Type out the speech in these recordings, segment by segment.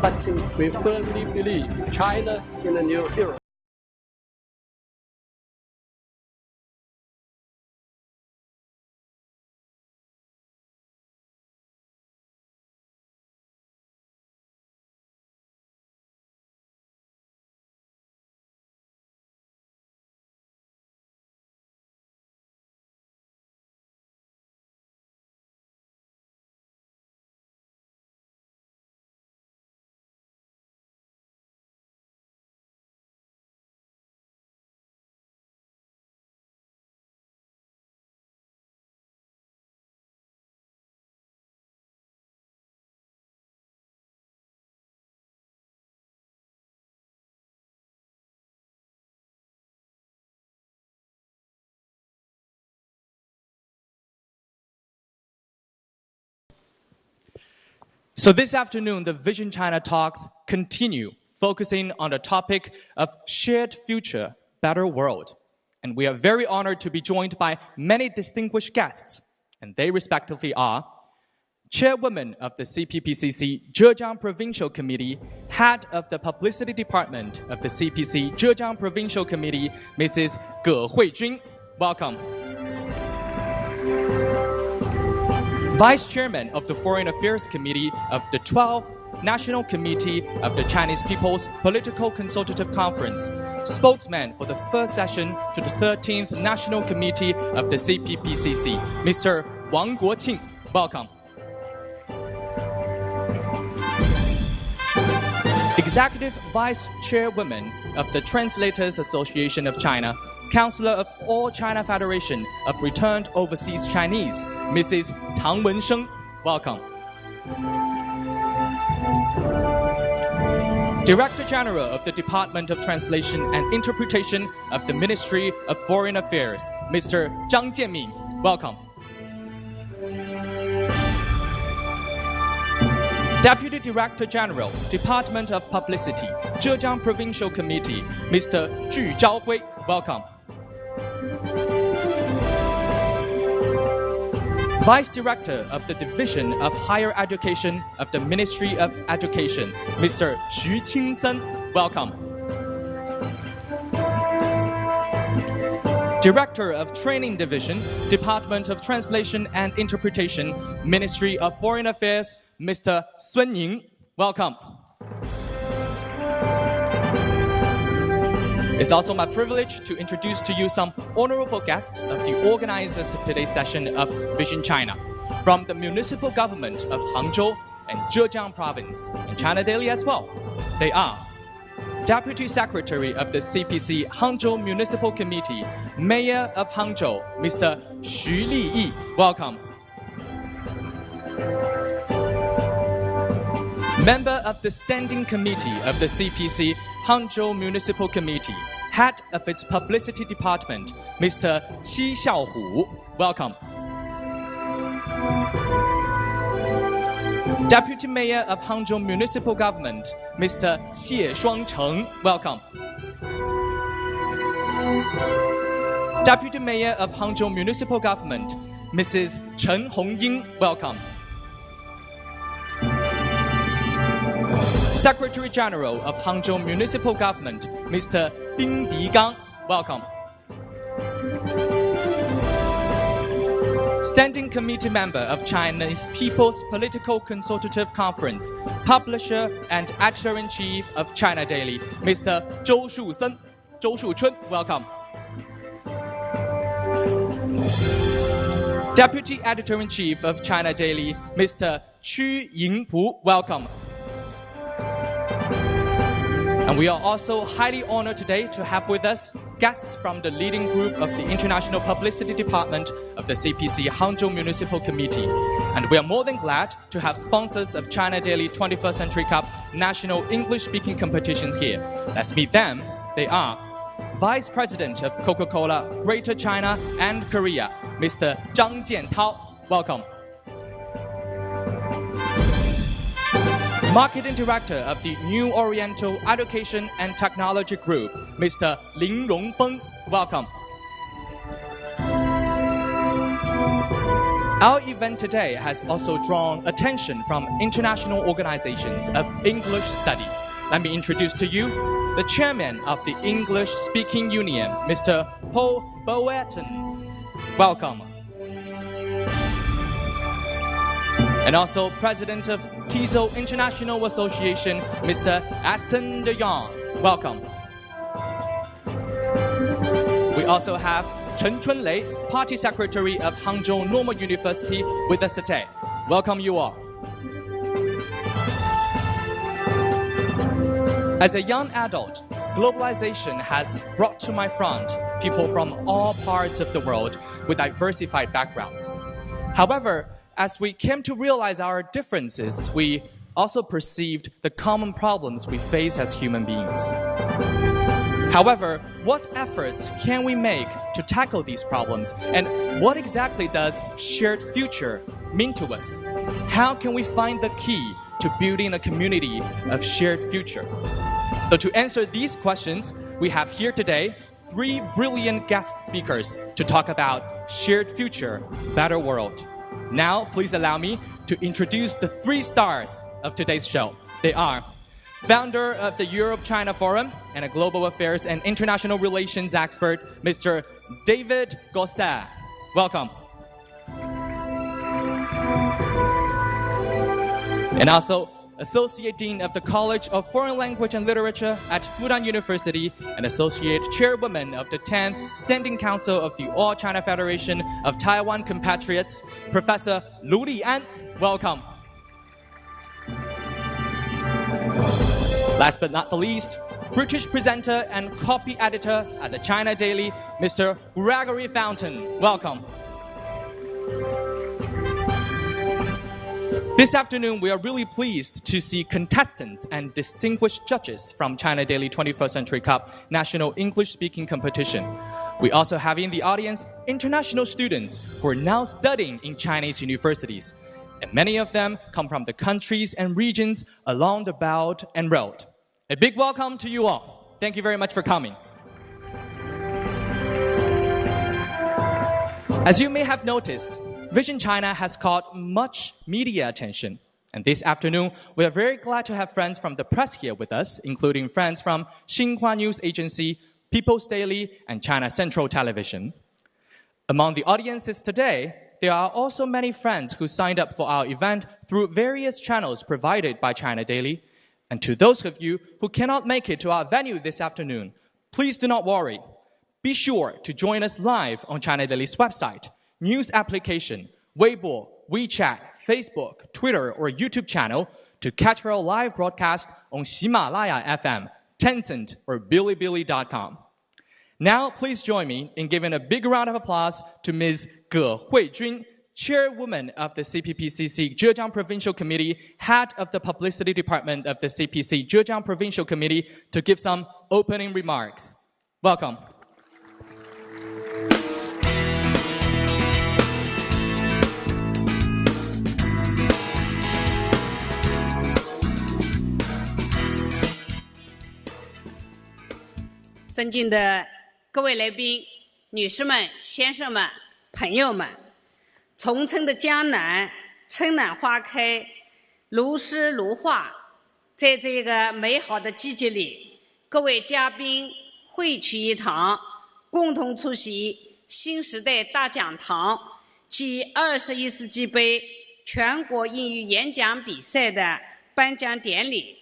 but we firmly believe China in a new era. So this afternoon, the Vision China talks continue, focusing on the topic of shared future, better world. And we are very honored to be joined by many distinguished guests, and they respectively are Chairwoman of the CPPCC Zhejiang Provincial Committee, Head of the Publicity Department of the CPC Zhejiang Provincial Committee, Mrs. Ge Huijun. Welcome. Vice Chairman of the Foreign Affairs Committee of the 12th National Committee of the Chinese People's Political Consultative Conference, spokesman for the first session to the 13th National Committee of the CPPCC, Mr. Wang Guoqing. Welcome. Executive Vice Chairwoman of the Translators Association of China, Counselor of All China Federation of Returned Overseas Chinese, Mrs. Tang Wensheng. Welcome. Director General of the Department of Translation and Interpretation of the Ministry of Foreign Affairs, Mr. Zhang Jianmin. Welcome. Deputy Director General, Department of Publicity, Zhejiang Provincial Committee, Mr. Zhu Zhaohui. Welcome. Vice Director of the Division of Higher Education of the Ministry of Education, Mr. Xu Qingsen. Welcome. Director of Training Division, Department of Translation and Interpretation, Ministry of Foreign Affairs, Mr. Sun Ning. Welcome. It's also my privilege to introduce to you some honorable guests of the organizers of today's session of Vision China. From the municipal government of Hangzhou and Zhejiang Province, and China Daily as well. They are Deputy Secretary of the CPC Hangzhou Municipal Committee, Mayor of Hangzhou, Mr. Xu Li. Welcome. Member of the Standing Committee of the CPC Hangzhou Municipal Committee, Head of its Publicity Department, Mr. Qi Xiaohu. Welcome. Deputy Mayor of Hangzhou Municipal Government, Mr. Xie Shuangcheng. Welcome. Deputy Mayor of Hangzhou Municipal Government, Mrs. Chen Hongying. Welcome. Secretary General of Hangzhou Municipal Government, Mr. Ding Digang. Welcome. Standing Committee Member of Chinese People's Political Consultative Conference, Publisher and Editor-in-Chief of China Daily, Mr. Zhou Shuchun. Welcome. Deputy Editor-in-Chief of China Daily, Mr. Qu Yingpu. Welcome. And we are also highly honored today to have with us guests from the leading group of the International Publicity Department of the CPC Hangzhou Municipal Committee. And we are more than glad to have sponsors of China Daily 21st Century Cup National English-Speaking Competition here. Let's meet them. They are Vice President of Coca-Cola Greater China and Korea, Mr. Zhang Jiantao. Welcome. Marketing Director of the New Oriental Education and Technology Group, Mr. Lin Rongfeng. Welcome. Our event today has also drawn attention from international organizations of English study. Let me introduce to you the chairman of the English Speaking Union, Mr. Paul Boeton. Welcome. And also President of TESOL International Association, Mr. Aston de Jong. Welcome. We also have Chen Chunlei, Party Secretary of Hangzhou Normal University, with us today. Welcome you all. As a young adult, globalization has brought to my front people from all parts of the world with diversified backgrounds. However, as we came to realize our differences, we also perceived the common problems we face as human beings. However, what efforts can we make to tackle these problems? And what exactly does shared future mean to us? How can we find the key to building a community of shared future? So to answer these questions, we have here today 3 brilliant guest speakers to talk about shared future, better world. Now, please allow me to introduce the 3 stars of today's show. They are founder of the Europe-China Forum and a global affairs and international relations expert, Mr. David Gossett. Welcome. And also, Associate Dean of the College of Foreign Language and Literature at Fudan University and Associate Chairwoman of the 10th Standing Council of the All China Federation of Taiwan Compatriots, Professor Liu Li. Welcome. Last but not the least, British presenter and copy editor at the China Daily, Mr. Gregory Fountain. Welcome. This afternoon, we are really pleased to see contestants and distinguished judges from China Daily 21st Century Cup National English Speaking Competition. We also have in the audience international students who are now studying in Chinese universities. And many of them come from the countries and regions along the Belt and Road. A big welcome to you all. Thank you very much for coming. As you may have noticed, Vision China has caught much media attention. And this afternoon, we are very glad to have friends from the press here with us, including friends from Xinhua News Agency, People's Daily, and China Central Television. Among the audiences today, there are also many friends who signed up for our event through various channels provided by China Daily. And to those of you who cannot make it to our venue this afternoon, please do not worry. Be sure to join us live on China Daily's website, news application, Weibo, WeChat, Facebook, Twitter, or YouTube channel to catch our live broadcast on Himalaya FM, Tencent, or Bilibili.com. Now, please join me in giving a big round of applause to Ms. Ge Huijun, Chairwoman of the CPPCC Zhejiang Provincial Committee, Head of the Publicity Department of the CPC Zhejiang Provincial Committee, to give some opening remarks. Welcome.尊敬的各位来宾、女士们、先生们、朋友们，重春的江南，春暖花开，如诗如画。在这个美好的季节里，各位嘉宾汇聚一堂，共同出席新时代大讲堂暨21世纪杯全国英语演讲比赛的颁奖典礼，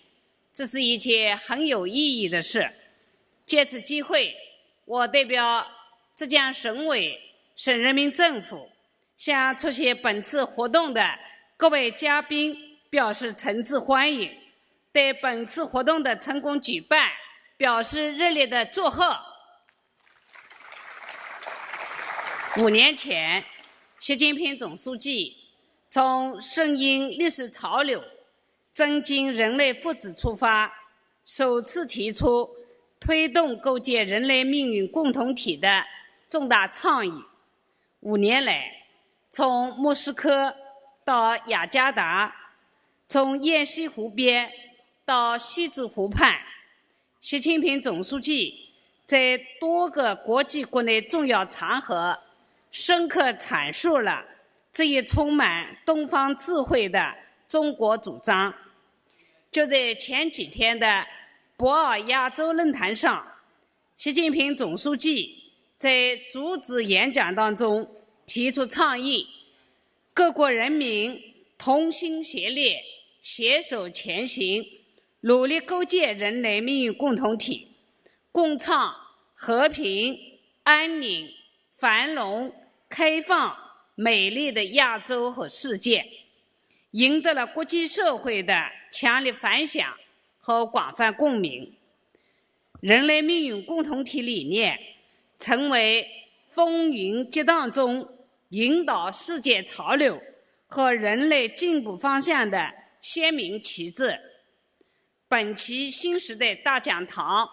这是一件很有意义的事。借此机会，我代表浙江省委、省人民政府，向出席本次活动的各位嘉宾表示诚挚欢迎，对本次活动的成功举办表示热烈的祝贺。5年前，习近平总书记从顺应历史潮流、增进人类福祉出发，首次提出推动构建人类命运共同体的重大倡议。5年来，从莫斯科到雅加达，从雁西湖边到西子湖畔，习近平总书记在多个国际国内重要场合深刻阐述了这一充满东方智慧的中国主张。就在前几天的博鳌亚洲论坛上，习近平总书记在主旨演讲当中提出倡议，各国人民同心协力，携手前行，努力构建人类命运共同体，共创和平、安宁、繁荣、开放、美丽的亚洲和世界，赢得了国际社会的强烈反响和广泛共鸣。人类命运共同体理念成为风云激荡中引导世界潮流和人类进步方向的鲜明旗帜。本期新时代大讲堂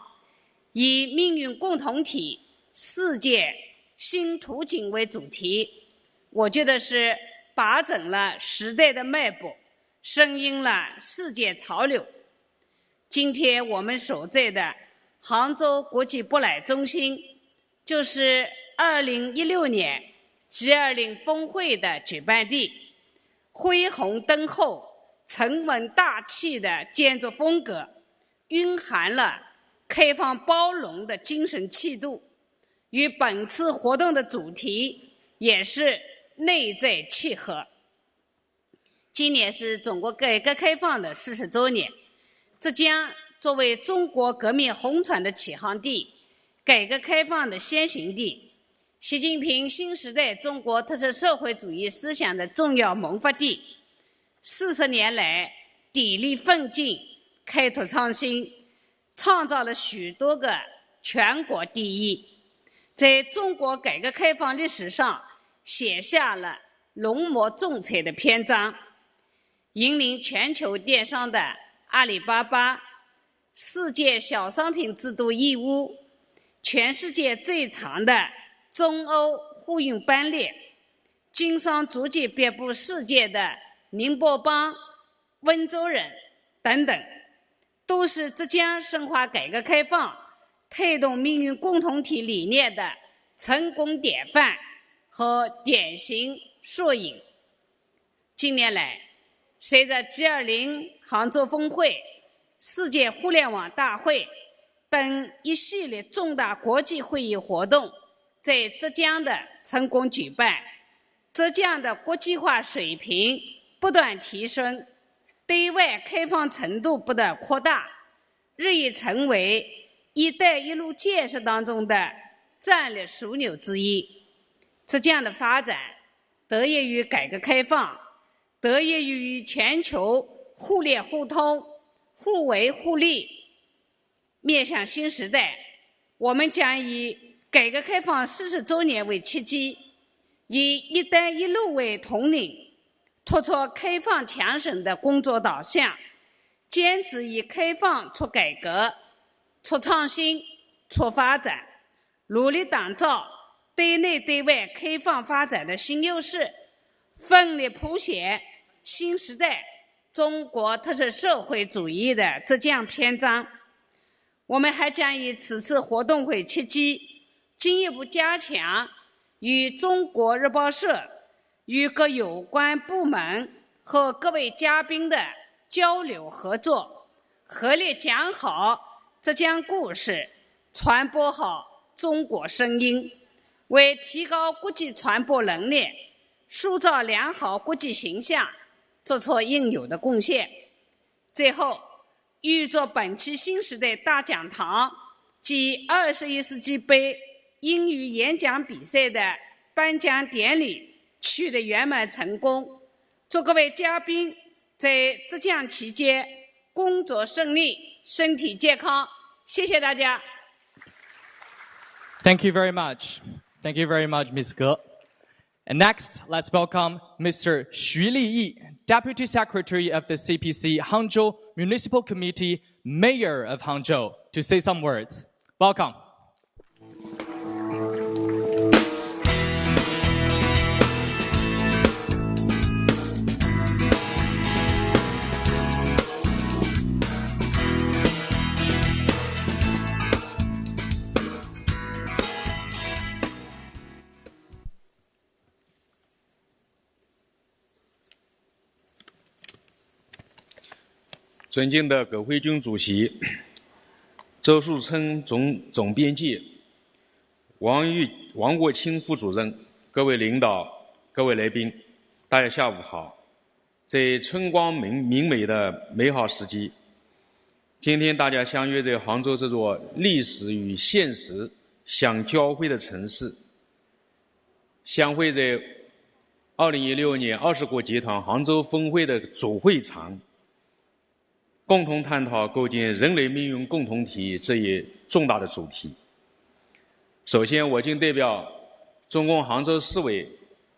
以命运共同体世界新图景为主题，我觉得是把准了时代的脉搏，顺应了世界潮流。今天我们所在的杭州国际博览中心，就是2016年 G20 峰会的举办地。恢宏敦厚、沉稳大气的建筑风格，蕴含了开放包容的精神气度，与本次活动的主题也是内在契合。今年是中国改革开放的40周年，浙江作为中国革命红船的起航地，改革开放的先行地，习近平新时代中国特色社会主义思想的重要萌发地，40年来砥砺奋进，开拓创新，创造了许多个全国第一，在中国改革开放历史上写下了浓墨重彩的篇章。引领全球电商的阿里巴巴，世界小商品制度义乌，全世界最长的中欧互运班列，经商足迹遍布世界的宁波帮、温州人等等，都是浙江深化改革开放、推动命运共同体理念的成功典范和典型缩影。近年来，随着 G20 杭州峰会、世界互联网大会等一系列重大国际会议活动在浙江的成功举办，浙江的国际化水平不断提升，对外开放程度不断扩大，日益成为“一带一路”建设当中的战略枢纽之一。浙江的发展得益于改革开放，得益于全球互联互通、互为互利。面向新时代，我们将以改革开放40周年为契机，以“一带一路”为统领，突出开放强省的工作导向，坚持以开放促改革、促创新、促发展，努力打造对内对外开放发展的新优势，奋力谱写新时代中国特色社会主义的浙江篇章。我们还将以此次活动会契机，进一步加强与中国日报社、与各有关部门和各位嘉宾的交流合作，合力讲好浙江故事，传播好中国声音，为提高国际传播能力、塑造良好国际形象做出应有的贡献。最后，预祝本期新时代大讲堂及21世纪杯英语演讲比赛的颁奖典礼取得圆满成功，祝各位嘉宾在浙江期间工作顺利，身体健康。谢谢大家。Thank you very much. Thank you very much, Ms. Ge. And next, let's welcome Mr. Xu Liyi, Deputy Secretary of the CPC Hangzhou Municipal Committee, Mayor of Hangzhou, to say some words. Welcome. 尊敬的葛慧君主席、周树琛总编辑、王国清副主任、各位领导、各位来宾，大家下午好。在春光明媚的美好时机，今天大家相约在杭州这座历史与现实相交汇的城市，相会在2016年20国集团杭州峰会的主会场，共同探讨构建人类命运共同体这一重大的主题。首先，我谨代表中共杭州市委、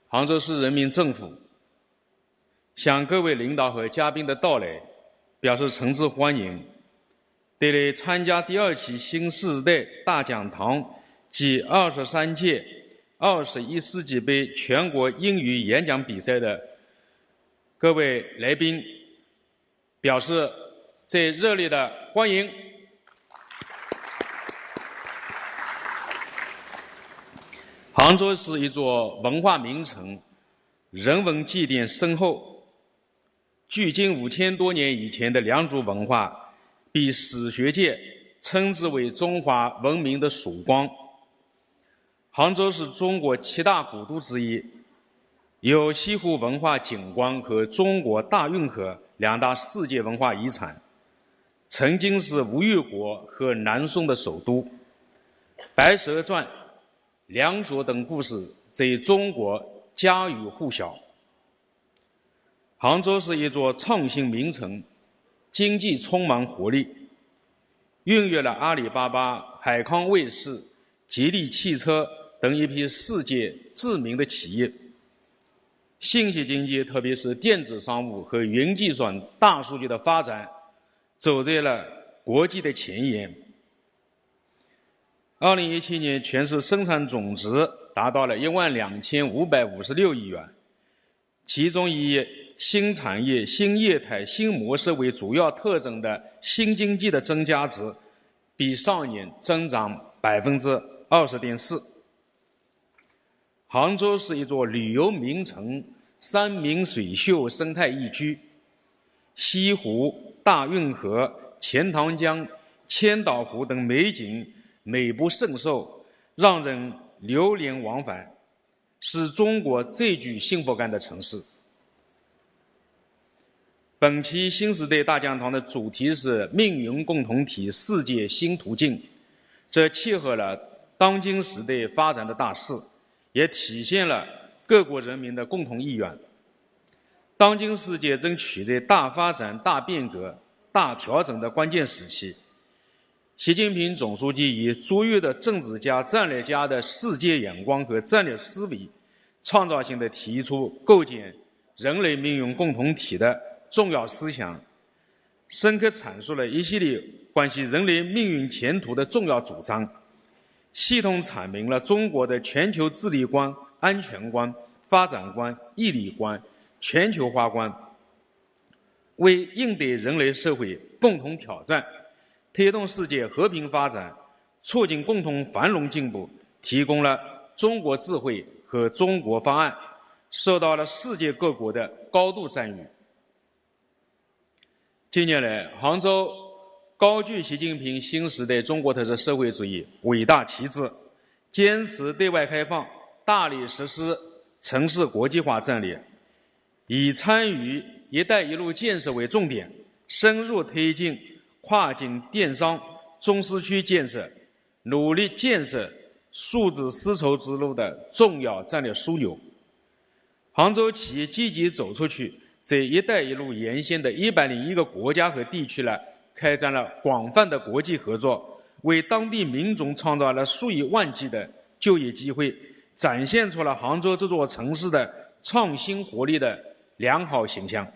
杭州市人民政府，向各位领导和嘉宾的到来表示诚挚欢迎。对来参加第2期新时代大讲堂暨23届21世纪杯全国英语演讲比赛的各位来宾，表示最热烈的欢迎。杭州是一座文化名城，人文积淀深厚，距今5000多年以前的良渚文化被史学界称之为中华文明的曙光。杭州是中国7大古都之一，有西湖文化景观和中国大运河2大世界文化遗产，曾经是吴越国和南宋的首都。《白蛇传》、良渚等故事在中国家喻户晓。杭州是一座创新名城，经济充满活力，孕育了阿里巴巴、海康卫视、吉利汽车等一批世界知名的企业。信息经济，特别是电子商务和云计算、大数据的发展，走在了国际的前沿。2017年全市生产总值达到了12556亿元，其中以新产业、新业态、新模式为主要特征的新经济的增加值，比上年增长20.4%。杭州是一座旅游名城，山明水秀，生态宜居，西湖、大运河、钱塘江、千岛湖等美景美不胜收，让人流连忘返，是中国最具幸福感的城市。本期新时代大讲堂的主题是命运共同体世界新途径，这切合了当今时代发展的大势，也体现了各国人民的共同意愿。当今世界正处在大发展、大变革、大调整的关键时期，习近平总书记以卓越的政治家、战略家的世界眼光和战略思维，创造性地提出构建人类命运共同体的重要思想，深刻阐述了一系列关系人类命运前途的重要主张，系统阐明了中国的全球治理观、安全观、发展观、义理观、全球化观，为应对人类社会共同挑战、推动世界和平发展、促进共同繁荣进步提供了中国智慧和中国方案，受到了世界各国的高度赞誉。近年来，杭州高举习近平新时代中国特色社会主义伟大旗帜，坚持对外开放，大力实施城市国际化战略，以参与“一带一路”建设为重点，深入推进跨境电商、中西区建设，努力建设数字丝绸之路的重要战略枢纽。杭州企业积极走出去，在“一带一路”沿线的101个国家和地区开展了广泛的国际合作，为当地民众创造了数以万计的就业机会，展现出了杭州这座城市的创新活力的良好形象。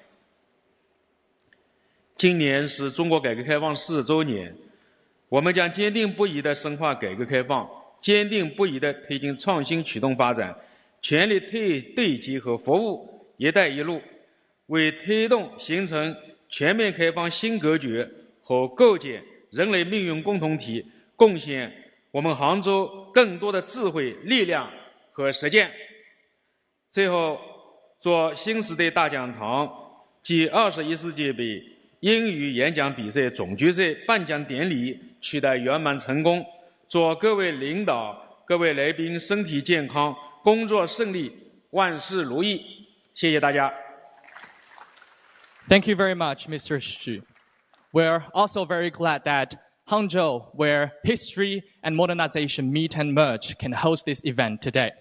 今年是中国改革开放40周年，我们将坚定不移地深化改革开放，坚定不移地推进创新驱动发展，全力对接和服务“一带一路”，为推动形成全面开放新格局和构建人类命运共同体贡献我们杭州更多的智慧、力量和实践。最后，做新时代大讲堂暨21世纪杯英语演讲比赛总决赛颁奖典礼取得圆满成功，祝各位领导、各位来宾身体健康，工作顺利，万事如意。谢谢大家。Thank you very much, Mr. Xu. We're also very glad that Hangzhou, where history and modernization meet and merge, can host this event today.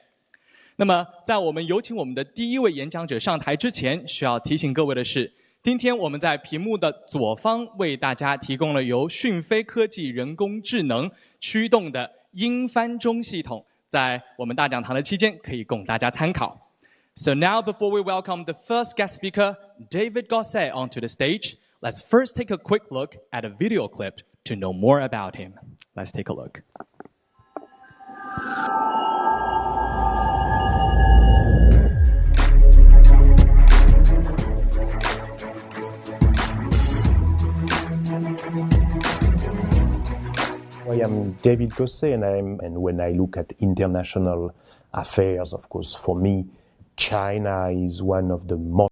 那么，在我们有请我们的第一位演讲者上台之前，需要提醒各位的是，今天我们在屏幕的左方为大家提供了由讯飞科技人工智能驱动的英翻中系统，在我们大讲堂的期间可以供大家参考。So now, before we welcome the first guest speaker, David Gossett, onto the stage, let's first take a quick look at a video clip to know more about him. Let's take a look. I am David Gossett, and when I look at international affairs, of course, for me, China is one of the most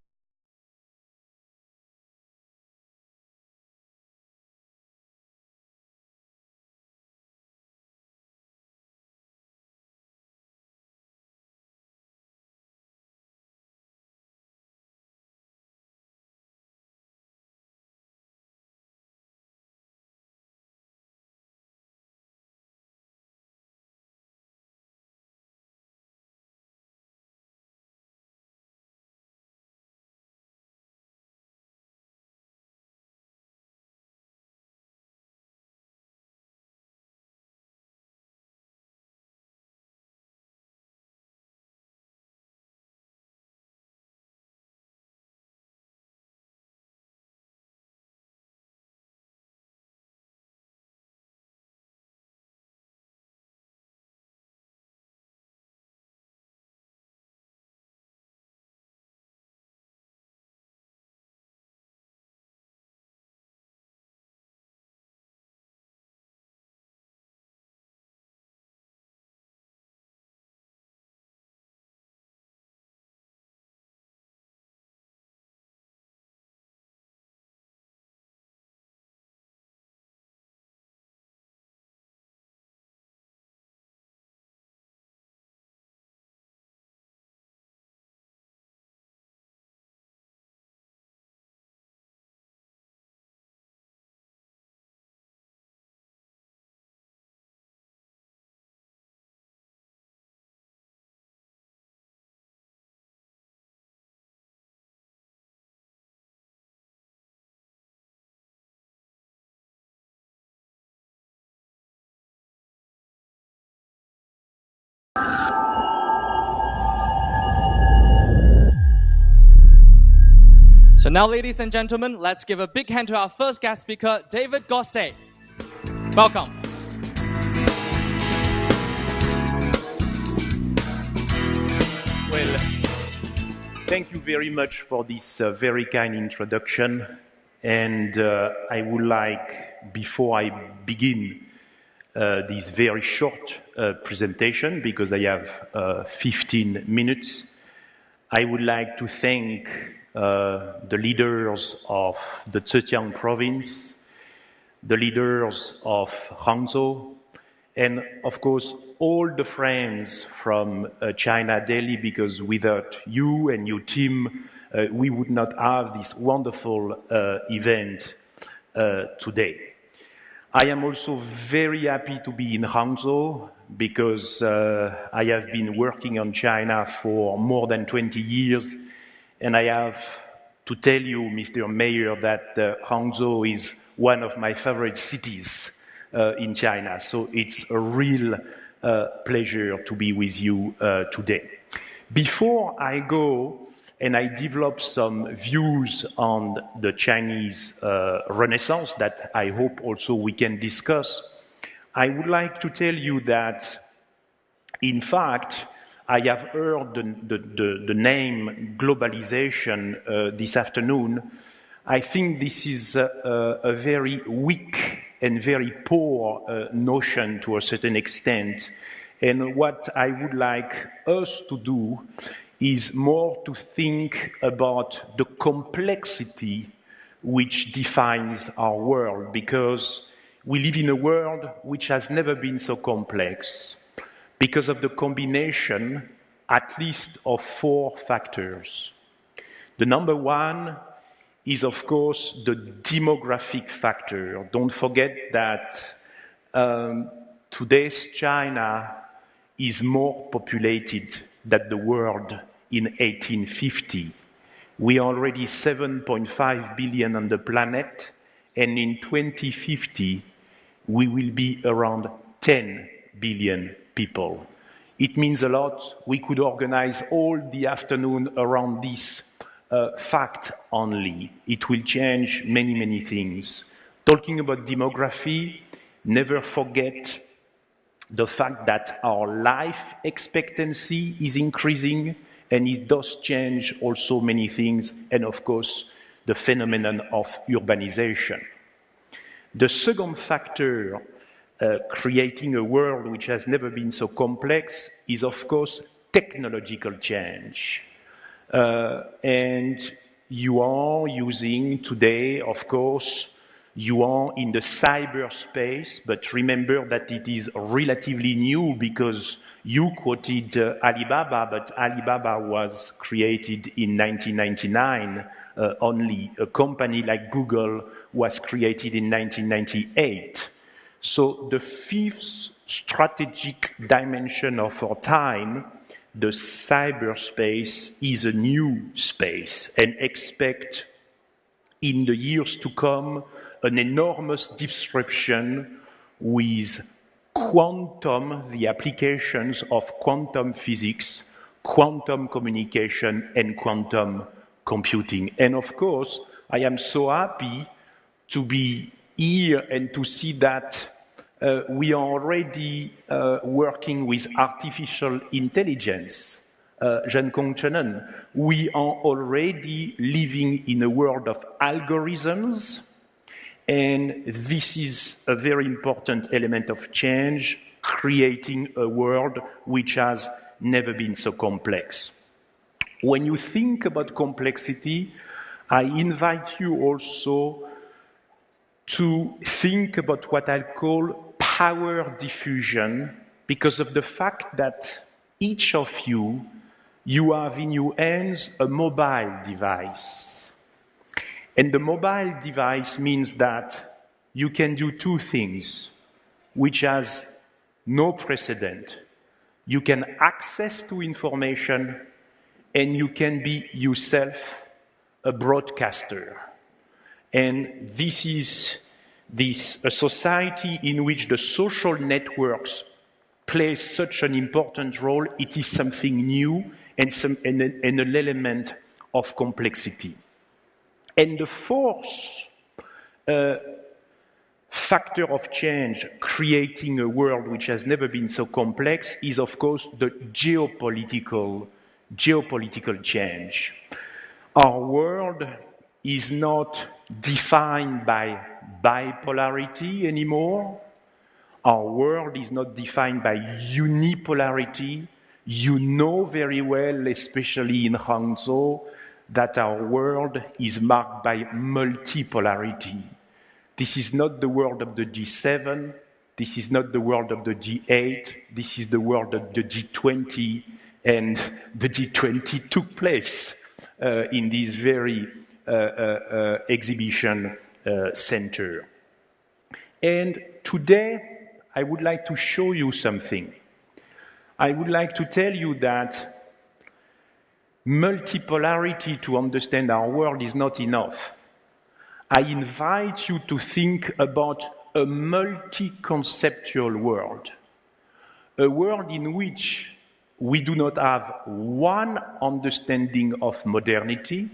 So now, ladies and gentlemen, let's give a big hand to our first guest speaker, David Gossett. Welcome. Well, thank you very much for this very kind introduction. And I would like, before I begin this very short presentation, because I have 15 minutes, I would like to thank the leaders of the Zhejiang province, the leaders of Hangzhou, and of course all the friends from China Daily, because without you and your team, we would not have this wonderful event today. I am also very happy to be in Hangzhou because I have been working on China for more than 20 years, and I have to tell you, Mr. Mayor, that Hangzhou is one of my favorite cities in China. So it's a real pleasure to be with you today. Before I go and I develop some views on the Chinese Renaissance that I hope also we can discuss, I would like to tell you that, in fact, I have heard the name globalization this afternoon. I think this is a very weak and very poor notion to a certain extent. And what I would like us to do is more to think about the complexity which defines our world, because we live in a world which has never been so complex because of the combination, at least, of 4 factors. The number one is, of course, the demographic factor. Don't forget that today's China is more populated than the world in 1850. We are already 7.5 billion on the planet, and in 2050, we will be around 10 billion people. It means a lot. We could organize all the afternoon around this fact only. It will change many, many things. Talking about demography, never forget the fact that our life expectancy is increasing, and it does change also many things, and of course, the phenomenon of urbanization. The second factor creating a world which has never been so complex is, of course, technological change. And you are using today, of course, you are in the cyberspace, but remember that it is relatively new because you quoted Alibaba, but Alibaba was created in 1999. Only a company like Google was created in 1998. So the fifth strategic dimension of our time, the cyberspace, is a new space, and expect in the years to come an enormous disruption with quantum, the applications of quantum physics, quantum communication, and quantum computing. And of course, I am so happy to be here and to see that we are already working with artificial intelligence. Zhen Chenen, we are already living in a world of algorithms, and this is a very important element of change, creating a world which has never been so complex. When you think about complexity, I invite you also to think about what I call power diffusion, because of the fact that each of you have in your hands a mobile device. And the mobile device means that you can do 2 things, which has no precedent. You can access to information, and you can be yourself a broadcaster. And this is a society in which the social networks play such an important role. It is something new and an element of complexity. And the fourth factor of change, creating a world which has never been so complex, is, of course, the geopolitical change. Our world is not defined by bipolarity anymore. Our world is not defined by unipolarity. You know very well, especially in Hangzhou, that our world is marked by multipolarity. This is not the world of the G7, this is not the world of the G8, this is the world of the G20, and the G20 took place in this very exhibition center. And today, I would like to show you something. I would like to tell you that multipolarity to understand our world is not enough. I invite you to think about a multi-conceptual world, a world in which we do not have one understanding of modernity,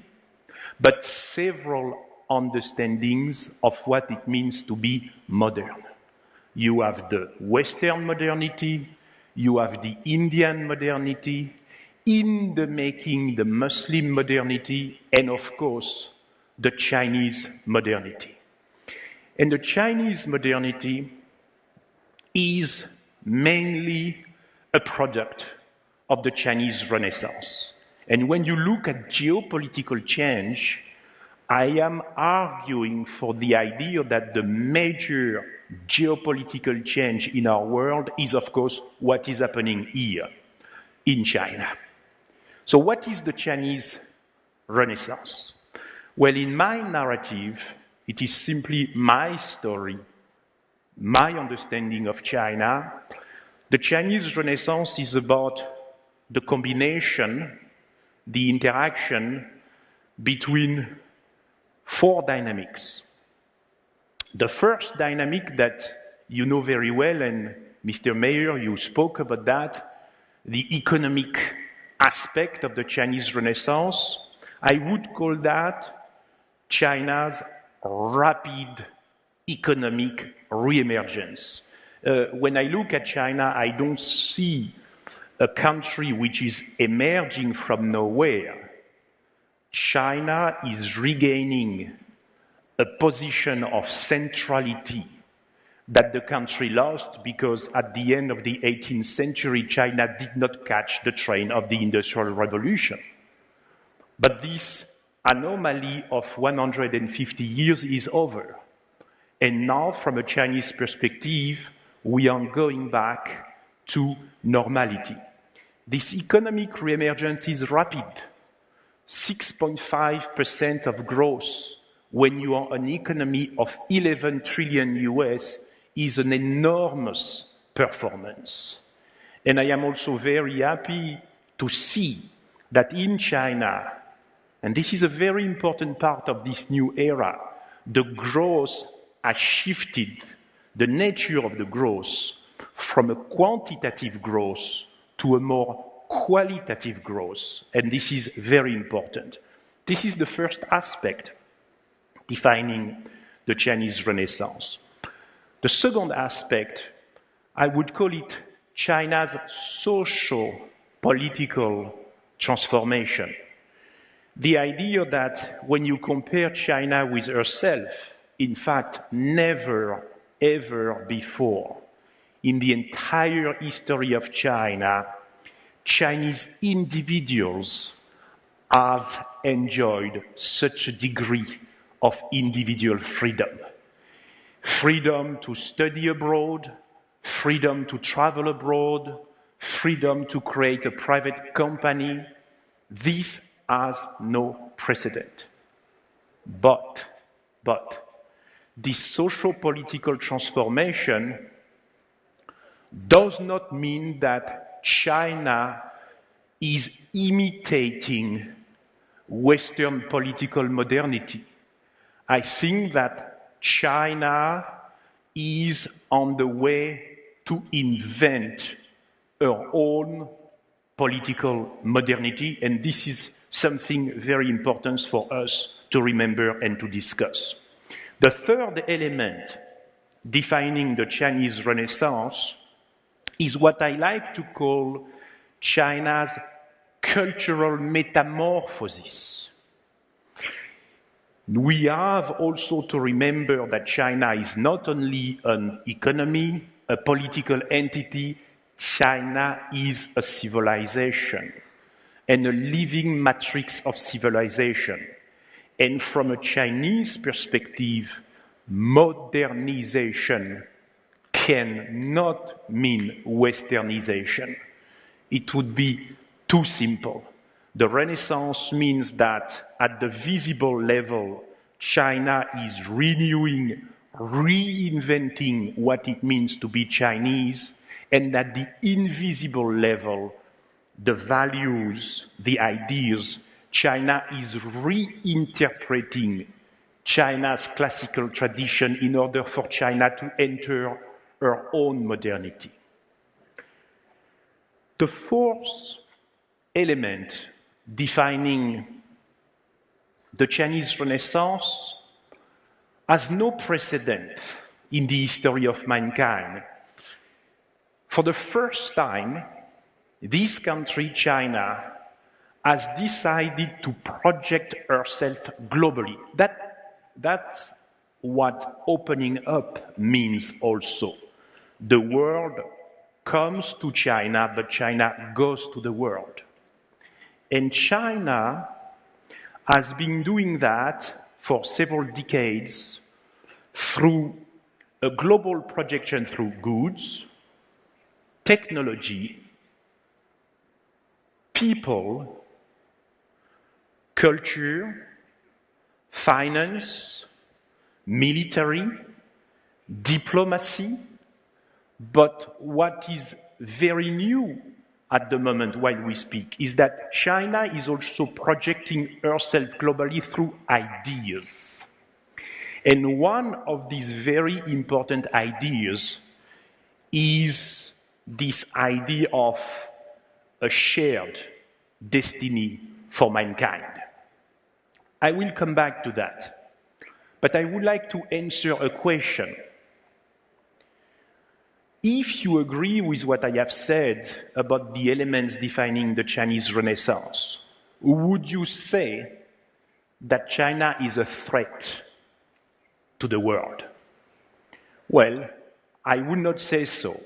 but several understandings of what it means to be modern. You have the Western modernity, you have the Indian modernity, in the making the Muslim modernity, and of course, the Chinese modernity. And the Chinese modernity is mainly a product of the Chinese Renaissance. And when you look at geopolitical change, I am arguing for the idea that the major geopolitical change in our world is, of course, what is happening here in China. So what is the Chinese Renaissance? Well, in my narrative, it is simply my story, my understanding of China. The Chinese Renaissance is about the combination, the interaction between four dynamics. The first dynamic that you know very well, and Mr. Mayor, you spoke about that, the economic aspect of the Chinese Renaissance. I would call that China's rapid economic reemergence. When I look at China, I don't see a country which is emerging from nowhere. China is regaining a position of centrality that the country lost because at the end of the 18th century, China did not catch the train of the Industrial Revolution. But this anomaly of 150 years is over. And now, from a Chinese perspective, we are going back to normality. This economic reemergence is rapid. 6.5% of growth when you are an economy of 11 trillion US is an enormous performance. And I am also very happy to see that in China, and this is a very important part of this new era, the growth has shifted, the nature of the growth, from a quantitative growth to a more qualitative growth. And this is very important. This is the first aspect defining the Chinese Renaissance. The second aspect, I would call it China's social-political transformation. The idea that when you compare China with herself, in fact, never, ever before, in the entire history of China, Chinese individuals have enjoyed such a degree of individual freedom. Freedom to study abroad, freedom to travel abroad, freedom to create a private company. This has no precedent. But this social-political transformation does not mean that China is imitating Western political modernity. I think that China is on the way to invent her own political modernity, and this is something very important for us to remember and to discuss. The third element defining the Chinese Renaissance is what I like to call China's cultural metamorphosis. We have also to remember that China is not only an economy, a political entity, China is a civilization and a living matrix of civilization. And from a Chinese perspective, modernization cannot mean Westernization. It would be too simple. The Renaissance means that at the visible level, China is renewing, reinventing what it means to be Chinese, and at the invisible level, the values, the ideas, China is reinterpreting China's classical tradition in order for China to enter her own modernity. The fourth element defining the Chinese Renaissance has no precedent in the history of mankind. For the first time, this country, China, has decided to project herself globally. That's what opening up means also. The world comes to China, but China goes to the world. And China has been doing that for several decades through a global projection through goods, technology, people, culture, finance, military, diplomacy, but what is very new at the moment while we speak is that China is also projecting herself globally through ideas. And one of these very important ideas is this idea of a shared destiny for mankind. I will come back to that. But I would like to answer a question. If you agree with what I have said about the elements defining the Chinese Renaissance, would you say that China is a threat to the world? Well, I would not say so.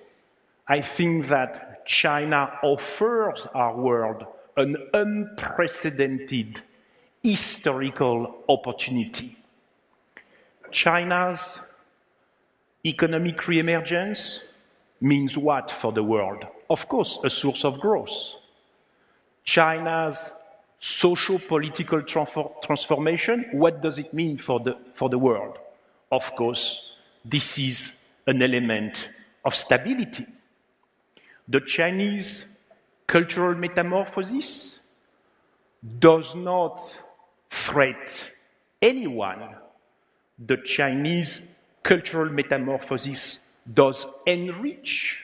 I think that China offers our world an unprecedented historical opportunity. China's economic reemergence means what for the world? Of course, a source of growth. China's socio-political transformation, what does it mean for the world? Of course, this is an element of stability. The Chinese cultural metamorphosis does not threat anyone. The Chinese cultural metamorphosis does enrich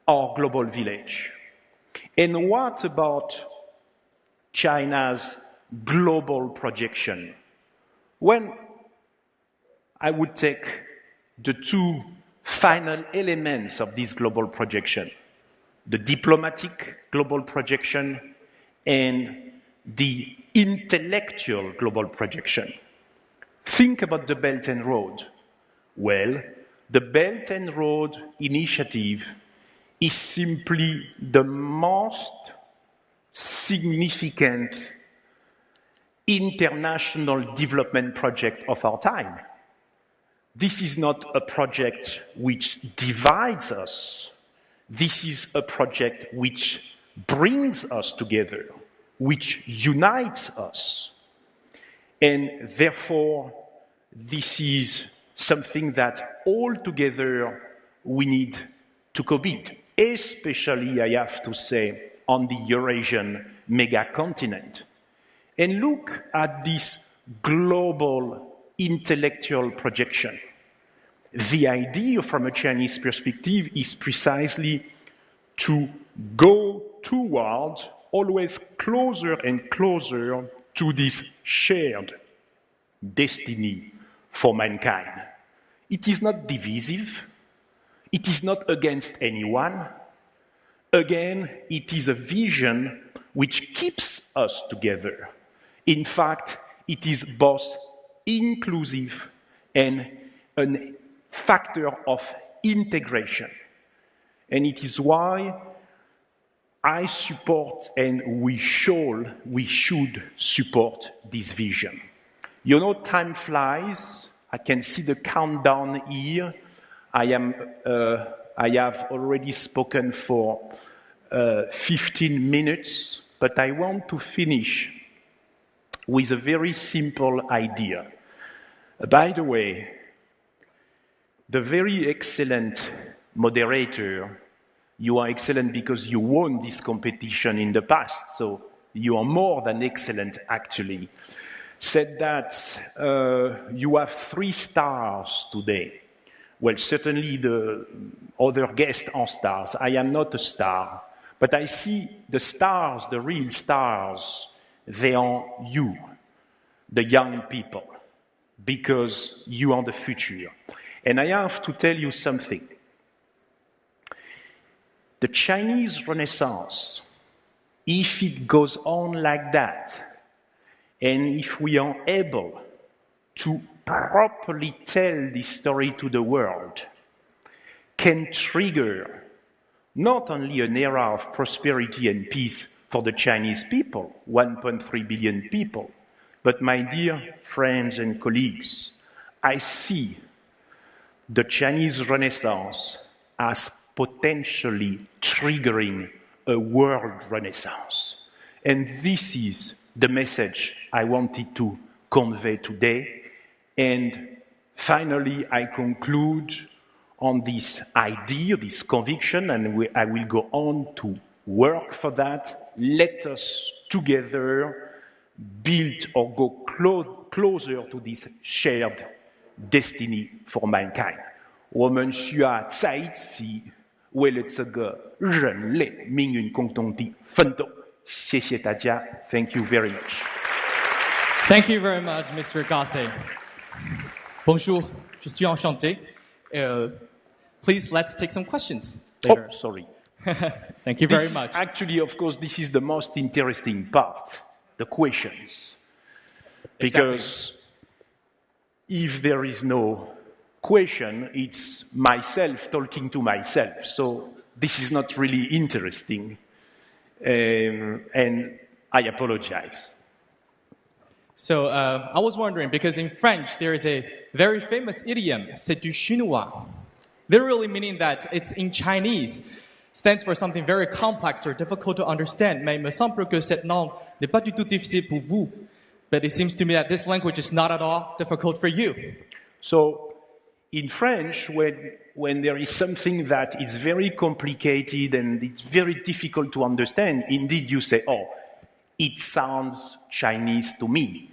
our global village. And what about China's global projection? When I would take the two final elements of this global projection, the diplomatic global projection and the intellectual global projection. Think about the Belt and Road. Well, the Belt and Road Initiative is simply the most significant international development project of our time. This is not a project which divides us. This is a project which brings us together, which unites us. And therefore, this is something that all together we need to commit, especially, I have to say, on the Eurasian megacontinent. And look at this global intellectual projection. The idea from a Chinese perspective is precisely to go toward, always closer and closer to this shared destiny for mankind. It is not divisive. It is not against anyone. Again, it is a vision which keeps us together. In fact, it is both inclusive and a factor of integration. And it is why I support and we should support this vision. You know, time flies. I can see the countdown here. I have already spoken for 15 minutes, but I want to finish with a very simple idea. By the way, the very excellent moderator, you are excellent because you won this competition in the past, so you are more than excellent actually, said that you have 3 stars today. Well, certainly the other guests are stars. I am not a star, but I see the stars, the real stars, they are you, the young people, because you are the future. And I have to tell you something. The Chinese Renaissance, if it goes on like that, and if we are able to properly tell this story to the world, can trigger not only an era of prosperity and peace for the Chinese people, 1.3 billion people, But my dear friends and colleagues, I see the Chinese Renaissance as potentially triggering a world renaissance. And this is the message I wanted to convey today. And finally, I conclude on this idea, this conviction, and I will go on to work for that. Let us together build or go closer to this shared destiny for mankind. 我们需要在一起为了这个人类命运共同体奋斗。谢谢大家 ，Thank you very much. Thank you very much, Mr. Gossett. Bonjour, je suis enchanté. Please, let's take some questions later. Oh, sorry. Thank you very much. Actually, of course, this is the most interesting part, the questions. Because if there is no question, it's myself talking to myself. So this is not really interesting. And I apologize. So I was wondering, because in French there is a very famous idiom, c'est du chinois. Literally meaning that it's in Chinese, stands for something very complex or difficult to understand. Mais il me semble que cette langue n'est pas du tout difficile pour vous. But it seems to me that this language is not at all difficult for you. So in French, when there is something that is very complicated and it's very difficult to understand, indeed you say, oh, it sounds Chinese to me.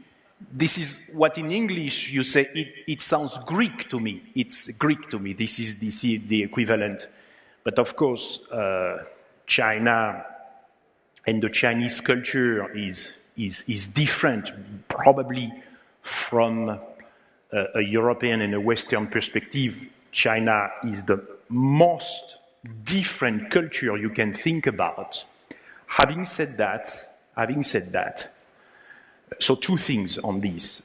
This is what in English you say, it sounds Greek to me. It's Greek to me. This is the equivalent. But of course, China and the Chinese culture is different, probably from a European and a Western perspective. China is the most different culture you can think about. Having said that, so two things on this.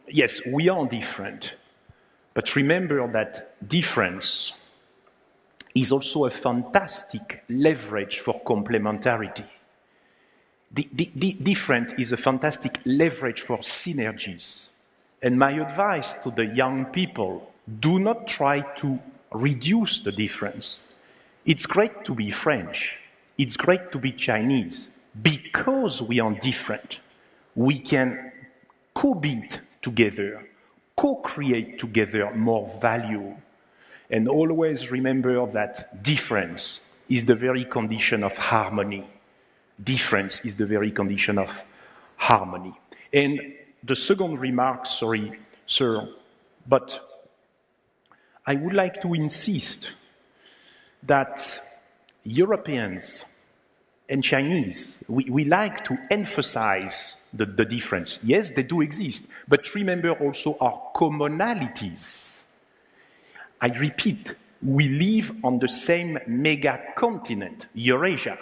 Yes, we are different, but remember that difference is also a fantastic leverage for complementarity. Different is a fantastic leverage for synergies. And my advice to the young people, do not try to reduce the difference. It's great to be French. It's great to be Chinese. Because we are different, we can co-build together, co-create together more value. And always remember that difference is the very condition of harmony. Difference is the very condition of harmony. And the second remark, sorry, sir, but I would like to insist that Europeans and Chinese, we like to emphasize the difference. Yes, they do exist, but remember also our commonalities. I repeat, we live on the same mega continent, Eurasia.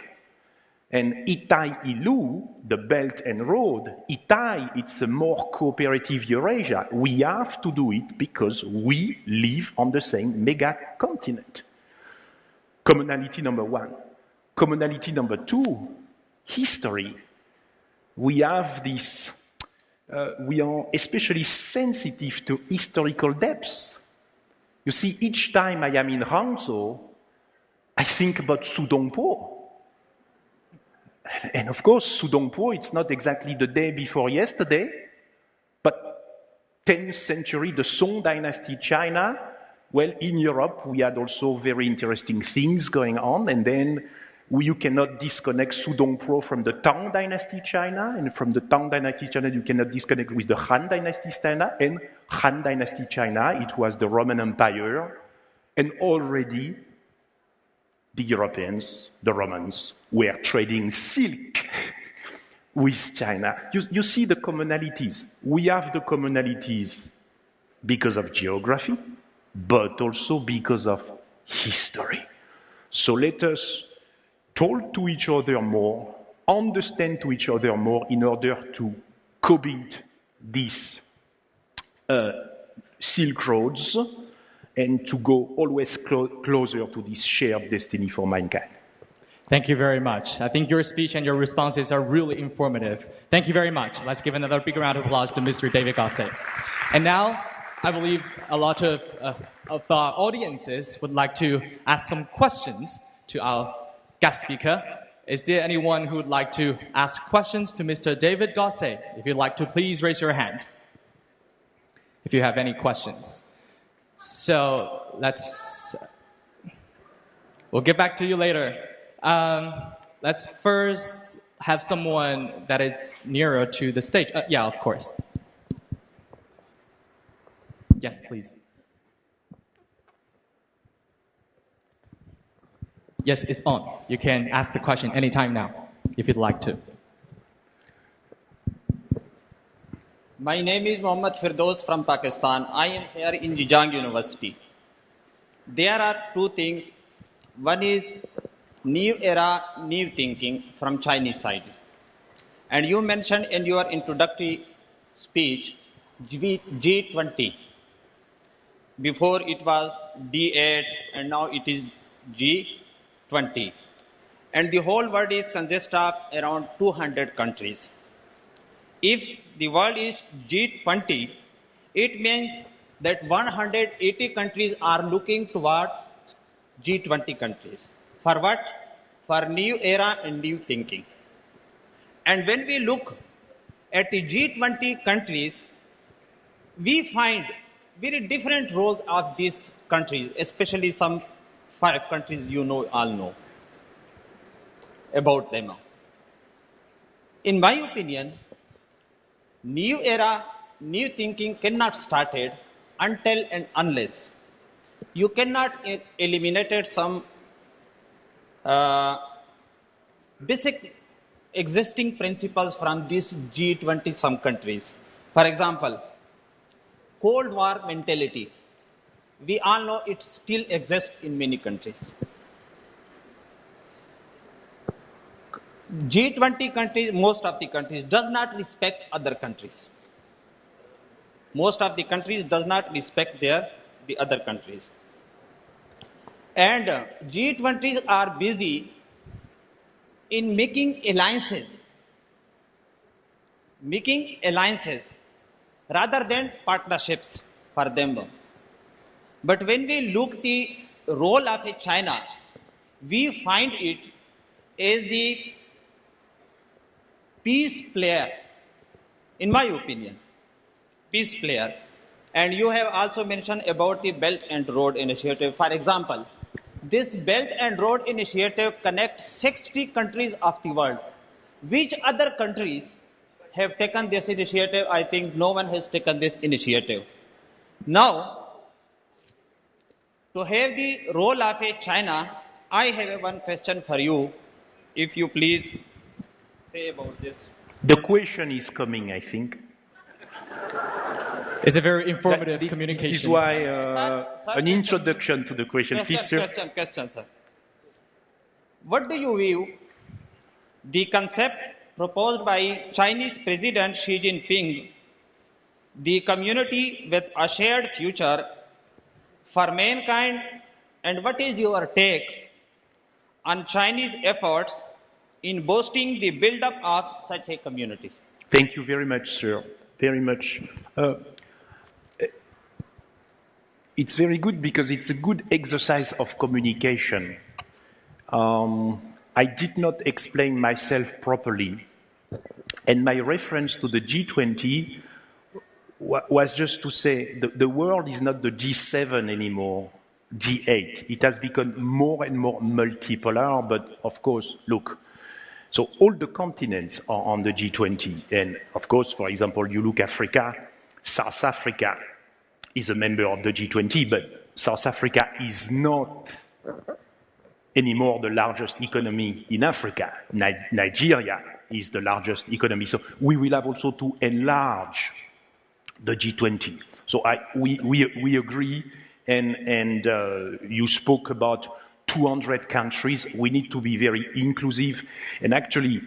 And Itai-Ilu, the Belt and Road, Itai, it's a more cooperative Eurasia. We have to do it because we live on the same mega continent. Commonality number one. Commonality number two, history. We have this, we are especially sensitive to historical depths. You see, each time I am in Hangzhou, I think about Sudongpo. And of course, Sudongpo, it's not exactly the day before yesterday, but 10th century, the Song Dynasty China. Well, in Europe, we had also very interesting things going on, and then you cannot disconnect Sudongpo from the Tang Dynasty China, and from the Tang Dynasty China, you cannot disconnect with the Han Dynasty China, and Han Dynasty China, it was the Roman Empire, and already the Europeans, the Romans, were trading silk with China. You see the commonalities. We have the commonalities because of geography, but also because of history. So let us talk to each other more, understand to each other more in order to co-build these Silk Roads and to go always closer to this shared destiny for mankind. Thank you very much. I think your speech and your responses are really informative. Thank you very much. Let's give another big round of applause to Mr. David Gossett. And now, I believe a lot of our audiences would like to ask some questions to our guest speaker. Is there anyone who would like to ask questions to Mr. David Gossett? If you'd like to, please raise your hand if you have any questions. So we'll get back to you later. Let's first have someone that is nearer to the stage. Yeah, of course. Yes, please. Yes, it's on. You can ask the question anytime now, if you'd like to. My name is Mohammad Firdaus from Pakistan. I am here in Zhejiang University. There are two things. One is new era, new thinking from Chinese side. And you mentioned in your introductory speech G20. Before it was D8 and now it is G20. And the whole world is consist of around 200 countries. If the world is G20, it means that 180 countries are looking towards G20 countries. For what? For new era and new thinking. And when we look at the G20 countries, we find very different roles of these countries, especially some 5 countries you know, all know about them. In my opinion, new era, new thinking cannot start until and unless you cannot eliminate some basic existing principles from these G20 some countries. For example, Cold War mentality. We all know it still exists in many countries. G20 countries, most of the countries, does not respect other countries. Most of the countries does not respect the other countries. And G20s are busy in making alliances rather than partnerships for them. But when we look the role of China, we find it as the peace player, in my opinion, peace player. And you have also mentioned about the Belt and Road Initiative. For example, this Belt and Road Initiative connects 60 countries of the world. Which other countries have taken this initiative? I think no one has taken this initiative. Now, to have the role of China, I have one question for you, if you please say about this. The question is coming, I think. It's a very informative communication. This is why an introduction to the question. Please, sir. Question, sir. What do you view the concept proposed by Chinese President Xi Jinping, the community with a shared future for mankind, and what is your take on Chinese efforts in boosting the build-up of such a community? Thank you very much, sir. Very much. It's very good because it's a good exercise of communication. I did not explain myself properly, and my reference to the G20 was just to say the world is not the G7 anymore, G8. It has become more and more multipolar, but of course, look, so all the continents are on the G20. And of course, for example, you look Africa, South Africa is a member of the G20, but South Africa is not anymore the largest economy in Africa. Nigeria is the largest economy. So we will have also to enlarge the G20. So we agree, and you spoke about 200 countries. We need to be very inclusive. And actually,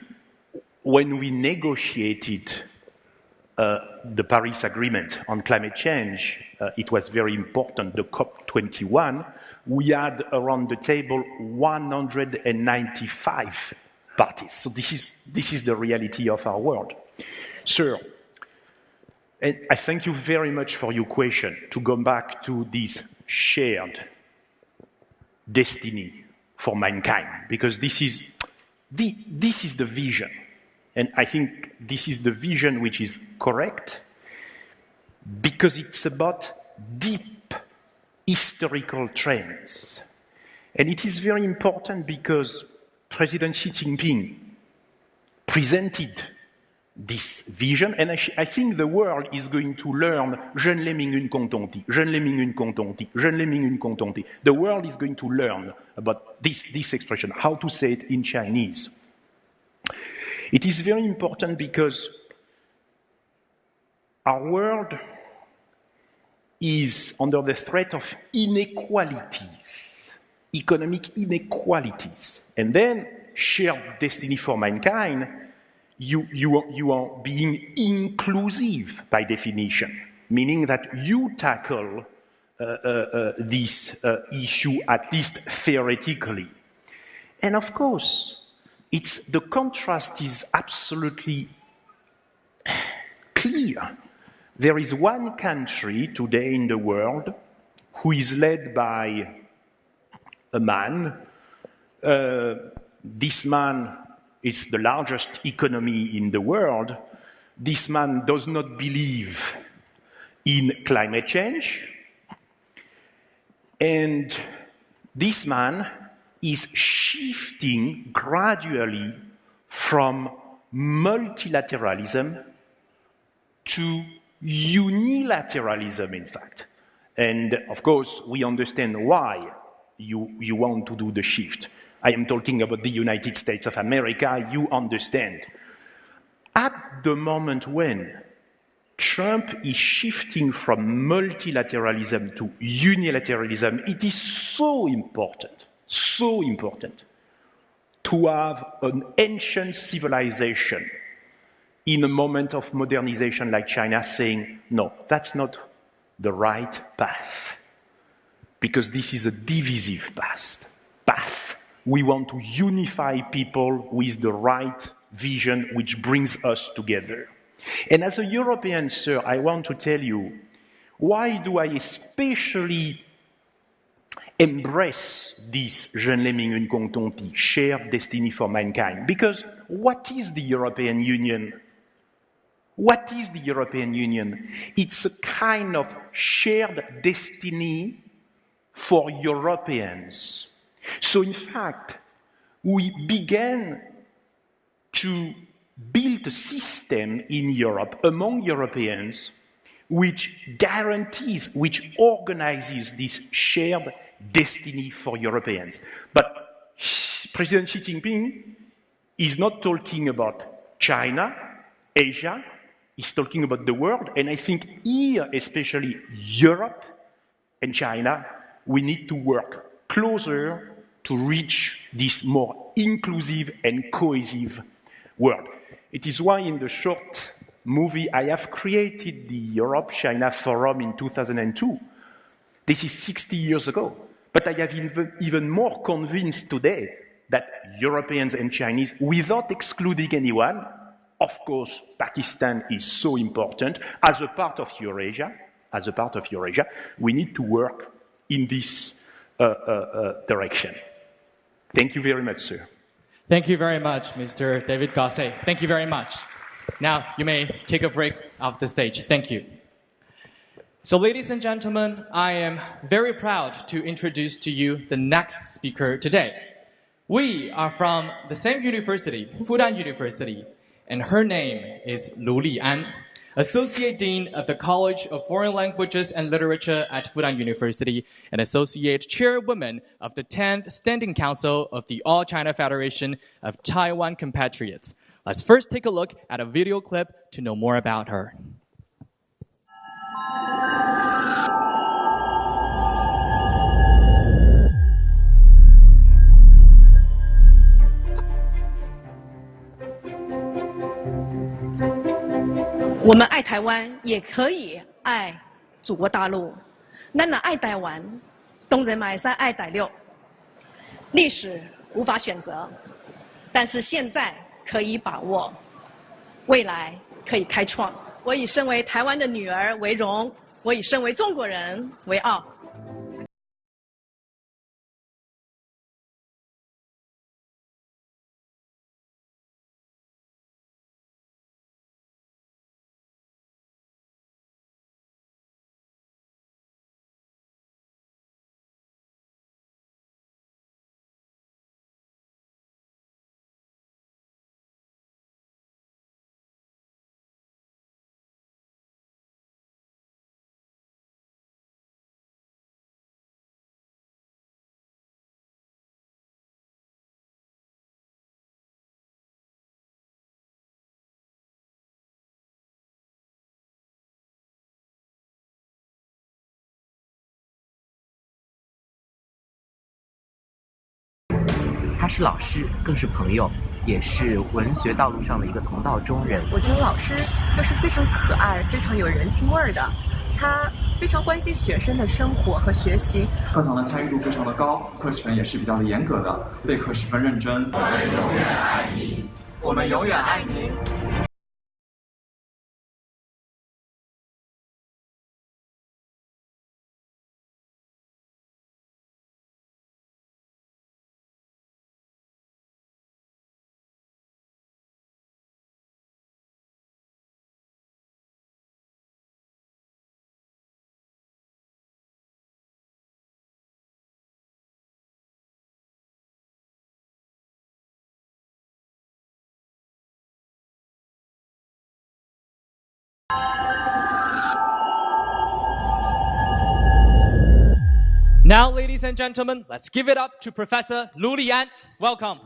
when we negotiated the Paris Agreement on climate change, it was very important, the COP21, we had around the table 195 parties. So this is the reality of our world. Sir, and I thank you very much for your question, to go back to this shared destiny for mankind, because this is the vision. And I think this is the vision which is correct, because it's about deep historical trends. And it is very important because President Xi Jinping presented this vision, and I think the world is going to learn Je ne l'aime une contenti, je ne l'aime une contenti, je ne l'aime une contenti. The world is going to learn about this expression, how to say it in Chinese. It is very important because our world is under the threat of inequalities, economic inequalities, and then shared destiny for mankind. You are being inclusive by definition, meaning that you tackle this issue at least theoretically. And of course, the contrast is absolutely clear. There is one country today in the world who is led by a man. This man is the largest economy in the world. This man does not believe in climate change. And this man is shifting gradually from multilateralism to unilateralism, in fact. And of course, we understand why you want to do the shift. I am talking about the United States of America, you understand. At the moment when Trump is shifting from multilateralism to unilateralism, it is so important to have an ancient civilization in a moment of modernization like China saying, no, that's not the right path, because this is a divisive path. We want to unify people with the right vision which brings us together. And as a European, sir, I want to tell you, why do I especially embrace this Je ne l'aime une contenti, shared destiny for mankind? Because what is the European Union? What is the European Union? It's a kind of shared destiny for Europeans. So in fact, we began to build a system in Europe among Europeans which guarantees, which organizes this shared destiny for Europeans. But President Xi Jinping is not talking about China, Asia, he's talking about the world, and I think here, especially Europe and China, we need to work closer to reach this more inclusive and cohesive world. It is why in the short movie I have created the Europe-China Forum in 2002. This is 60 years ago. But I have even more convinced today that Europeans and Chinese, without excluding anyone, of course, Pakistan is so important, as a part of Eurasia, we need to work in this direction. Thank you very much, sir. Thank you very much, Mr. David Gossett. Thank you very much. Now you may take a break off the stage. Thank you. So, ladies and gentlemen, I am very proud to introduce to you the next speaker today. We are from the same university, Fudan University, and her name is Liu Li, Associate Dean of the College of Foreign Languages and Literature at Fudan University and Associate Chairwoman of the 10th Standing Council of the All China Federation of Taiwan Compatriots. Let's first take a look at a video clip to know more about her. 我们爱台湾，也可以爱祖国大陆。咱若爱台湾，当然嘛会使爱大陆。历史无法选择，但是现在可以把握，未来可以开创。我以身为台湾的女儿为荣，我以身为中国人为傲。他是老师，更是朋友，也是文学道路上的一个同道中人。我觉得老师他是非常可爱、非常有人情味儿的，他非常关心学生的生活和学习。课堂的参与度非常的高，课程也是比较的严格的，备课十分认真。我们永远爱你，我们永远爱你。Now, ladies and gentlemen, let's give it up to Professor Liu Li. Welcome.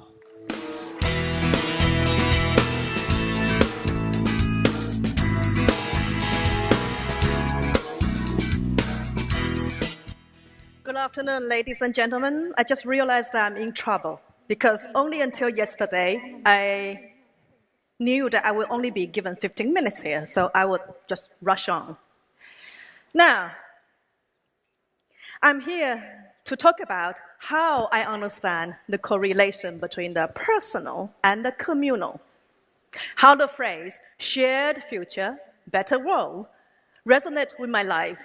Good afternoon, ladies and gentlemen. I just realized I'm in trouble because only until yesterday I knew that I will only be given 15 minutes here, so I would just rush on. Now, I'm here to talk about how I understand the correlation between the personal and the communal. How the phrase shared future, better world resonates with my life.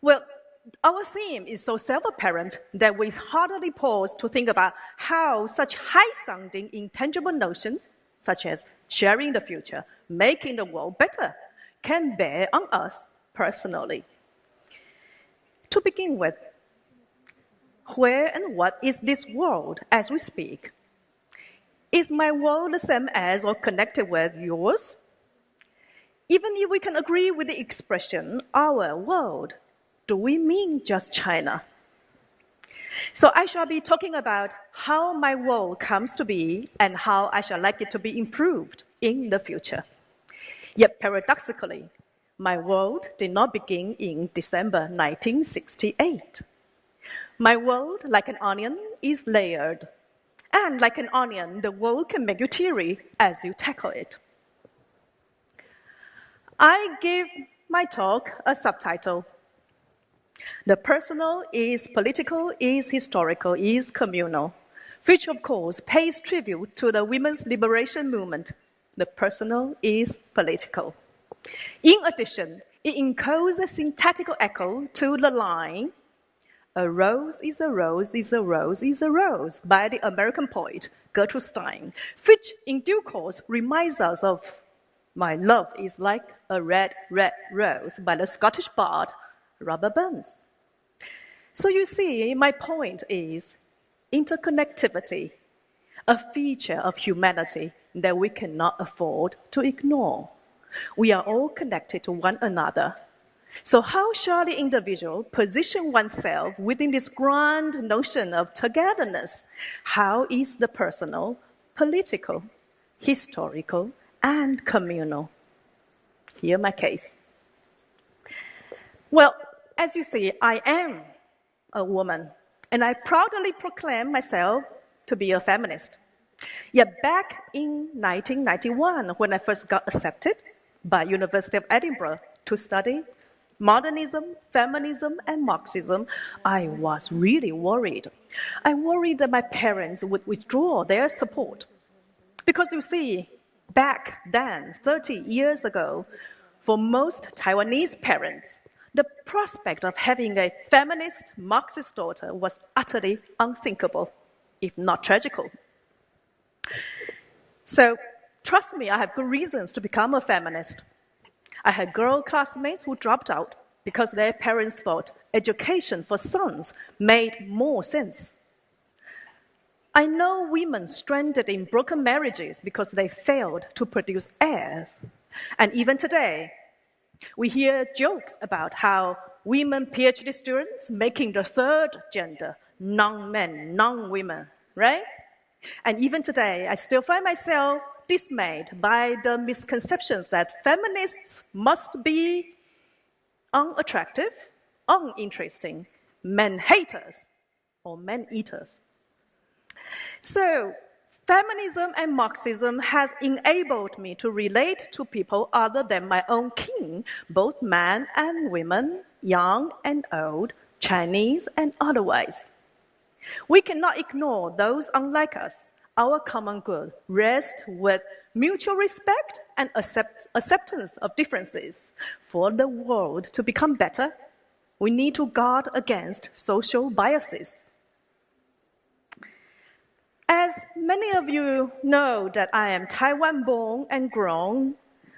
Well, our theme is so self-apparent that we hardly pause to think about how such high-sounding, intangible notions, such as sharing the future, making the world better, can bear on us personally. To begin with, where and what is this world as we speak? Is my world the same as or connected with yours? Even if we can agree with the expression, our world, do we mean just China? So I shall be talking about how my world comes to be and how I shall like it to be improved in the future. Yet paradoxically, my world did not begin in December 1968. My world, like an onion, is layered. And like an onion, the world can make you teary as you tackle it. I give my talk a subtitle. The personal is political, is historical, is communal, which of course pays tribute to the women's liberation movement. The personal is political. In addition, it encodes a syntactical echo to the line, "A rose is a rose is a rose is a rose" by the American poet Gertrude Stein, which in due course reminds us of "My love is like a red, red rose" by the Scottish bard Robert Burns. So you see, my point is interconnectivity, a feature of humanity that we cannot afford to ignore. We are all connected to one another. So how shall the individual position oneself within this grand notion of togetherness? How is the personal, political, historical, and communal? Hear my case. Well, as you see, I am a woman, and I proudly proclaim myself to be a feminist. Yet back in 1991, when I first got accepted by University of Edinburgh to study modernism, feminism, and Marxism, I was really worried. I worried that my parents would withdraw their support. Because you see, back then, 30 years ago, for most Taiwanese parents, the prospect of having a feminist Marxist daughter was utterly unthinkable, if not tragical. So, trust me, I have good reasons to become a feminist. I had girl classmates who dropped out because their parents thought education for sons made more sense. I know women stranded in broken marriages because they failed to produce heirs. And even today, we hear jokes about how women PhD students making the third gender, non-men, non-women, right? And even today, I still find myself dismayed by the misconceptions that feminists must be unattractive, uninteresting, men haters, or men eaters. So, feminism and Marxism has enabled me to relate to people other than my own kin, both men and women, young and old, Chinese and otherwise. We cannot ignore those unlike us. Our common good rests with mutual respect and acceptance of differences. For the world to become better, we need to guard against social biases. As many of you know that I am Taiwan-born and grown,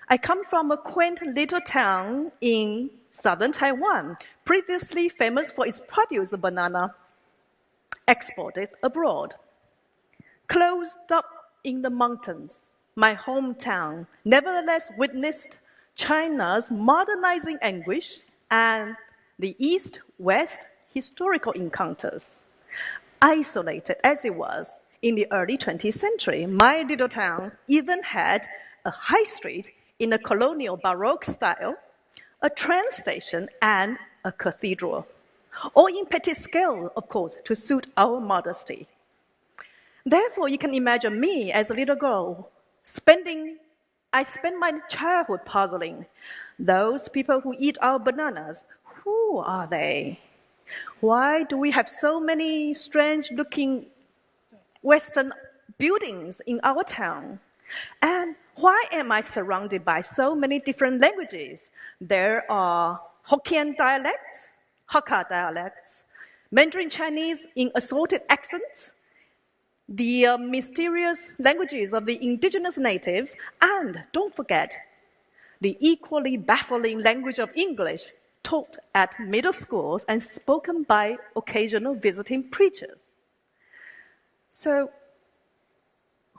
I come from a quaint little town in southern Taiwan, previously famous for its produce of banana, exported abroad. Closed up in the mountains, my hometown nevertheless witnessed China's modernizing anguish and the East-West historical encounters. Isolated as it was, in the early 20th century, my little town even had a high street in a colonial Baroque style, a train station, and a cathedral. All in petty scale, of course, to suit our modesty. Therefore, you can imagine me as a little girl I spent my childhood puzzling. Those people who eat our bananas, who are they? Why do we have so many strange-looking Western buildings in our town? And why am I surrounded by so many different languages? There are Hokkien dialects, Hakka dialects, Mandarin Chinese in assorted accents, the mysterious languages of the indigenous natives, and don't forget, the equally baffling language of English taught at middle schools and spoken by occasional visiting preachers. So,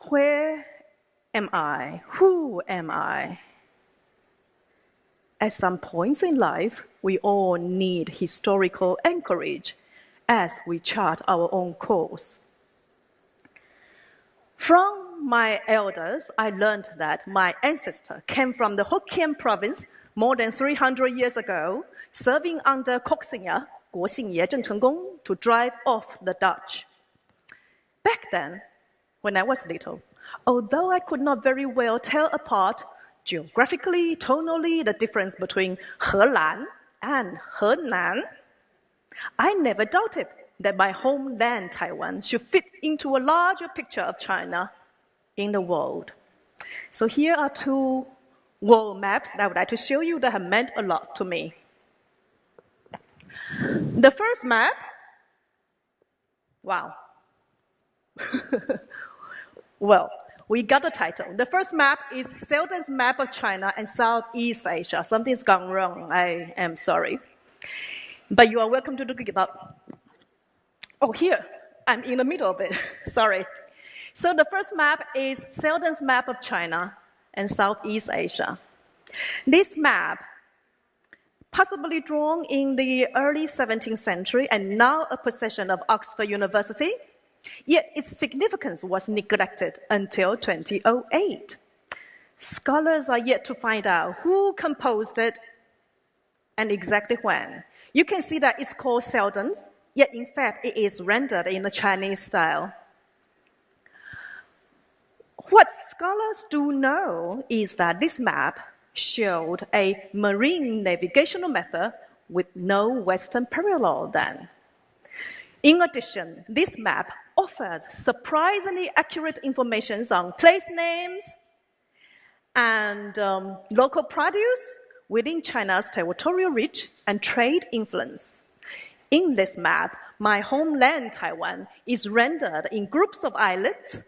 where am I? Who am I? At some points in life, we all need historical anchorage as we chart our own course. From my elders, I learned that my ancestor came from the Hokkien province more than 300 years ago, serving under Koxingya, Guoxingye Zheng Chenggong, to drive off the Dutch. Back then, when I was little, although I could not very well tell apart geographically, tonally, the difference between Helan and Henan, I never doubted that my homeland, Taiwan, should fit into a larger picture of China in the world. So here are two world maps that I would like to show you that have meant a lot to me. The first map, wow. Well, we got the title. The first map is Selden's Map of China and Southeast Asia. Something's gone wrong, I am sorry. But you are welcome to look it up. Oh, here, I'm in the middle of it, sorry. So the first map is Selden's Map of China and Southeast Asia. This map, possibly drawn in the early 17th century and now a possession of Oxford University, yet its significance was neglected until 2008. Scholars are yet to find out who composed it and exactly when. You can see that it's called Selden, yet in fact it is rendered in a Chinese style. What scholars do know is that this map showed a marine navigational method with no Western parallel then. In addition, this map offers surprisingly accurate information on place names and local produce within China's territorial reach and trade influence. In this map, my homeland, Taiwan, is rendered in groups of islets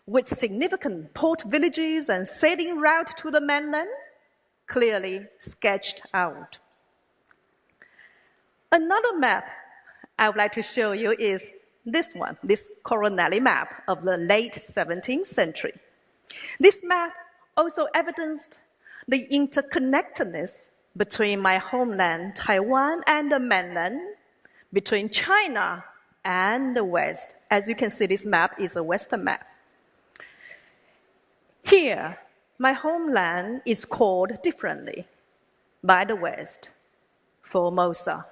with significant port villages and sailing route to the mainland clearly sketched out. Another map I would like to show you is this one, this Coronelli map of the late 17th century. This map also evidenced the interconnectedness between my homeland, Taiwan, and the mainland, between China and the West. As you can see, this map is a Western map. Here, my homeland is called differently by the West, Formosa.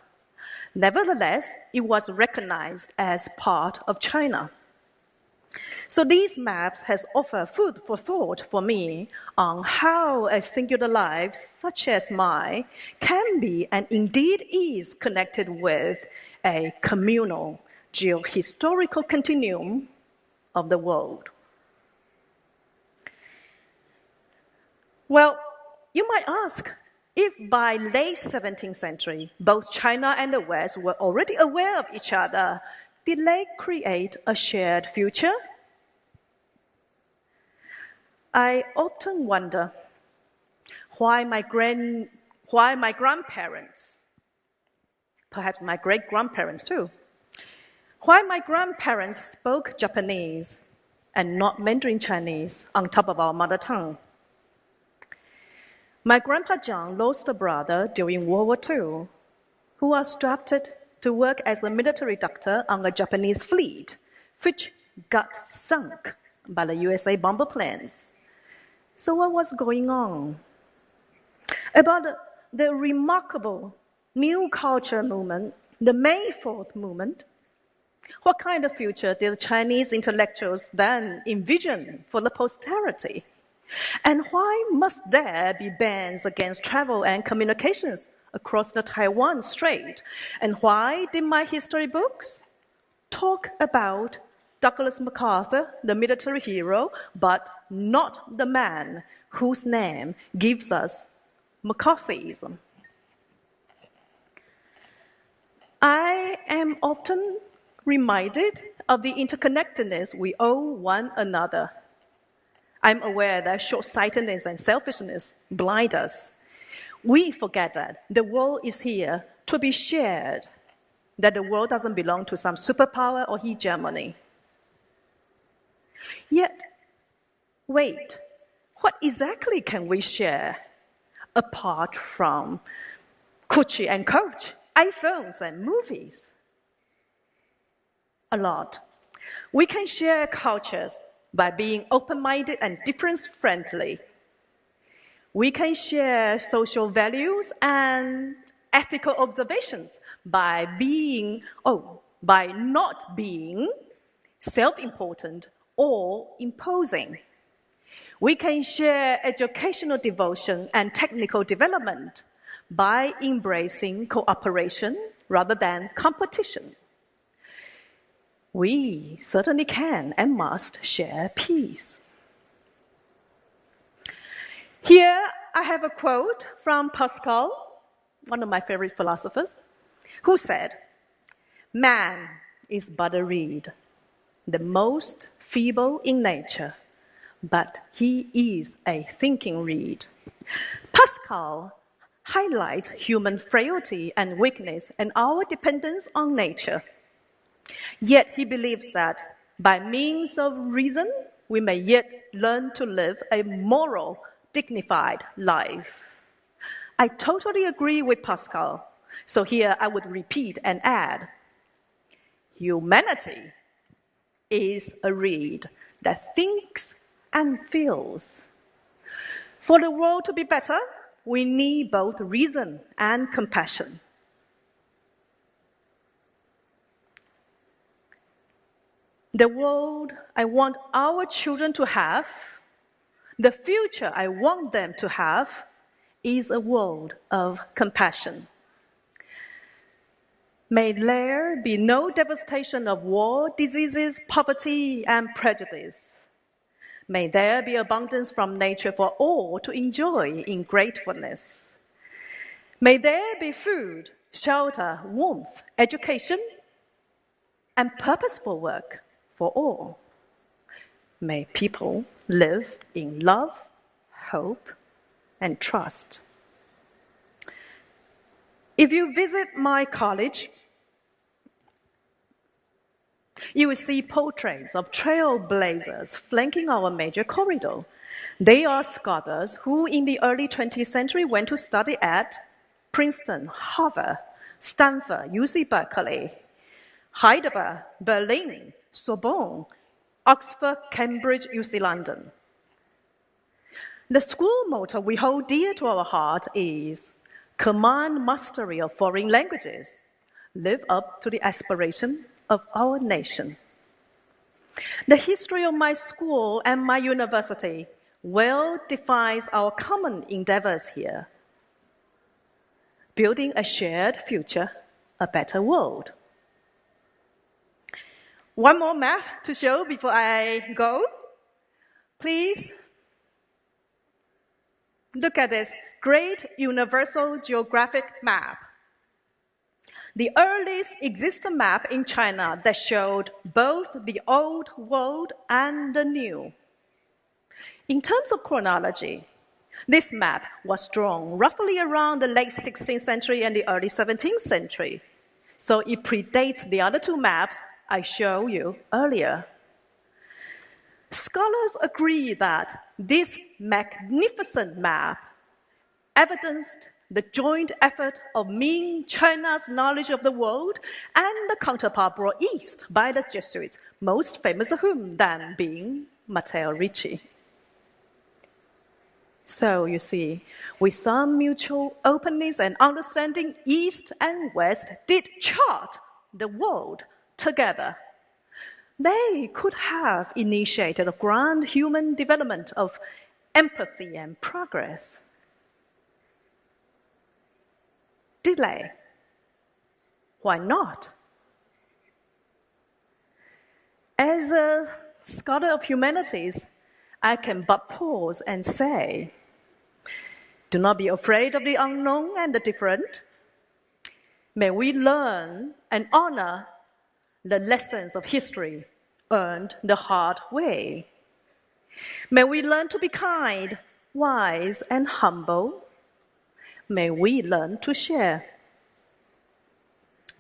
Nevertheless, it was recognized as part of China. So these maps has offered food for thought for me on how a singular life such as mine can be and indeed is connected with a communal geohistorical continuum of the world. Well, you might ask, if by late 17th century, both China and the West were already aware of each other, did they create a shared future? I often wonder why my grandparents, perhaps my great-grandparents too, why my grandparents spoke Japanese and not Mandarin Chinese on top of our mother tongue. My grandpa John lost a brother during World War II who was drafted to work as a military doctor on a Japanese fleet, which got sunk by the USA bomber planes. So what was going on? About the remarkable new culture movement, the May 4th movement, what kind of future did Chinese intellectuals then envision for the posterity? And why must there be bans against travel and communications across the Taiwan Strait? And why did my history books talk about Douglas MacArthur, the military hero, but not the man whose name gives us McCarthyism? I am often reminded of the interconnectedness we owe one another. I'm aware that short-sightedness and selfishness blind us. We forget that the world is here to be shared, that the world doesn't belong to some superpower or hegemony. Yet, wait, what exactly can we share apart from Gucci and Coach, iPhones and movies? A lot. We can share cultures by being open-minded and difference-friendly. We can share social values and ethical observations by not being self-important or imposing. We can share educational devotion and technical development by embracing cooperation rather than competition. We certainly can and must share peace. Here I have a quote from Pascal, one of my favorite philosophers, who said, "Man is but a reed, the most feeble in nature, but he is a thinking reed." Pascal highlights human frailty and weakness and our dependence on nature. Yet he believes that by means of reason, we may yet learn to live a moral, dignified life. I totally agree with Pascal. So here I would repeat and add, humanity is a reed that thinks and feels. For the world to be better, we need both reason and compassion. The world I want our children to have, the future I want them to have, is a world of compassion. May there be no devastation of war, diseases, poverty, and prejudice. May there be abundance from nature for all to enjoy in gratefulness. May there be food, shelter, warmth, education, and purposeful work for all. May people live in love, hope, and trust. If you visit my college, you will see portraits of trailblazers flanking our major corridor. They are scholars who in the early 20th century went to study at Princeton, Harvard, Stanford, UC Berkeley, Heidelberg, Berlin, Sorbonne, Oxford, Cambridge, UC London. The school motto we hold dear to our heart is command mastery of foreign languages, live up to the aspiration of our nation. The history of my school and my university well defines our common endeavors here. Building a shared future, a better world. One more map to show before I go. Please look at this great universal geographic map. The earliest existing map in China that showed both the old world and the new. In terms of chronology, this map was drawn roughly around the late 16th century and the early 17th century. So it predates the other two maps I showed you earlier. Scholars agree that this magnificent map evidenced the joint effort of Ming China's knowledge of the world and the counterpart brought east by the Jesuits, most famous of whom then being Matteo Ricci. So you see, with some mutual openness and understanding, East and West did chart the world together. They could have initiated a grand human development of empathy and progress. Delay. Why not? As a scholar of humanities, I can but pause and say, do not be afraid of the unknown and the different. May we learn and honor the lessons of history earned the hard way. May we learn to be kind, wise, and humble. May we learn to share.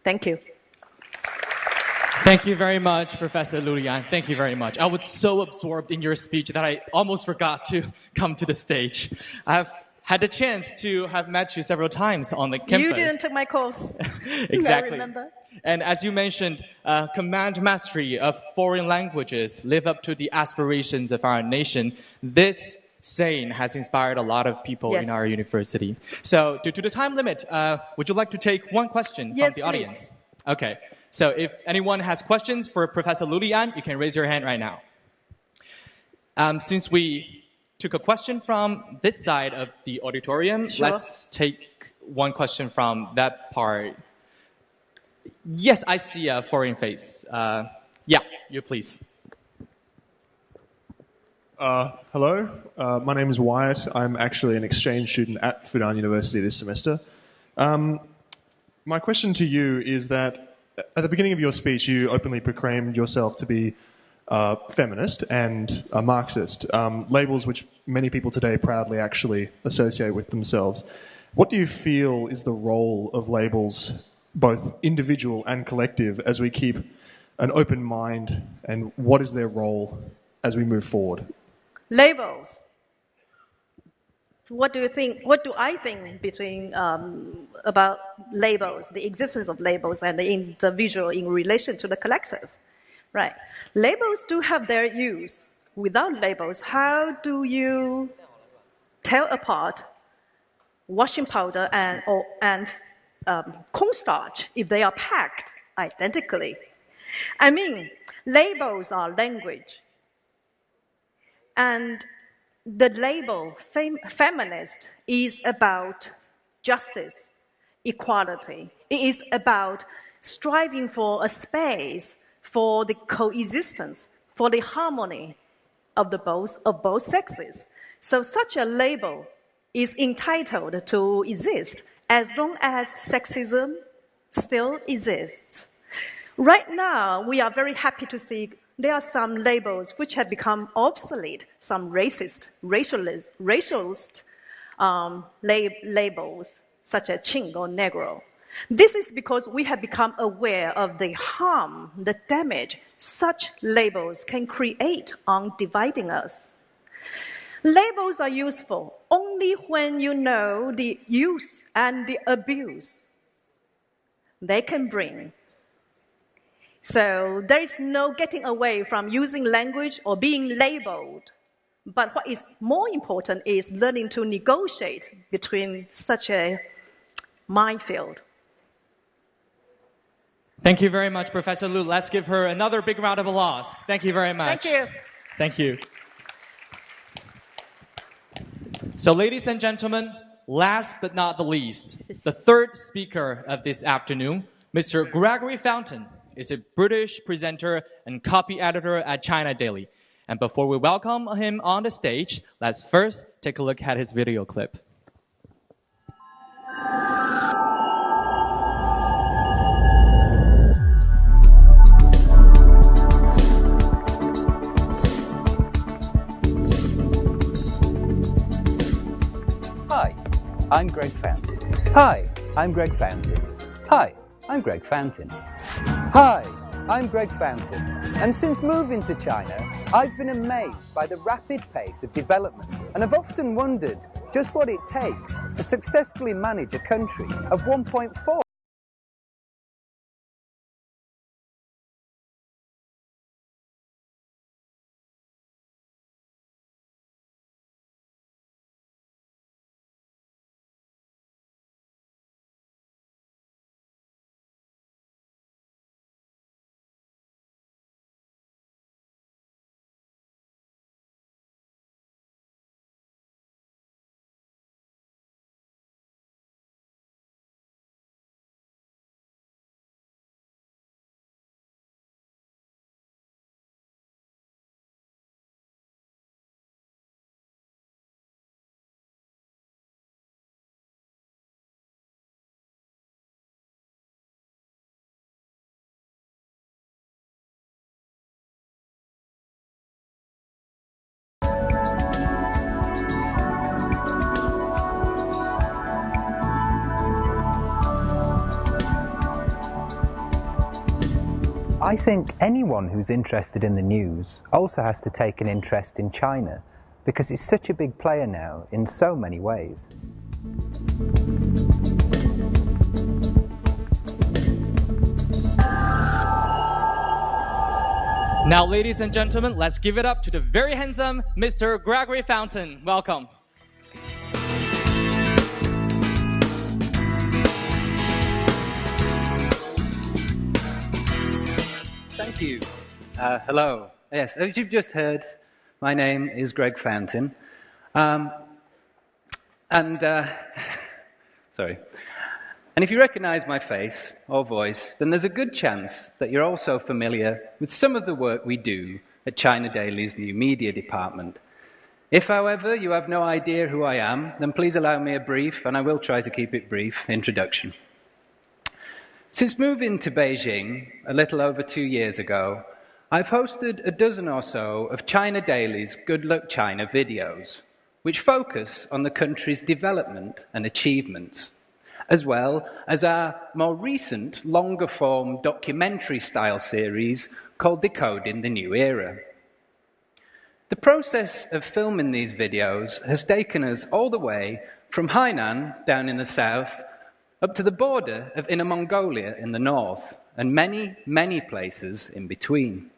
Thank you. Thank you very much, Professor Liu Li. Thank you very much. I was so absorbed in your speech that I almost forgot to come to the stage. I have had the chance to have met you several times on the campus. You didn't take my course. Exactly. I remember. And as you mentioned, command mastery of foreign languages, live up to the aspirations of our nation. This saying has inspired a lot of people in our university. So due to the time limit, would you like to take one question from the audience? Please. Okay. So if anyone has questions for Professor Liu Li, you can raise your hand right now. Since we took a question from this side of the auditorium, let's take one question from that part. Yes, I see a foreign face. Yeah, you please. Hello, my name is Wyatt. I'm actually an exchange student at Fudan University this semester. My question to you is that at the beginning of your speech, you openly proclaimed yourself to be feminist and a Marxist, labels which many people today proudly actually associate with themselves. What do you feel is the role of labels, both individual and collective, as we keep an open mind, and what is their role as we move forward? Labels. What do you think? What do I think between about labels, the existence of labels, and the individual in relation to the collective? Right. Labels do have their use. Without labels, how do you tell apart washing powder and cornstarch if they are packed identically? I mean, labels are language. And the label feminist is about justice, equality. It is about striving for a space for the coexistence, for the harmony of both sexes. So such a label is entitled to exist as long as sexism still exists. Right now, we are very happy to see there are some labels which have become obsolete, some racialist labels, such as Qing or Negro. This is because we have become aware of the harm, the damage such labels can create on dividing us. Labels are useful only when you know the use and the abuse they can bring. So there is no getting away from using language or being labeled. But what is more important is learning to negotiate between such a minefield. Thank you very much, Professor Liu. Let's give her another big round of applause. Thank you very much. Thank you. Thank you. So, ladies and gentlemen, last but not the least, the third speaker of this afternoon, Mr. Gregory Fountain, is a British presenter and copy editor at China Daily. And before we welcome him on the stage, let's first take a look at his video clip. Hi, I'm Greg Fountain. Hi, I'm Greg Fountain. Hi, I'm Greg Fountain. Hi, I'm Greg Fountain. And since moving to China, I've been amazed by the rapid pace of development and have often wondered just what it takes to successfully manage a country of 1.4. I think anyone who's interested in the news also has to take an interest in China because it's such a big player now in so many ways. Now, ladies and gentlemen, let's give it up to the very handsome Mr. Gregory Fountain. Welcome. Thank you. Hello. Yes, as you've just heard, my name is Greg Fountain. Sorry. And if you recognize my face or voice, then there's a good chance that you're also familiar with some of the work we do at China Daily's new media department. If, however, you have no idea who I am, then please allow me a brief, and I will try to keep it brief, introduction. Since moving to Beijing a little over 2 years ago, I've hosted a dozen or so of China Daily's Good Luck China videos, which focus on the country's development and achievements, as well as our more recent, longer-form documentary-style series called Decoding the New Era. The process of filming these videos has taken us all the way from Hainan, down in the south, up to the border of Inner Mongolia in the north, and many, many places in between.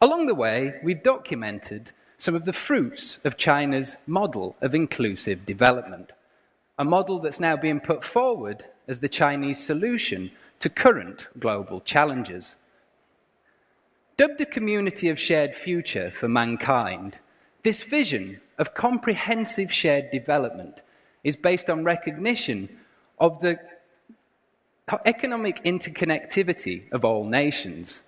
Along the way, we've documented some of the fruits of China's model of inclusive development, a model that's now being put forward as the Chinese solution to current global challenges. Dubbed a community of shared future for mankind, This vision of comprehensive shared development is based on recognition of the economic interconnectivity of all nations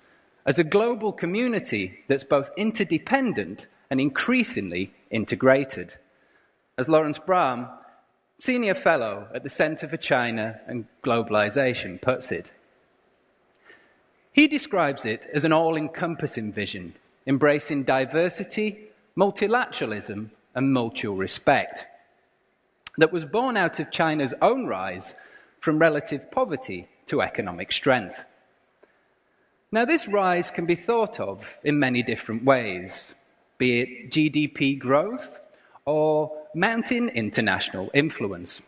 as a global community that's both interdependent and increasingly integrated. As Lawrence Brahm, Senior Fellow at the Centre for China and Globalization, puts it. He describes it as an all-encompassing vision, embracing diversity, multilateralism, and mutual respect, that was born out of China's own rise from relative poverty to economic strength. Now, this rise can be thought of in many different ways, be it GDP growth or mounting international influence.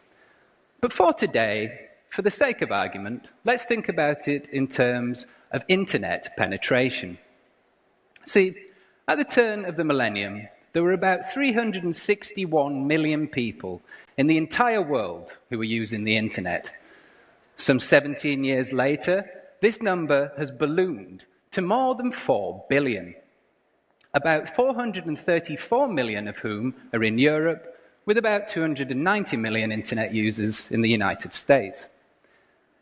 But for today, for the sake of argument, let's think about it in terms of internet penetration. See, at the turn of the millennium, there were about 361 million people in the entire world who were using the internet. Some 17 years later, this number has ballooned to more than 4 billion, about 434 million of whom are in Europe, with about 290 million internet users in the United States.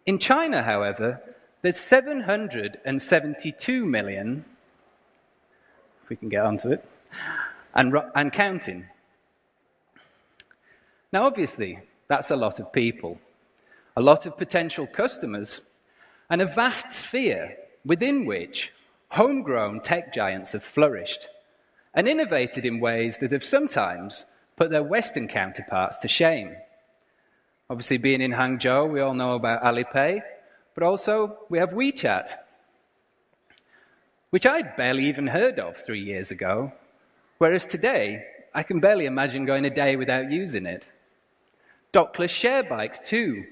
In China, however, there's 772 million, if we can get onto it, and counting. Now, obviously, that's a lot of people, a lot of potential customers, and a vast sphere within which homegrown tech giants have flourished and innovated in ways that have sometimes put their Western counterparts to shame. Obviously, being in Hangzhou, we all know about Alipay, but also we have WeChat, which I'd barely even heard of 3 years ago, whereas today, I can barely imagine going a day without using it. Dockless share bikes, too,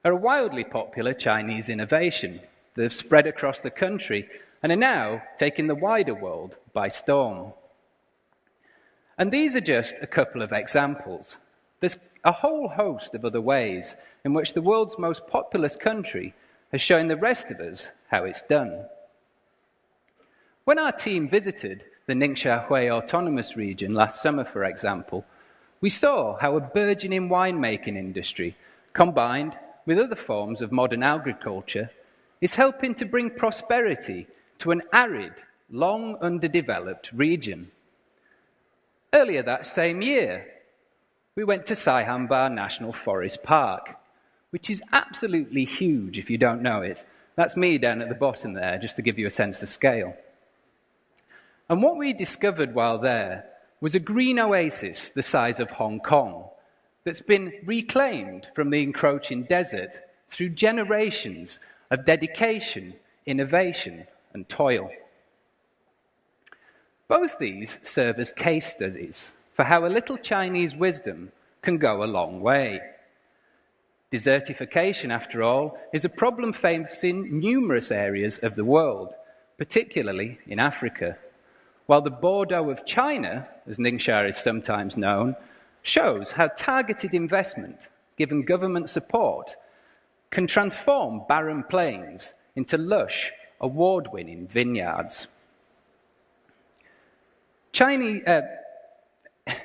are a wildly popular Chinese innovation that have spread across the country and are now taking the wider world by storm. And these are just a couple of examples. There's a whole host of other ways in which the world's most populous country has shown the rest of us how it's done. When our team visited the Ningxia Hui Autonomous Region last summer, for example, we saw how a burgeoning winemaking industry, combined with other forms of modern agriculture, is helping to bring prosperity to an arid, long underdeveloped region. Earlier that same year, we went to Saihanba National Forest Park, which is absolutely huge if you don't know it. That's me down at the bottom there, just to give you a sense of scale. And what we discovered while there was a green oasis the size of Hong Kong that's been reclaimed from the encroaching desert through generations of dedication, innovation, and toil. Both these serve as case studies for how a little Chinese wisdom can go a long way. Desertification, after all, is a problem facing numerous areas of the world, particularly in Africa, while the Bordeaux of China, as Ningxia is sometimes known, shows how targeted investment, given government support, can transform barren plains into lush, award-winning vineyards.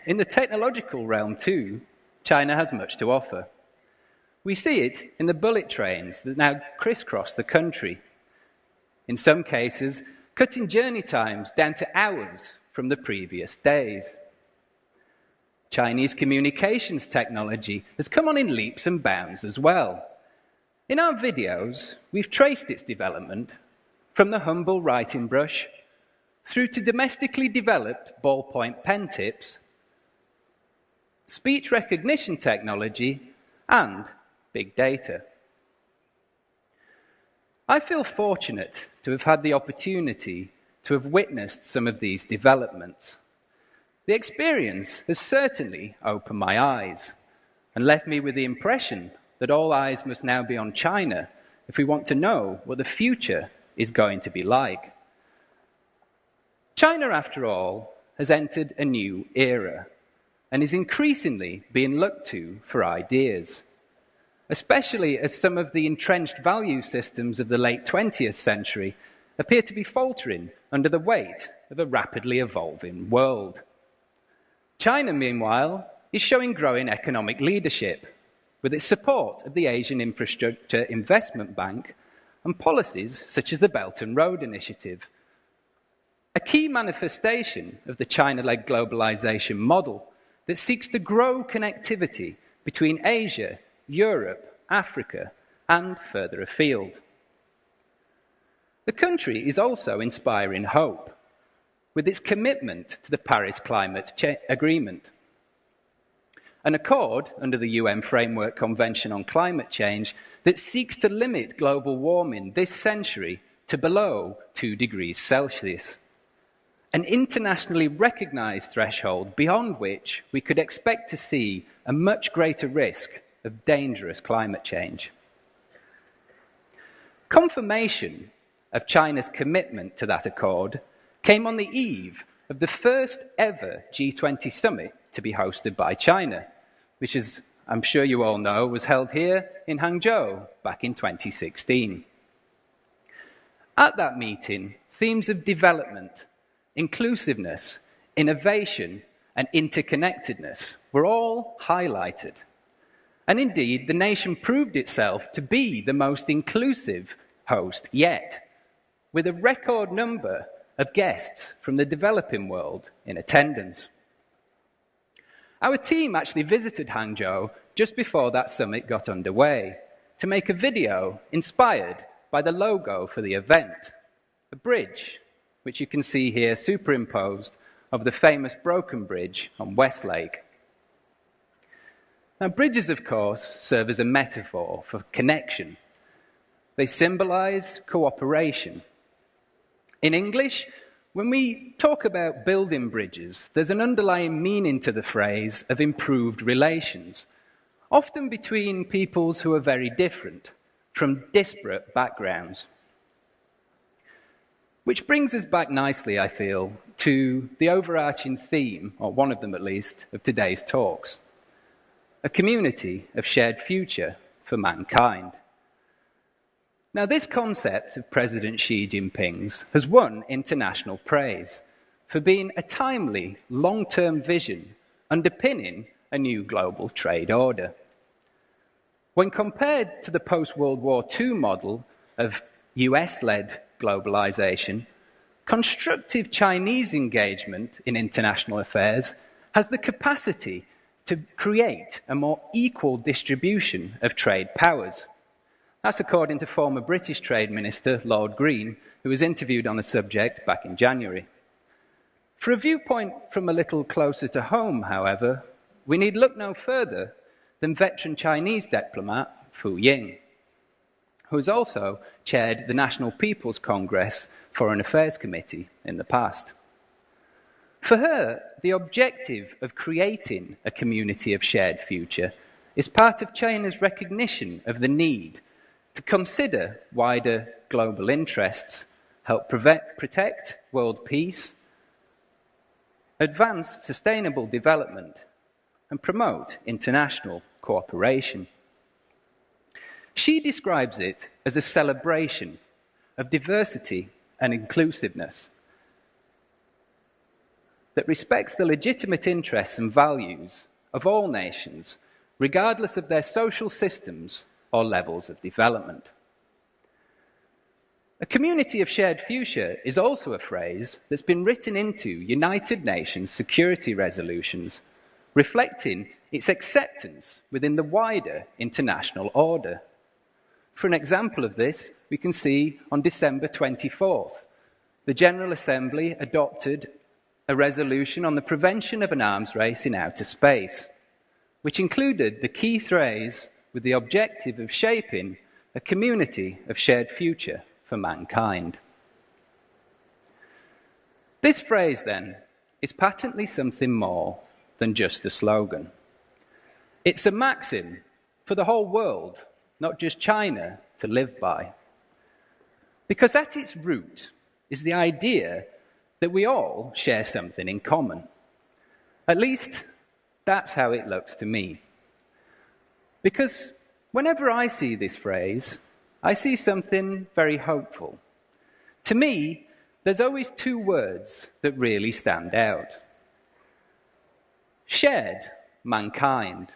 In the technological realm, too, China has much to offer. We see it in the bullet trains that now crisscross the country. In some cases, cutting journey times down to hours from the previous days. Chinese communications technology has come on in leaps and bounds as well. In our videos, we've traced its development from the humble writing brush through to domestically developed ballpoint pen tips, speech recognition technology, and big data. I feel fortunate to have had the opportunity to have witnessed some of these developments. The experience has certainly opened my eyes and left me with the impression that all eyes must now be on China if we want to know what the future is going to be like. China, after all, has entered a new era and is increasingly being looked to for ideas, especially as some of the entrenched value systems of the late 20th century appear to be faltering under the weight of a rapidly evolving world. China, meanwhile, is showing growing economic leadership with its support of the Asian Infrastructure Investment Bank and policies such as the Belt and Road Initiative, a key manifestation of the China-led globalization model that seeks to grow connectivity between Asia, Europe, Africa, and further afield. The country is also inspiring hope with its commitment to the Paris Climate Agreement, an accord under the UN Framework Convention on Climate Change that seeks to limit global warming this century to below 2 degrees Celsius, an internationally recognized threshold beyond which we could expect to see a much greater risk of dangerous climate change. Confirmation of China's commitment to that accord came on the eve of the first ever G20 summit to be hosted by China, which, as I'm sure you all know, was held here in Hangzhou back in 2016. At that meeting, themes of development, inclusiveness, innovation, and interconnectedness were all highlighted. And indeed, the nation proved itself to be the most inclusive host yet, with a record number of guests from the developing world in attendance. Our team actually visited Hangzhou just before that summit got underway to make a video inspired by the logo for the event, a bridge, which you can see here superimposed over the famous broken bridge on Westlake. Now, bridges, of course, serve as a metaphor for connection. They symbolize cooperation. In English, when we talk about building bridges, there's an underlying meaning to the phrase of improved relations, often between peoples who are very different, from disparate backgrounds. Which brings us back nicely, I feel, to the overarching theme, or one of them at least, of today's talks: a community of shared future for mankind. Now, this concept of President Xi Jinping's has won international praise for being a timely, long-term vision underpinning a new global trade order. When compared to the post-World War II model of US-led globalization, constructive Chinese engagement in international affairs has the capacity to create a more equal distribution of trade powers. That's according to former British Trade Minister Lord Green, who was interviewed on the subject back in January. For a viewpoint from a little closer to home, however, we need look no further than veteran Chinese diplomat Fu Ying, who has also chaired the National People's Congress Foreign Affairs Committee in the past. For her, the objective of creating a community of shared future is part of China's recognition of the need to consider wider global interests, help protect world peace, advance sustainable development, and promote international cooperation. She describes it as a celebration of diversity and inclusiveness that respects the legitimate interests and values of all nations, regardless of their social systems or levels of development. A community of shared future is also a phrase that's been written into United Nations security resolutions, reflecting its acceptance within the wider international order. For an example of this, we can see on December 24th, the General Assembly adopted a resolution on the prevention of an arms race in outer space, which included the key phrase with the objective of shaping a community of shared future for mankind. This phrase, then, is patently something more than just a slogan. It's a maxim for the whole world, not just China, to live by. Because at its root is the idea that we all share something in common. At least, that's how it looks to me. Because whenever I see this phrase, I see something very hopeful. To me, there's always two words that really stand out: shared mankind.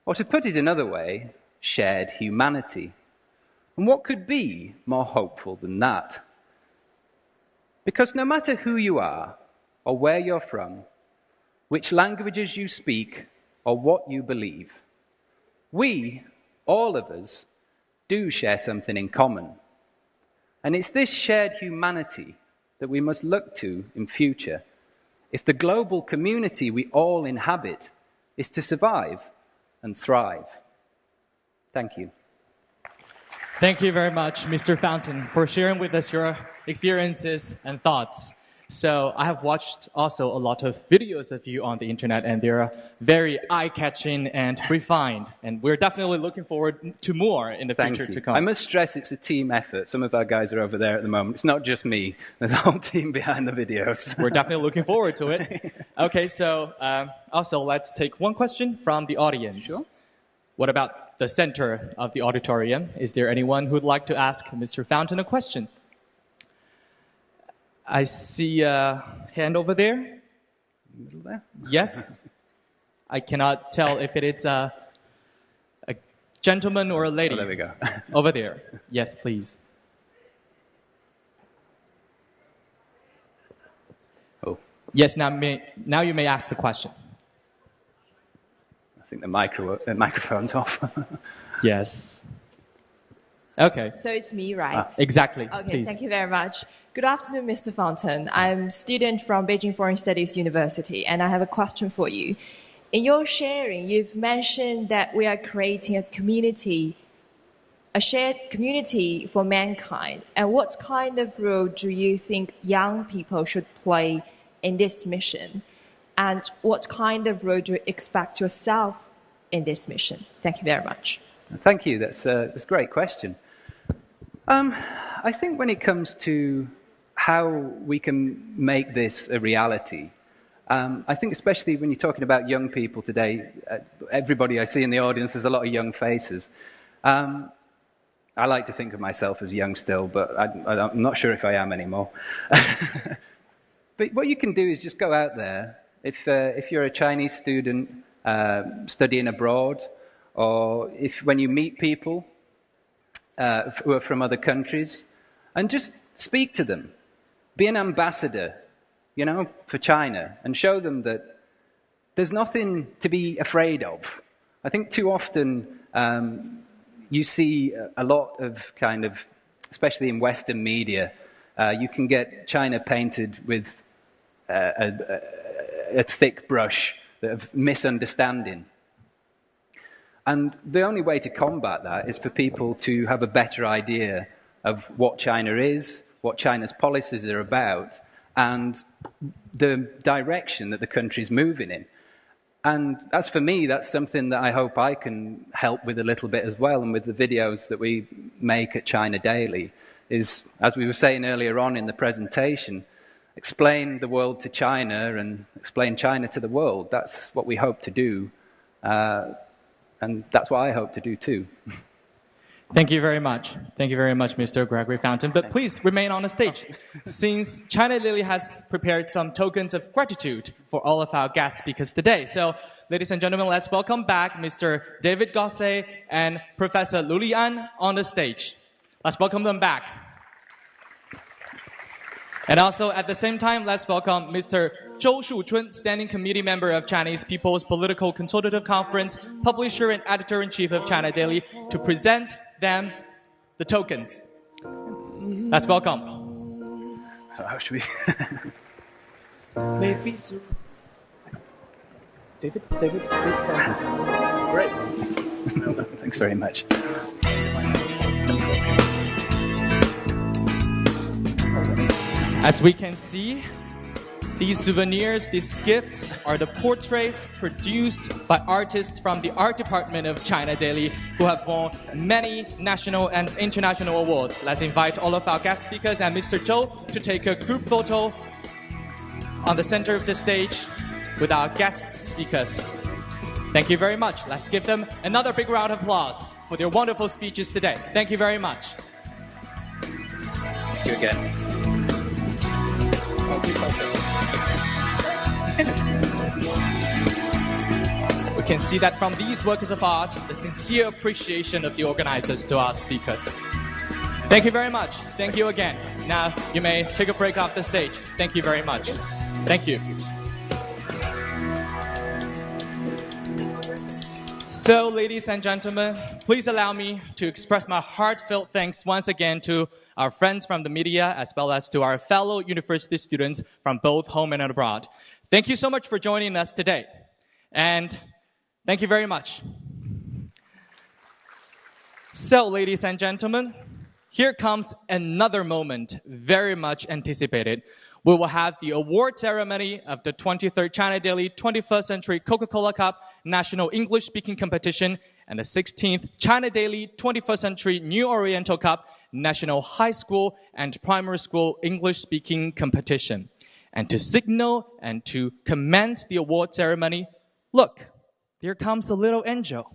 Or to put it another way, shared humanity. And what could be more hopeful than that? Because no matter who you are, or where you're from, which languages you speak, or what you believe, we, all of us, do share something in common. And it's this shared humanity that we must look to in future if the global community we all inhabit is to survive and thrive. Thank you. Thank you very much, Mr. Fountain, for sharing with us your experiences and thoughts. So I have watched also a lot of videos of you on the internet, and they're very eye-catching and refined. And we're definitely looking forward to more in the future to come. I must stress it's a team effort. Some of our guys are over there at the moment. It's not just me. There's a whole team behind the videos. We're definitely looking forward to it. Okay, so also let's take one question from the audience. Sure. What about the center of the auditorium? Is there anyone who would like to ask Mr. Fountain a question? I see a hand over there. Middle there? Yes. I cannot tell if it is a gentleman or a lady. Oh, there we go. Over there. Yes, please. Oh. Yes, now you may ask the question. I think the microphone's off. Yes. Okay. So it's me, right? Exactly. Okay, please. Thank you very much. Good afternoon, Mr. Fountain. I'm a student from Beijing Foreign Studies University, and I have a question for you. In your sharing, you've mentioned that we are creating a community, a shared community for mankind. And what kind of role do you think young people should play in this mission? And what kind of role do you expect yourself in this mission? Thank you very much. Thank you. That's a great question. I think when it comes to how we can make this a reality, I think especially when you're talking about young people today, everybody I see in the audience, there's a lot of young faces. I like to think of myself as young still, but I'm not sure if I am anymore. But what you can do is just go out there. If you're a Chinese student studying abroad, or when you meet people who are from other countries, and just speak to them. Be an ambassador, for China, and show them that there's nothing to be afraid of. I think too often you see a lot of especially in Western media, you can get China painted with a thick brush of misunderstanding. And the only way to combat that is for people to have a better idea of what China is, what China's policies are about, and the direction that the country's moving in. And as for me, that's something that I hope I can help with a little bit as well, and with the videos that we make at China Daily, is, as we were saying earlier on in the presentation, explain the world to China and explain China to the world. That's what we hope to do. And that's what I hope to do too. Thank you very much. Thank you very much, Mr. Gregory Fountain. But please remain on the stage, since China Daily has prepared some tokens of gratitude for all of our guest speakers today. So, ladies and gentlemen, let's welcome back Mr. David Gossett and Professor Liu Li on the stage. Let's welcome them back. And also, at the same time, let's welcome Mr. Zhou Shuchun, Standing Committee Member of Chinese People's Political Consultative Conference, Publisher and Editor-in-Chief of China Daily, to present them the tokens. Let's welcome. How should we? Maybe David, please stand. Great. Thanks very much. As we can see, these souvenirs, these gifts, are the portraits produced by artists from the art department of China Daily who have won many national and international awards. Let's invite all of our guest speakers and Mr. Zhou to take a group photo on the center of the stage with our guest speakers. Thank you very much. Let's give them another big round of applause for their wonderful speeches today. Thank you very much. Thank you again. We can see that from these works of art, the sincere appreciation of the organizers to our speakers. Thank you very much. Thank you again. Now you may take a break off the stage. Thank you very much. Thank you. So, ladies and gentlemen, please allow me to express my heartfelt thanks once again to our friends from the media, as well as to our fellow university students from both home and abroad. Thank you so much for joining us today. And thank you very much. So, ladies and gentlemen, here comes another moment very much anticipated. We will have the award ceremony of the 23rd China Daily 21st Century Coca-Cola Cup National English Speaking Competition and the 16th China Daily 21st Century New Oriental Cup National High School and Primary School English Speaking Competition. And to signal and to commence the award ceremony, look, here comes a little angel.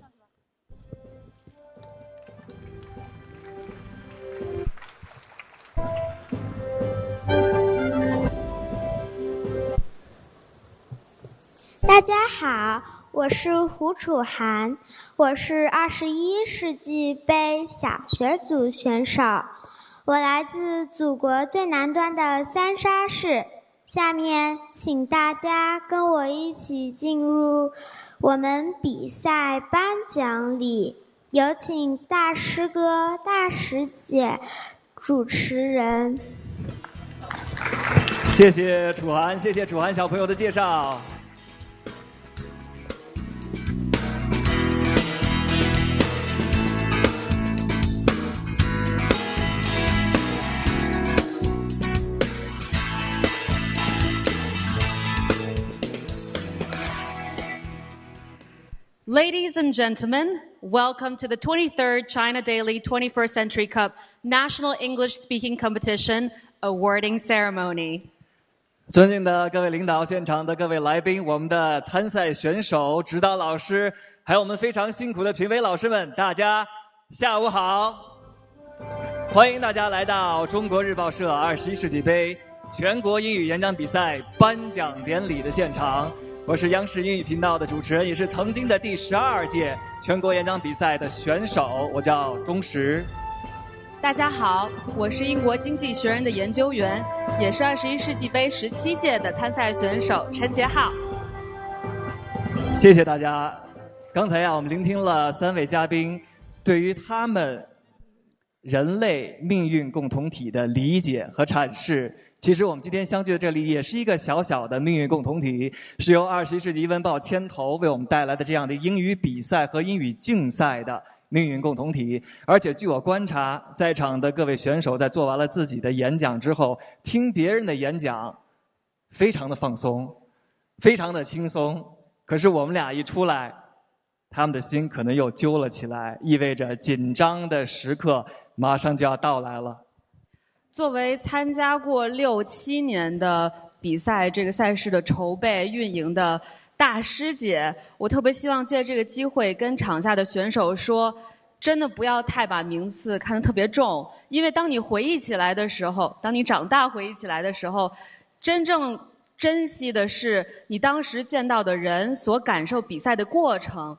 大家好，我是胡楚涵，我是21世纪杯小学组选手，我来自祖国最南端的三沙市。下面请大家跟我一起进入我们比赛颁奖礼，有请大师哥、大师姐主持人。谢谢楚涵，谢谢楚涵小朋友的介绍。Ladies and gentlemen, welcome to the 23rd China Daily 21st Century Cup National English Speaking Competition Awarding Ceremony. 尊敬的各位领导，现场的各位来宾，我们的参赛选手、指导老师，还有我们非常辛苦的评委老师们，大家下午好！欢迎大家来到中国日报社21世纪杯全国英语演讲比赛颁奖典礼的现场。我是央视英语频道的主持人，也是曾经的第12届全国演讲比赛的选手，我叫钟石。大家好，我是英国经济学人的研究员，也是21世纪杯17届的参赛选手陈杰浩。谢谢大家。刚才我们聆听了3位嘉宾对于他们人类命运共同体的理解和阐释。其实我们今天相聚的这里也是一个小小的命运共同体，是由21世纪英文报牵头为我们带来的这样的英语比赛和英语竞赛的命运共同体。而且据我观察，在场的各位选手在做完了自己的演讲之后，听别人的演讲非常的放松，非常的轻松。可是我们俩一出来，他们的心可能又揪了起来，意味着紧张的时刻马上就要到来了。作为参加过6、7年的比赛这个赛事的筹备运营的大师姐，我特别希望借这个机会跟场下的选手说，真的不要太把名次看得特别重，因为当你回忆起来的时候，当你长大回忆起来的时候，真正珍惜的是你当时见到的人所感受比赛的过程。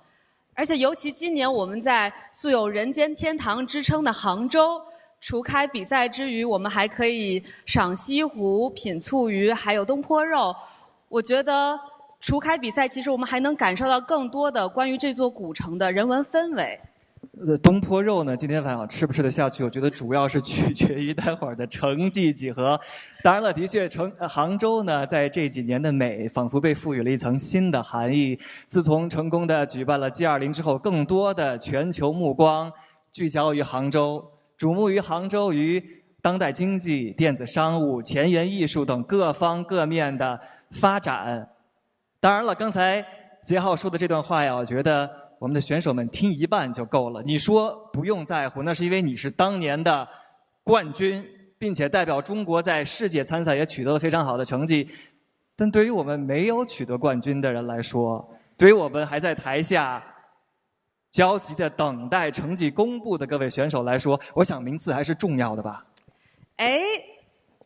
而且尤其今年我们在素有人间天堂之称的杭州，除开比赛之余，我们还可以赏西湖、品醋鱼，还有东坡肉。我觉得除开比赛，其实我们还能感受到更多的关于这座古城的人文氛围。东坡肉呢，今天晚上吃不吃得下去？我觉得主要是取决于待会儿的成绩几何。当然了，的确，杭州呢，在这几年的美，仿佛被赋予了一层新的含义。自从成功的举办了 G20 之后，更多的全球目光聚焦于杭州，瞩目于杭州于当代经济、电子商务、前沿艺术等各方各面的发展。当然了，刚才杰浩说的这段话呀，我觉得我们的选手们听一半就够了。你说不用在乎，那是因为你是当年的冠军，并且代表中国在世界参赛也取得了非常好的成绩。但对于我们没有取得冠军的人来说，对于我们还在台下焦急的等待成绩公布的各位选手来说，我想名次还是重要的吧。哎，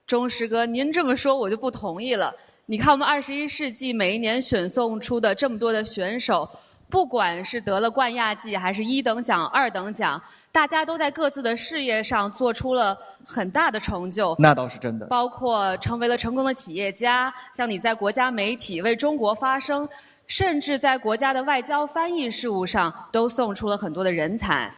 钟石哥，您这么说我就不同意了。你看我们21世纪每一年选送出的这么多的选手，不管是得了冠亚季还是1等奖、2等奖，大家都在各自的事业上做出了很大的成就。那倒是真的。包括成为了成功的企业家，像你在国家媒体为中国发声，甚至在国家的外交翻译事务上都送出了很多的人才。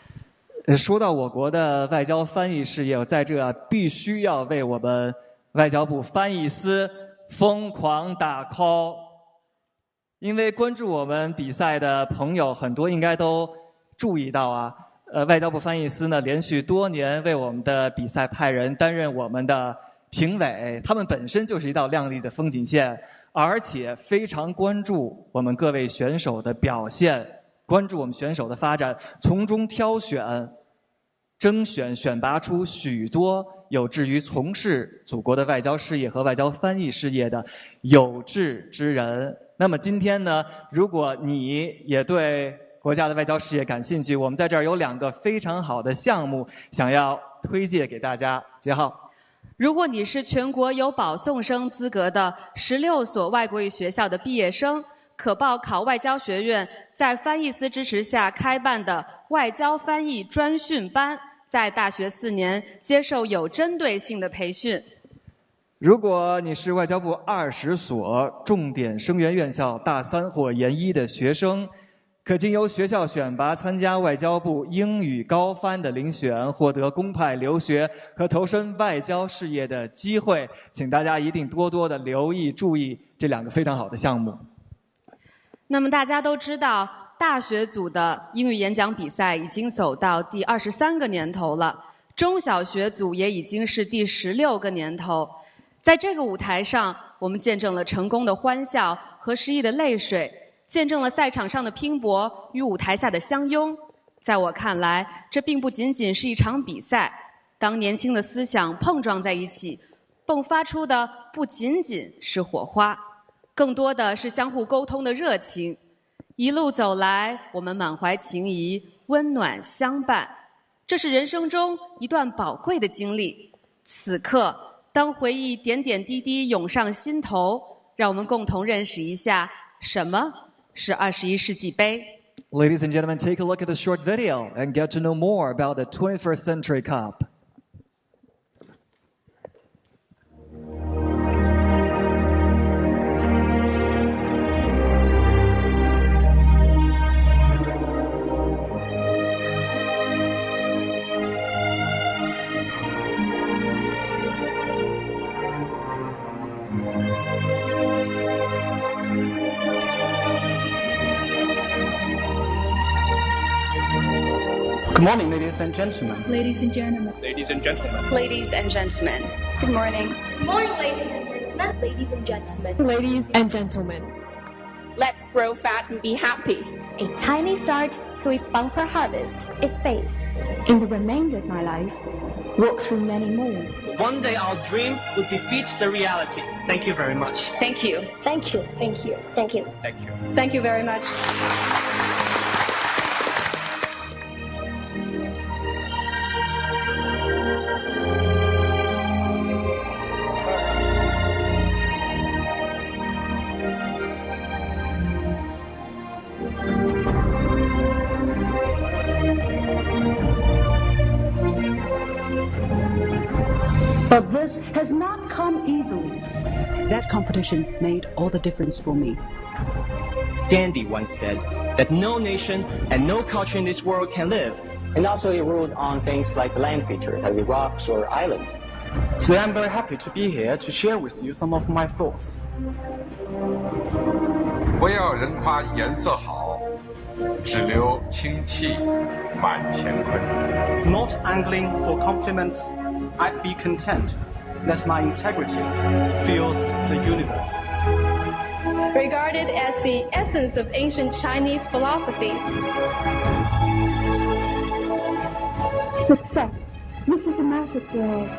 说到我国的外交翻译事业，我在这必须要为我们外交部翻译司疯狂打 call。因为关注我们比赛的朋友很多应该都注意到啊，外交部翻译司呢连续多年为我们的比赛派人担任我们的评委，他们本身就是一道亮丽的风景线，而且非常关注我们各位选手的表现，关注我们选手的发展，从中挑选、征选、选拔出许多有志于从事祖国的外交事业和外交翻译事业的有志之人。那么今天呢，如果你也对国家的外交事业感兴趣，我们在这儿有2个非常好的项目想要推荐给大家。杰浩，如果你是全国有保送生资格的16所外国语学校的毕业生，可报考外交学院在翻译司支持下开办的外交翻译专训班，在大学4年接受有针对性的培训。如果你是外交部20所重点生源院校大3或研1的学生，可经由学校选拔参加外交部英语高翻的遴选，获得公派留学和投身外交事业的机会。请大家一定多多的留意注意这2个非常好的项目。那么大家都知道，大学组的英语演讲比赛已经走到第23个年头了，中小学组也已经是第16个年头。在这个舞台上，我们见证了成功的欢笑和失意的泪水，见证了赛场上的拼搏与舞台下的相拥。在我看来，这并不仅仅是一场比赛，当年轻的思想碰撞在一起，迸发出的不仅仅是火花，更多的是相互沟通的热情。一路走来，我们满怀情谊，温暖相伴。这是人生中一段宝贵的经历。此刻，当回忆点点滴滴涌上心头，让我们共同认识一下什么是21世纪杯。Ladies and gentlemen, take a look at the short video and get to know more about the 21st Century Cup. Good morning, ladies and gentlemen. Ladies and gentlemen. Ladies and gentlemen. Ladies and gentlemen. Good morning. Good morning, ladies and gentlemen. Ladies and gentlemen. Ladies and gentlemen. Let's grow fat and be happy. A tiny start to a bumper harvest is faith. In the remainder of my life, walk through many more. One day our dream will defeat the reality. Thank you very much. Thank you. Thank you. Thank you. Thank you. Thank you. Thank you very much. But this has not come easily. That competition made all the difference for me. Gandhi once said that no nation and no culture in this world can live. And also he ruled on things like the land features, like the rocks or islands. Today I'm very happy to be here to share with you some of my thoughts. 不要人夸颜色好，只留清气满乾坤。 Not angling for compliments, I'd be content that my integrity fills the universe. Regarded as the essence of ancient Chinese philosophy. Success. This is a magic world.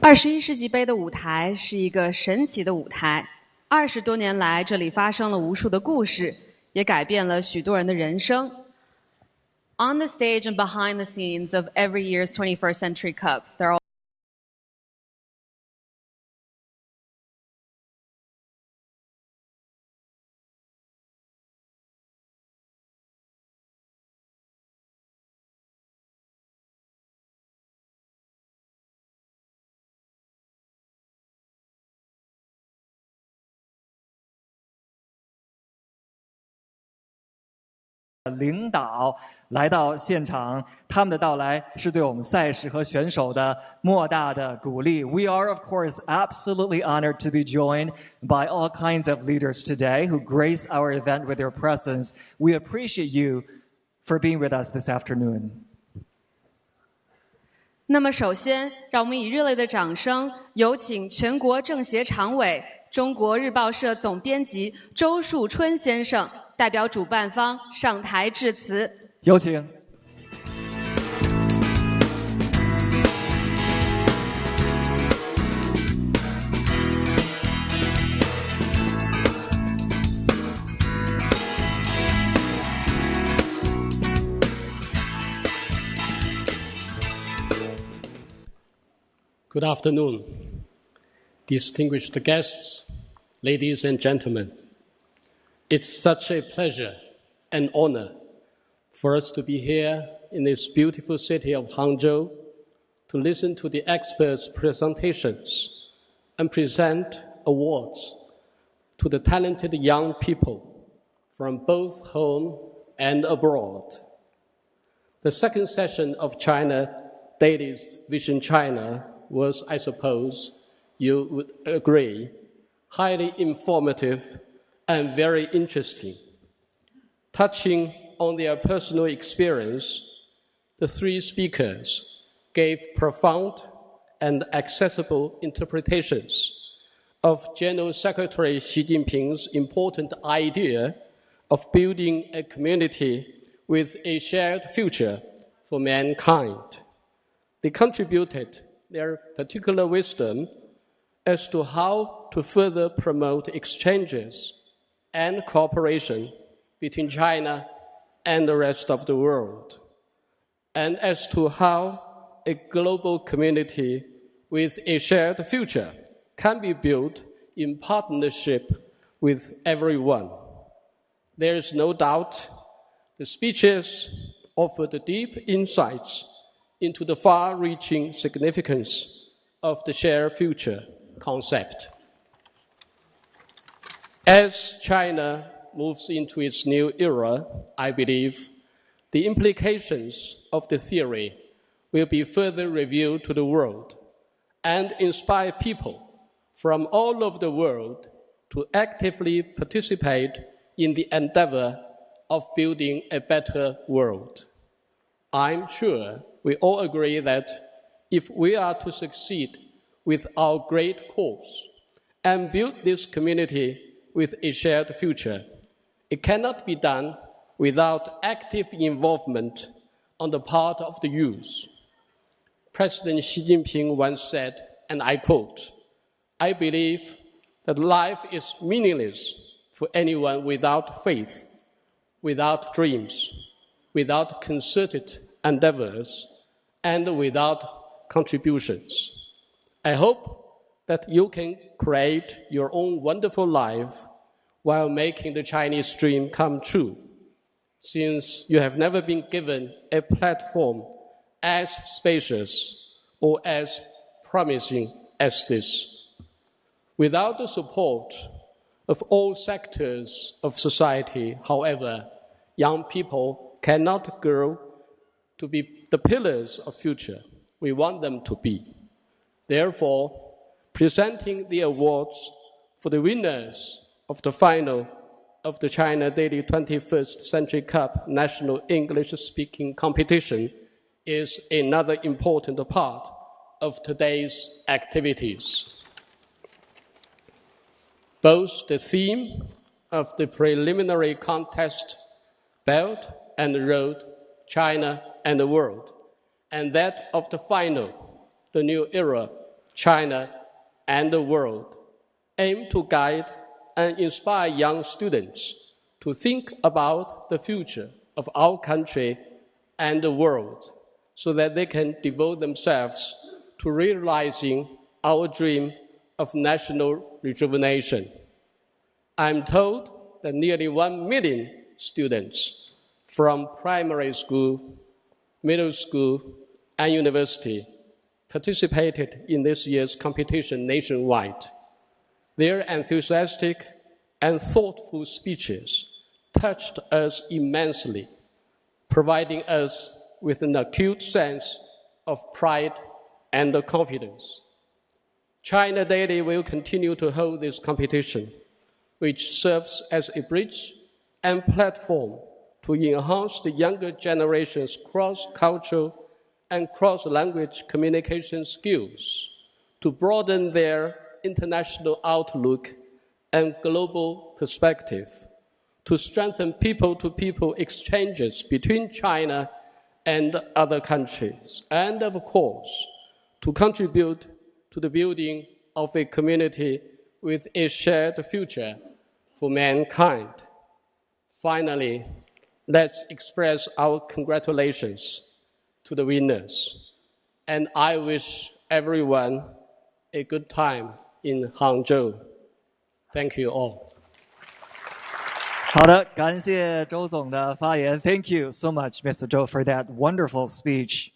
21世纪杯的舞台是一个神奇的舞台，20多年来，这里发生了无数的故事，也改变了许多人的人生。On the stage and behind the scenes of every year's 21st Century Cup, there are领导来到现场，他们的到来是对我们赛事和选手的莫大的鼓励。We are, of course, absolutely honored to be joined by all kinds of leaders today who grace our event with their presence. We appreciate you for being with us this afternoon. 那么，首先，让我们以热烈的掌声，有请全国政协常委、中国日报社总编辑周树春先生代表主办方上台致辞。有请。Good afternoon, distinguished guests, ladies and gentlemen. It's such a pleasure and honor for us to be here in this beautiful city of Hangzhou to listen to the experts' presentations and present awards to the talented young people from both home and abroad. The second session of China Daily's Vision China was, I suppose, you would agree, highly informative and very interesting. Touching on their personal experience, the three speakers gave profound and accessible interpretations of General Secretary Xi Jinping's important idea of building a community with a shared future for mankind. They contributed their particular wisdom as to how to further promote exchanges and cooperation between China and the rest of the world, and as to how a global community with a shared future can be built in partnership with everyone. There is no doubt the speeches offered deep insights into the far-reaching significance of the shared future concept. As China moves into its new era, I believe the implications of the theory will be further revealed to the world and inspire people from all over the world to actively participate in the endeavor of building a better world. I'm sure we all agree that if we are to succeed with our great cause and build this community with a shared future, it cannot be done without active involvement on the part of the youth. President Xi Jinping once said, and I quote, "I believe that life is meaningless for anyone without faith, without dreams, without concerted endeavors, and without contributions. I hope that you can create your own wonderful life while making the Chinese dream come true, since you have never been given a platform as spacious or as promising as this. Without the support of all sectors of society, however, young people cannot grow to be the pillars of future we want them to be. Therefore, presenting the awards for the winners of the final of the China Daily 21st Century Cup National English-Speaking Competition is another important part of today's activities. Both the theme of the preliminary contest, Belt and Road, China and the World, and that of the final, the new era, China, and the world aim to guide and inspire young students to think about the future of our country and the world so that they can devote themselves to realizing our dream of national rejuvenation. I'm told that nearly 1 million students from primary school, middle school, and university participated in this year's competition nationwide. Their enthusiastic and thoughtful speeches touched us immensely, providing us with an acute sense of pride and confidence. China Daily will continue to hold this competition, which serves as a bridge and platform to enhance the younger generation's cross-cultural and cross-language communication skills, to broaden their international outlook and global perspective, to strengthen people-to-people exchanges between China and other countries, and of course, to contribute to the building of a community with a shared future for mankind. Finally, let's express our congratulations to the winners, and I wish everyone a good time in Hangzhou. Thank you all. 好的，感谢周总的发言。Thank you so much, Mr. Zhou, for that wonderful speech.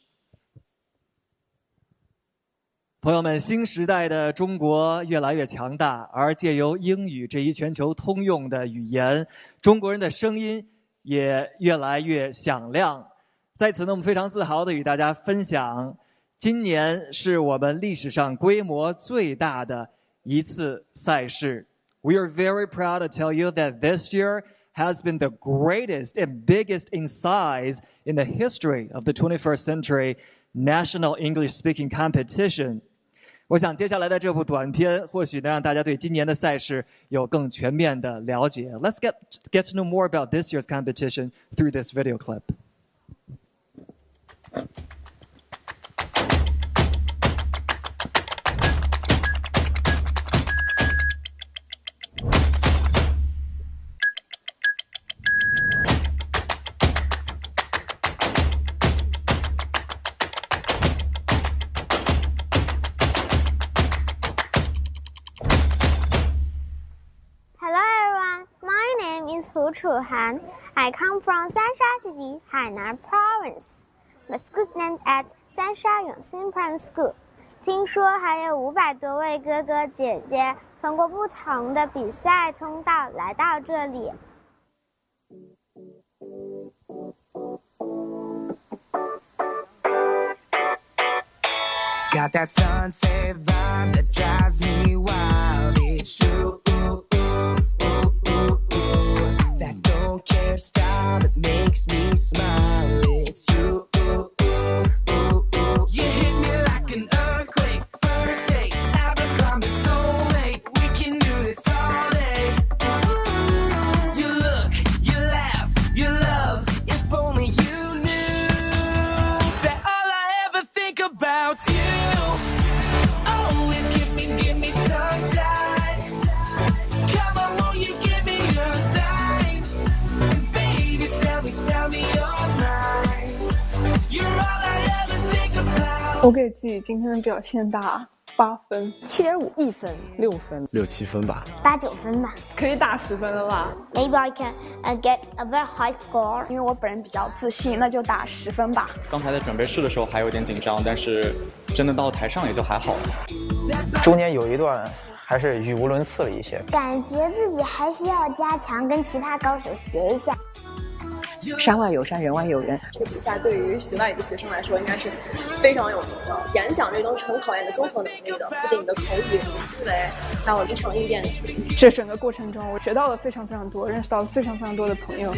朋友们，新时代的中国越来越强大，而借由英语这一全球通用的语言，中国人的声音也越来越响亮。在此呢，我们非常自豪地与大家分享，今年是我们历史上规模最大的一次赛事。We are very proud to tell you that this year has been the greatest and biggest in size in the history of the 21st century National English Speaking Competition. 我想接下来的这部短片或许能让大家对今年的赛事有更全面的了解。Let's get to know more about this year's competition through this video clip. I come from Sansha City, Hainan Province. The school is named at Sansha Yongxin Primary School. 听说还有500多位哥哥姐姐通过不同的比赛通道来到这里。Got that sunset vibe that drives me wild. It's true. That don't care style that makes me smile. It's you. You hit me like an earthquake. First date, Abercrombie soulmate. We can do this all day. You look, you laugh, you love. If only you knew that all I ever think about you. Always give me tongue tied. Come on, won't you give me your sign? Baby, tell me you're mine. You're all I ever think about. 我给自己今天的表现打8分，7.5，1分，6分，6、7分吧，8、9分吧，可以打10分了吧 ？Maybe I can get a very high score。因为我本人比较自信，那就打10分吧。刚才在准备试的时候还有点紧张，但是真的到台上也就还好了。中间有一段还是语无伦次了一些，感觉自己还需要加强，跟其他高手学一下。山外有山，人外有人。这个比赛对于学外语的学生来说，应该是非常有名的。演讲这东西很考验你的综合能力的，不仅你的口语、你的思维，还有临场应变。这整个过程中，我学到了非常非常多，认识到了非常非常多的朋友。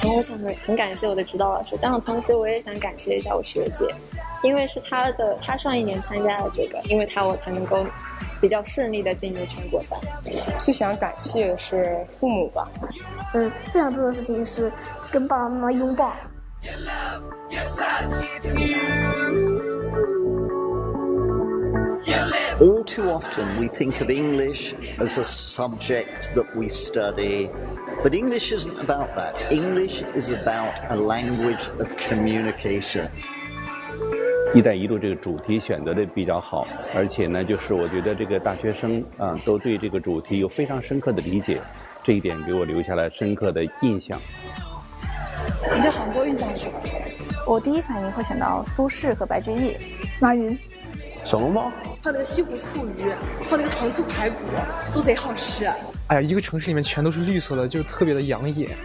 我想很感谢我的指导老师，但是同时我也想感谢一下我学姐，因为是她上一年参加了这个，因为她我才能够比较顺利的进入全国赛。最想感谢的是父母吧。最想做的事情是跟爸爸妈妈拥抱。All too often we think of English as a subject that we study, but English isn't about that. English is about a language of communication. 一带一路这个主题选择的比较好，而且呢，就是我觉得这个大学生都对这个主题有非常深刻的理解，这一点给我留下了深刻的印象。你对杭州印象是什么？我第一反应会想到苏轼和白居易。马云。小笼包，还有那个西湖醋鱼，还有那个糖醋排骨，都贼好吃。哎呀，一个城市里面全都是绿色的，就特别的养眼。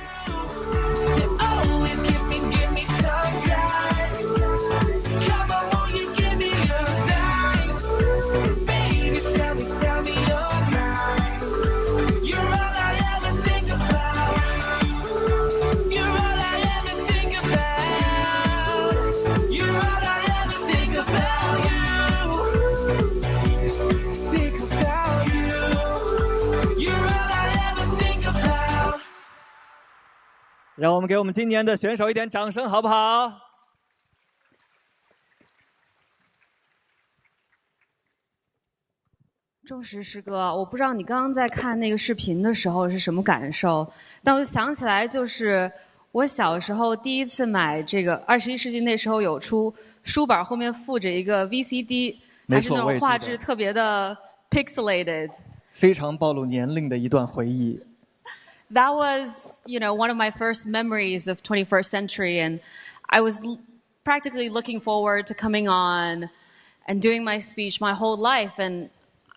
让我们给我们今年的选手一点掌声，好不好？钟石师哥，我不知道你刚刚在看那个视频的时候是什么感受，但我就想起来，就是我小时候第一次买这个21世纪，那时候有出书本，后面附着一个 VCD， 还是那种画质特别的 pixelated， 非常暴露年龄的一段回忆。That was, one of my first memories of 21st century, and I was practically looking forward to coming on and doing my speech my whole life. And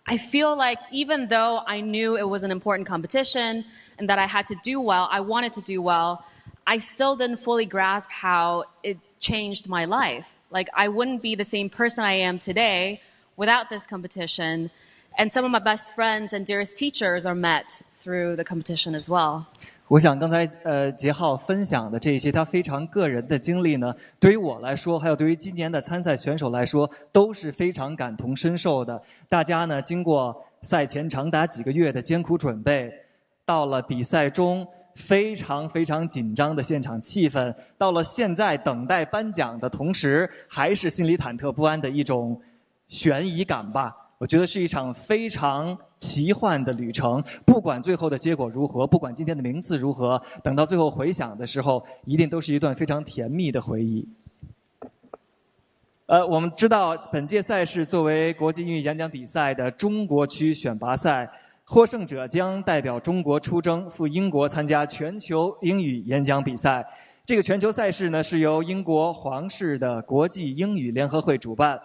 I feel like even though I knew it was an important competition and that I had to do well, I wanted to do well, I still didn't fully grasp how it changed my life. Like, I wouldn't be the same person I am today without this competition. And some of my best friends and dearest teachers are met through the competition as well. 我想刚才杰浩分享的这些他非常个人的经历呢，对于我来说，还有对于今年的参赛选手来说，都是非常感同身受的。大家呢，经过赛前长达几个月的艰苦准备，到了比赛中非常非常紧张的现场气氛，到了现在等待颁奖的同时，还是心里忐忑不安的一种悬疑感吧。我觉得是一场非常奇幻的旅程，不管最后的结果如何，不管今天的名次如何，等到最后回想的时候，一定都是一段非常甜蜜的回忆。我们知道本届赛事作为国际英语演讲比赛的中国区选拔赛，获胜者将代表中国出征赴英国参加全球英语演讲比赛。这个全球赛事呢，是由英国皇室的国际英语联合会主办。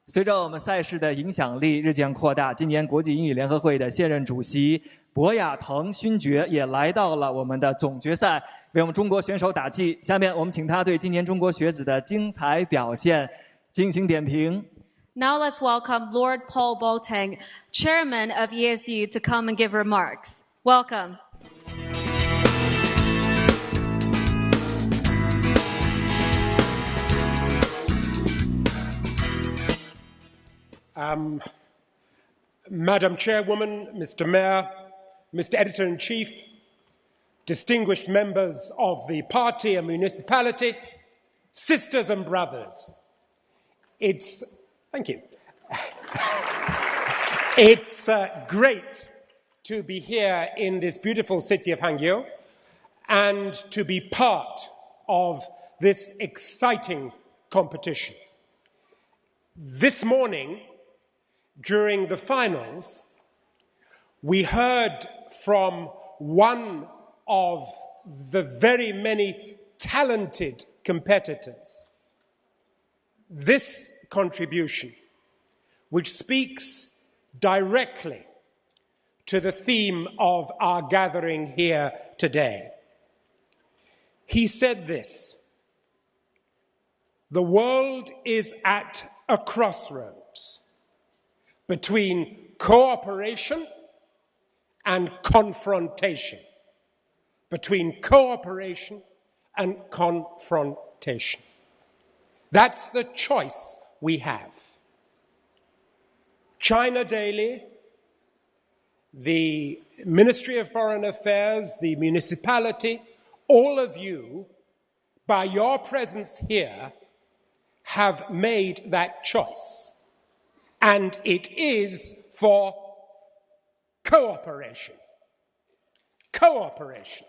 随着我们赛事的影响力日渐扩大，今年国际英语联合会的现任主席博雅腾勋爵也来到了我们的总决赛，为我们中国选手打气。下面我们请他对今年中国学子的精彩表现进行点评。Now let's welcome Lord Paul Boateng, Chairman of ESU, to come and give remarks. Welcome. Madam Chairwoman, Mr. Mayor, Mr. Editor-in-Chief, distinguished members of the party and municipality, sisters and brothers, thank you. It's great to be here in this beautiful city of Hangzhou and to be part of this exciting competition. This morning, during the finals, we heard from one of the very many talented competitors this contribution, which speaks directly to the theme of our gathering here today. He said this: "The world is at a crossroads between cooperation and confrontation. Between cooperation and confrontation. That's the choice we have. China Daily the Ministry of Foreign Affairs, the municipality, all of you, by your presence here, have made that choice. And it is for cooperation. Cooperation,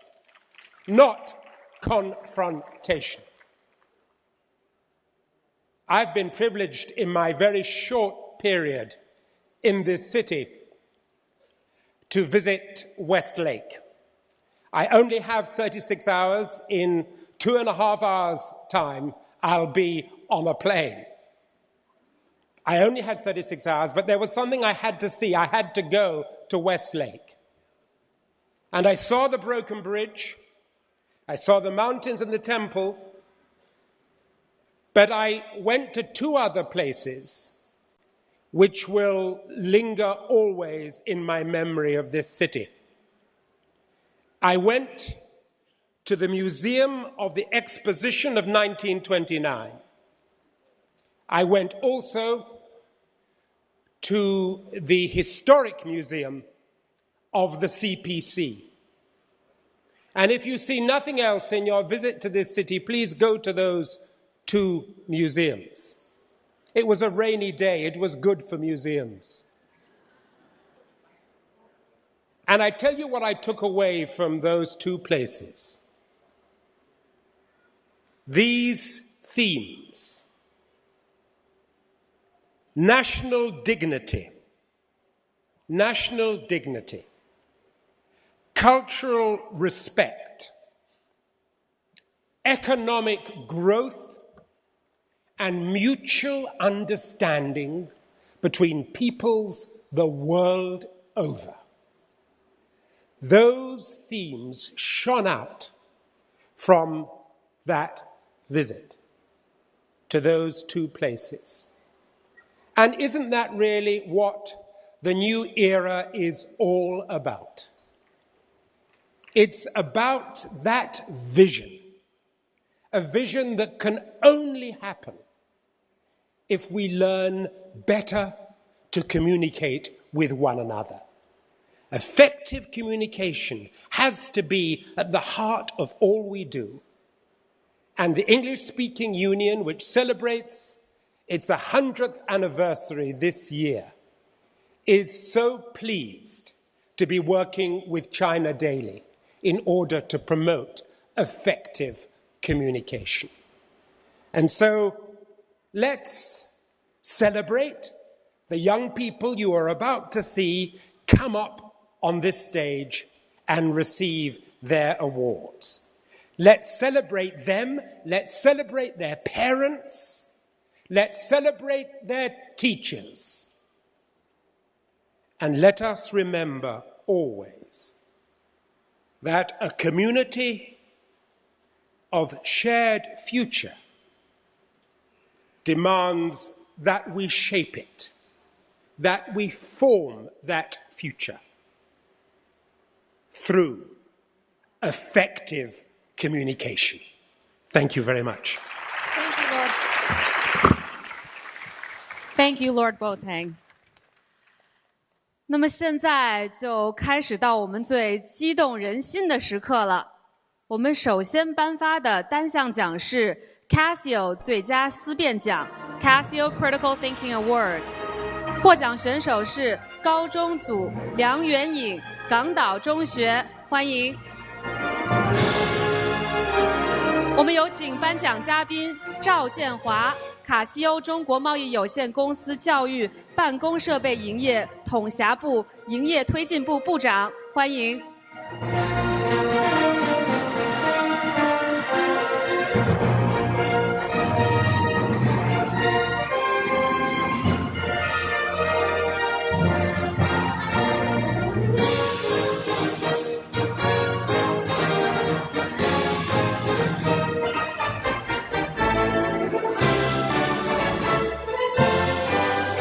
not confrontation. I've been privileged in my very short period in this city to visit Westlake. I only have 36 hours. In 2.5 hours' time, I'll be on a plane. I only had 36 hours, but there was something I had to see. I had to go to Westlake. And I saw the broken bridge. I saw the mountains and the temple. But I went to 2 other places which will linger always in my memory of this city. I went to the Museum of the Exposition of 1929. I went also to the Historic Museum of the CPC. And if you see nothing else in your visit to this city, please go to those 2 museums. It was a rainy day. It was good for museums. And I tell you what I took away from those 2 places. These themes: national dignity, cultural respect, economic growth, and mutual understanding between peoples the world over. Those themes shone out from that visit to those 2 places. And isn't that really what the new era is all about? It's about that vision, a vision that can only happen if we learn better to communicate with one another. Effective communication has to be at the heart of all we do. And the English-speaking Union, which celebrates its 100th anniversary this year, is so pleased to be working with China daily in order to promote effective communication. And so let's celebrate the young people you are about to see come up on this stage and receive their awards. Let's celebrate them. Let's celebrate their parents. Let's celebrate their teachers. And let us remember always that a community of shared future demands that we shape it, that we form that future through effective communication. Thank you very much. Thank you, Lord. Thank you, Lord Boateng. 那么现在就开始到我们最激动人心的时刻了。我们首先颁发的单项奖是 Casio 最佳思辨奖 Casio Critical Thinking Award。获奖选手是高中组梁元颖，港岛中学，欢迎。我们有请颁奖嘉宾赵建华，卡西欧中国贸易有限公司教育办公设备营业统辖部营业推进部部长，欢迎。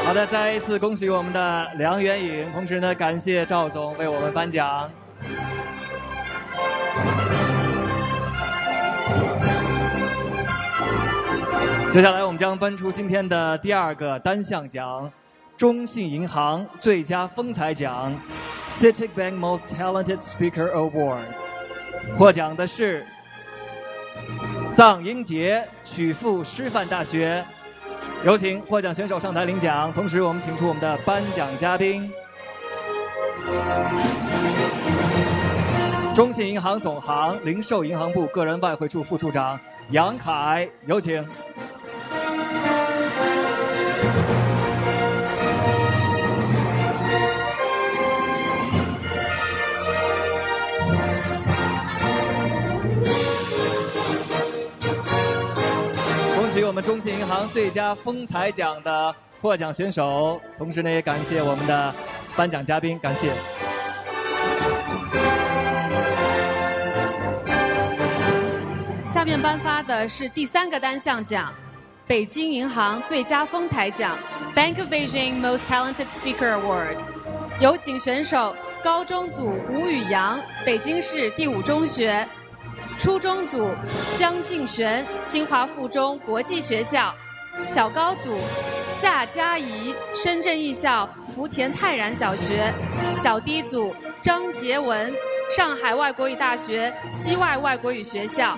好的，再一次恭喜我们的梁元颖，同时呢，感谢赵总为我们颁奖。接下来我们将颁出今天的第2个单项奖中信银行最佳风采奖 Citibank Most Talented Speaker Award。获奖的是臧英杰曲阜师范大学。有请获奖选手上台领奖，同时我们请出我们的颁奖嘉宾。中信银行总行零售银行部个人外汇处副处长杨凯，有请。恭喜我们中信银行最佳风采奖的获奖选手，同时呢也感谢我们的颁奖嘉宾，感谢。下面颁发的是第3个单项奖，北京银行最佳风采奖 Bank of Beijing Most Talented Speaker Award。有请选手高中组吴宇阳，北京市第5中学；初中组江敬璇，清华附中国际学校；小高组夏佳怡，深圳艺校福田泰然小学；小低组张杰文，上海外国语大学西外外国语学校。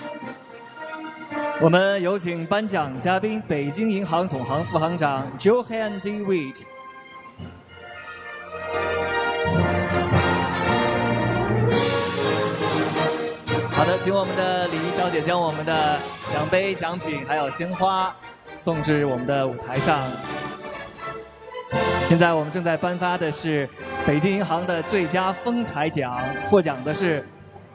我们有请颁奖嘉宾北京银行总行副行长 Johan de Wit。好的，请我们的礼仪小姐将我们的奖杯、奖品还有鲜花送至我们的舞台上。现在我们正在颁发的是北京银行的最佳风采奖，获奖的是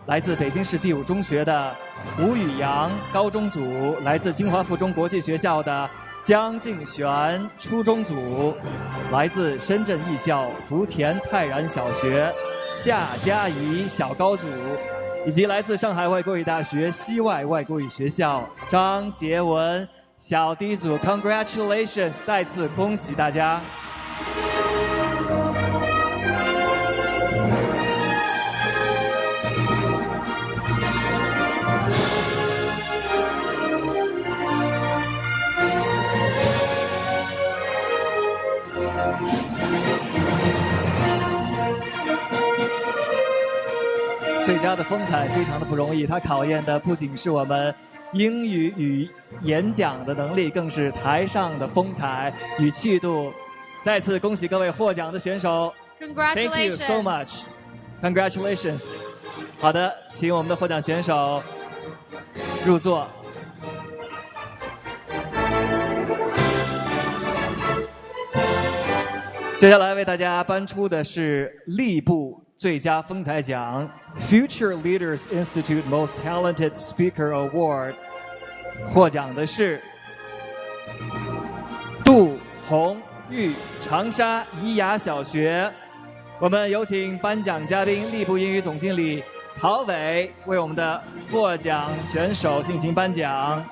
来自北京市第5中学的吴宇阳高中组，来自清华附中国际学校的江敬璇初中组，来自深圳艺校福田泰然小学夏佳怡小高组，以及来自上海外国语大学西外外国语学校张杰文小低组。 Congratulations， 再次恭喜大家。最佳的风采非常的不容易，它考验的不仅是我们英语与演讲的能力，更是台上的风采与气度。再次恭喜各位获奖的选手 Congratulations Thank you so much Congratulations 好的，请我们的获奖选手入座。接下来为大家颁出的是吏部最佳风采奖 Future Leaders Institute Most Talented Speaker Award。 获奖的是杜红玉长沙怡雅小学。我们有请颁奖嘉宾吏部英语总经理曹伟为我们的获奖选手进行颁奖。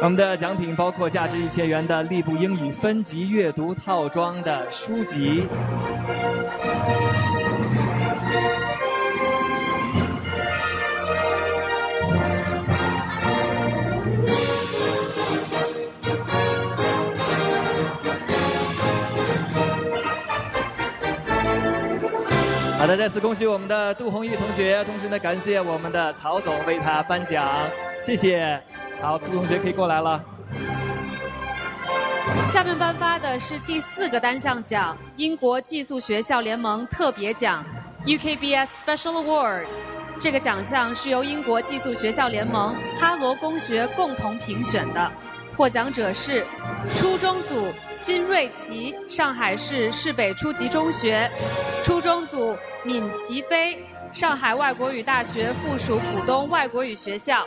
我们的奖品包括价值1000元的吏部英语分级阅读套装的书籍。好的，再次恭喜我们的杜红玉同学，同时呢，感谢我们的曹总为他颁奖，谢谢。好，杜同学可以过来了。下面颁发的是第4个单项奖——英国寄宿学校联盟特别奖 （UKBS Special Award）。这个奖项是由英国寄宿学校联盟、哈罗公学共同评选的。获奖者是初中组金瑞琪，上海市市北初级中学；初中组闵齐飞，上海外国语大学附属浦东外国语学校；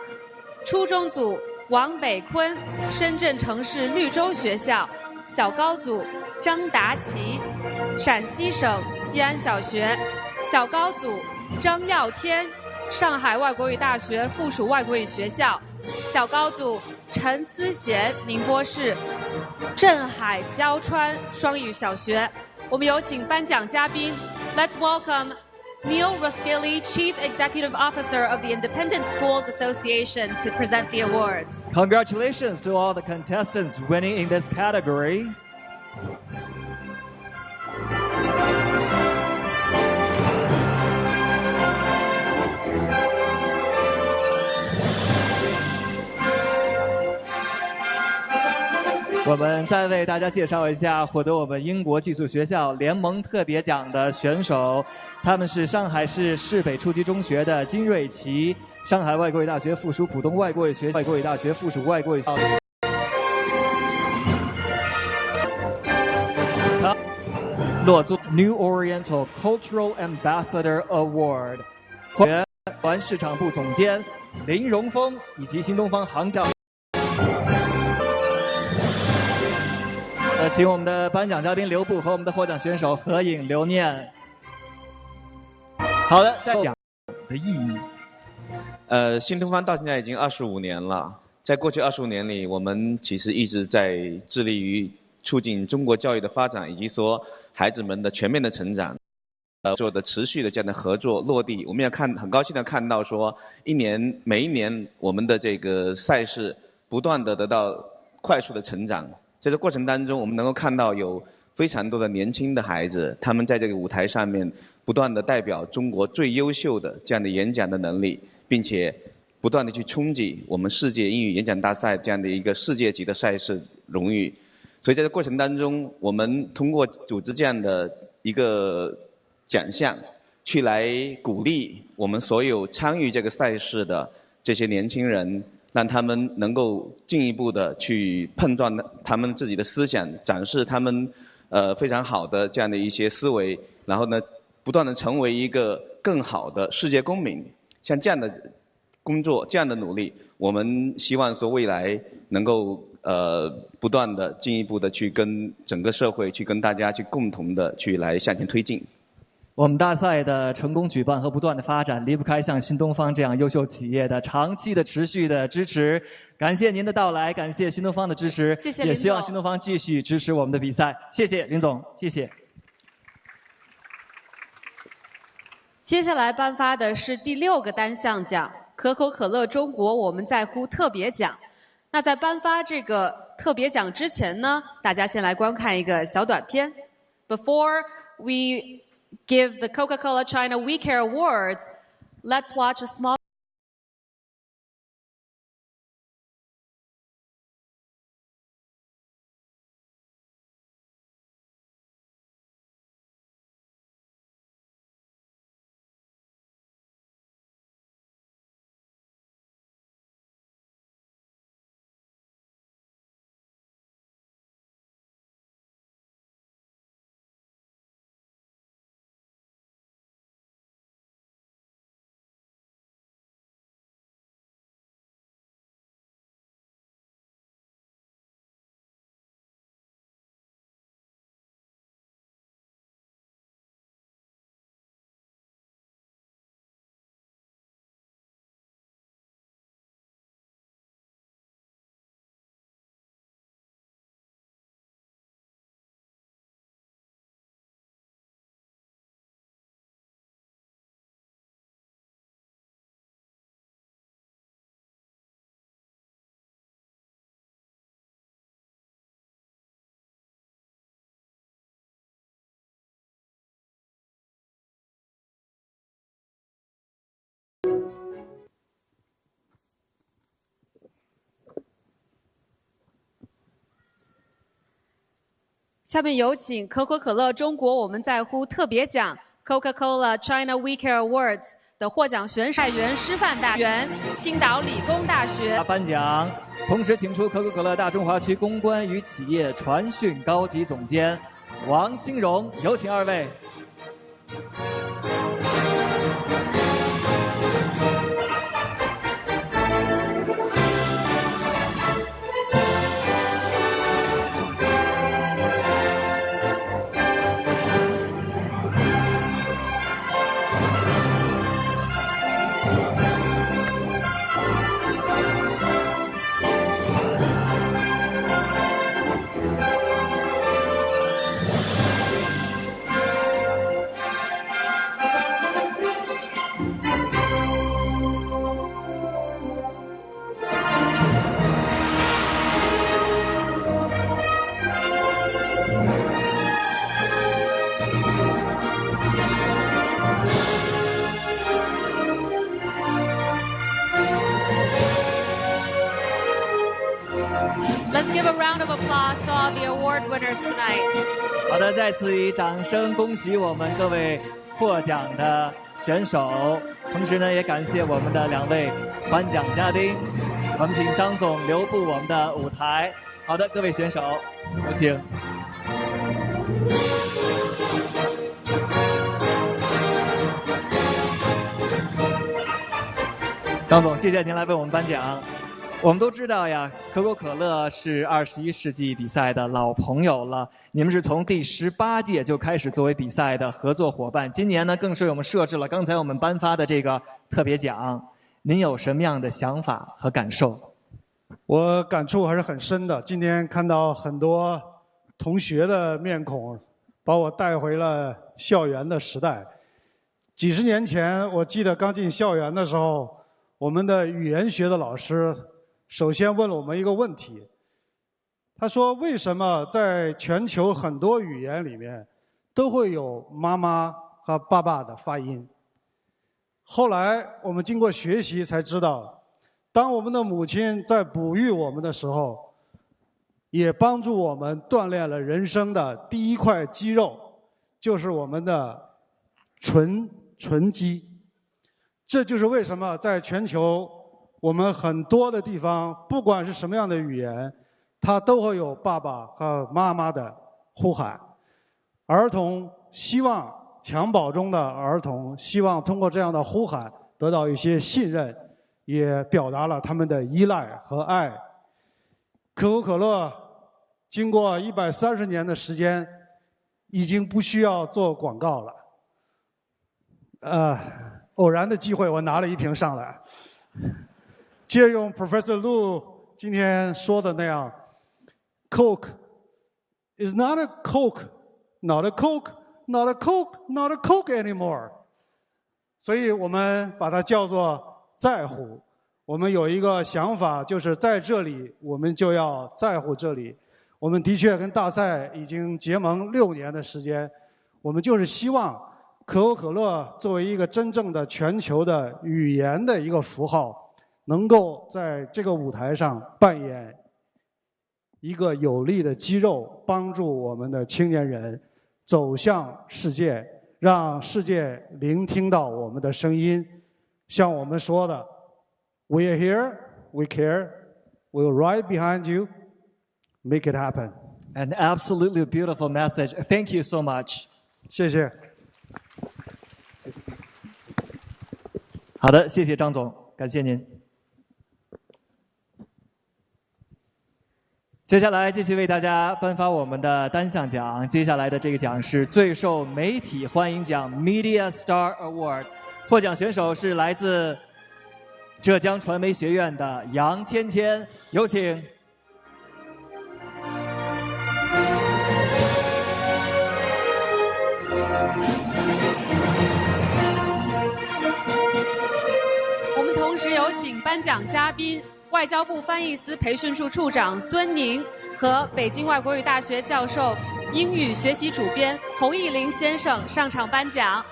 初中组王北坤，深圳城市绿洲学校；小高组张达奇，陕西省西安小学；小高组张耀天，上海外国语大学附属外国语学校；小高组陈思贤，宁波市镇海交川双语小学。我们有请颁奖嘉宾 ，Let's welcome Neil Roskilly, Chief Executive Officer of the Independent Schools Association, to present the awards. Congratulations to all the contestants winning in this category. 我们再为大家介绍一下获得我们英国寄宿学校联盟特别奖的选手，他们是上海市市北初级中学的金瑞琪，上海外国语大学附属浦东外国语学校、外国语大学附属外国语学校。他落座 New Oriental Cultural Ambassador Award， 原市场部总监林荣峰以及新东方杭州。请我们的颁奖嘉宾刘步和我们的获奖选手合影留念。好的，在奖的意义。新东方到现在已经25年了，在过去25年里，我们其实一直在致力于促进中国教育的发展，以及说孩子们的全面的成长。做的持续的这样的合作落地，我们也很高兴的看到说，每一年我们的这个赛事不断的得到快速的成长。在这过程当中，我们能够看到有非常多的年轻的孩子，他们在这个舞台上面不断的代表中国最优秀的这样的演讲的能力，并且不断的去冲击我们世界英语演讲大赛这样的一个世界级的赛事荣誉。所以在这过程当中，我们通过组织这样的一个奖项，去来鼓励我们所有参与这个赛事的这些年轻人，让他们能够进一步的去碰撞他们自己的思想，展示他们非常好的这样的一些思维，然后呢，不断的成为一个更好的世界公民。像这样的工作，这样的努力，我们希望说未来能够不断的进一步的去跟整个社会去跟大家去共同的去来向前推进。我们大赛的成功举办和不断的发展，离不开像新东方这样优秀企业的长期的持续的支持。感谢您的到来，感谢新东方的支持，谢谢林总，也希望新东方继续支持我们的比赛。谢谢林总，谢谢。接下来颁发的是第6个单项奖——可口可乐中国我们在乎特别奖。那在颁发这个特别奖之前呢，大家先来观看一个小短片。Before we give the Coca-Cola China We Care Awards, let's watch a small下面有请可口可乐中国我们在乎特别奖 Coca-Cola China We Care Awards 的获奖选手，太原师范大学、青岛理工大学颁奖，同时请出可口可乐大中华区公关与企业传讯高级总监王兴荣，有请二位。Let's give a round of applause to all the award winners tonight. 好的，再次以掌声恭喜我们各位获奖的选手，同时呢，也感谢我们的2位颁奖嘉宾。我们请张总留步我们的舞台。好的，各位选手，有请。张总，谢谢您来为我们颁奖。我们都知道呀，可口可乐是21世纪比赛的老朋友了。你们是从第18届就开始作为比赛的合作伙伴，今年呢更是为我们设置了刚才我们颁发的这个特别奖。您有什么样的想法和感受？我感触还是很深的。今天看到很多同学的面孔，把我带回了校园的时代。几十年前，我记得刚进校园的时候，我们的语言学的老师首先问了我们一个问题，他说：为什么在全球很多语言里面都会有妈妈和爸爸的发音？后来我们经过学习才知道，当我们的母亲在哺育我们的时候，也帮助我们锻炼了人生的第一块肌肉，就是我们的唇肌。这就是为什么在全球我们很多的地方，不管是什么样的语言，它都会有爸爸和妈妈的呼喊。儿童希望襁褓中的儿童希望通过这样的呼喊得到一些信任，也表达了他们的依赖和爱。可口可乐经过130年的时间，已经不需要做广告了。偶然的机会，我拿了一瓶上来，借用 Professor Liu 今天说的那样 ，Coke is not a Coke, not a Coke, not a Coke, not a Coke anymore。所以我们把它叫做在乎。我们有一个想法，就是在这里，我们就要在乎这里。我们的确跟大赛已经结盟6年的时间，我们就是希望可口可乐作为一个真正的全球的语言的一个符号，能够在这个舞台上扮演一个有力的肌肉，帮助我们的青年人走向世界，让世界聆听到我们的声音。像我们说的 ，We are here, we care, we're right behind you, make it happen. An absolutely beautiful message. Thank you so much. 谢谢。好的，谢谢张总，感谢您。接下来继续为大家颁发我们的单项奖，接下来的这个奖是最受媒体欢迎奖 Media Star Award， 获奖选手是来自浙江传媒学院的杨芊芊，有请。同时有请颁奖嘉宾外交部翻译司培训处处长孙宁和北京外国语大学教授、英语学习主编洪义林先生上场颁奖。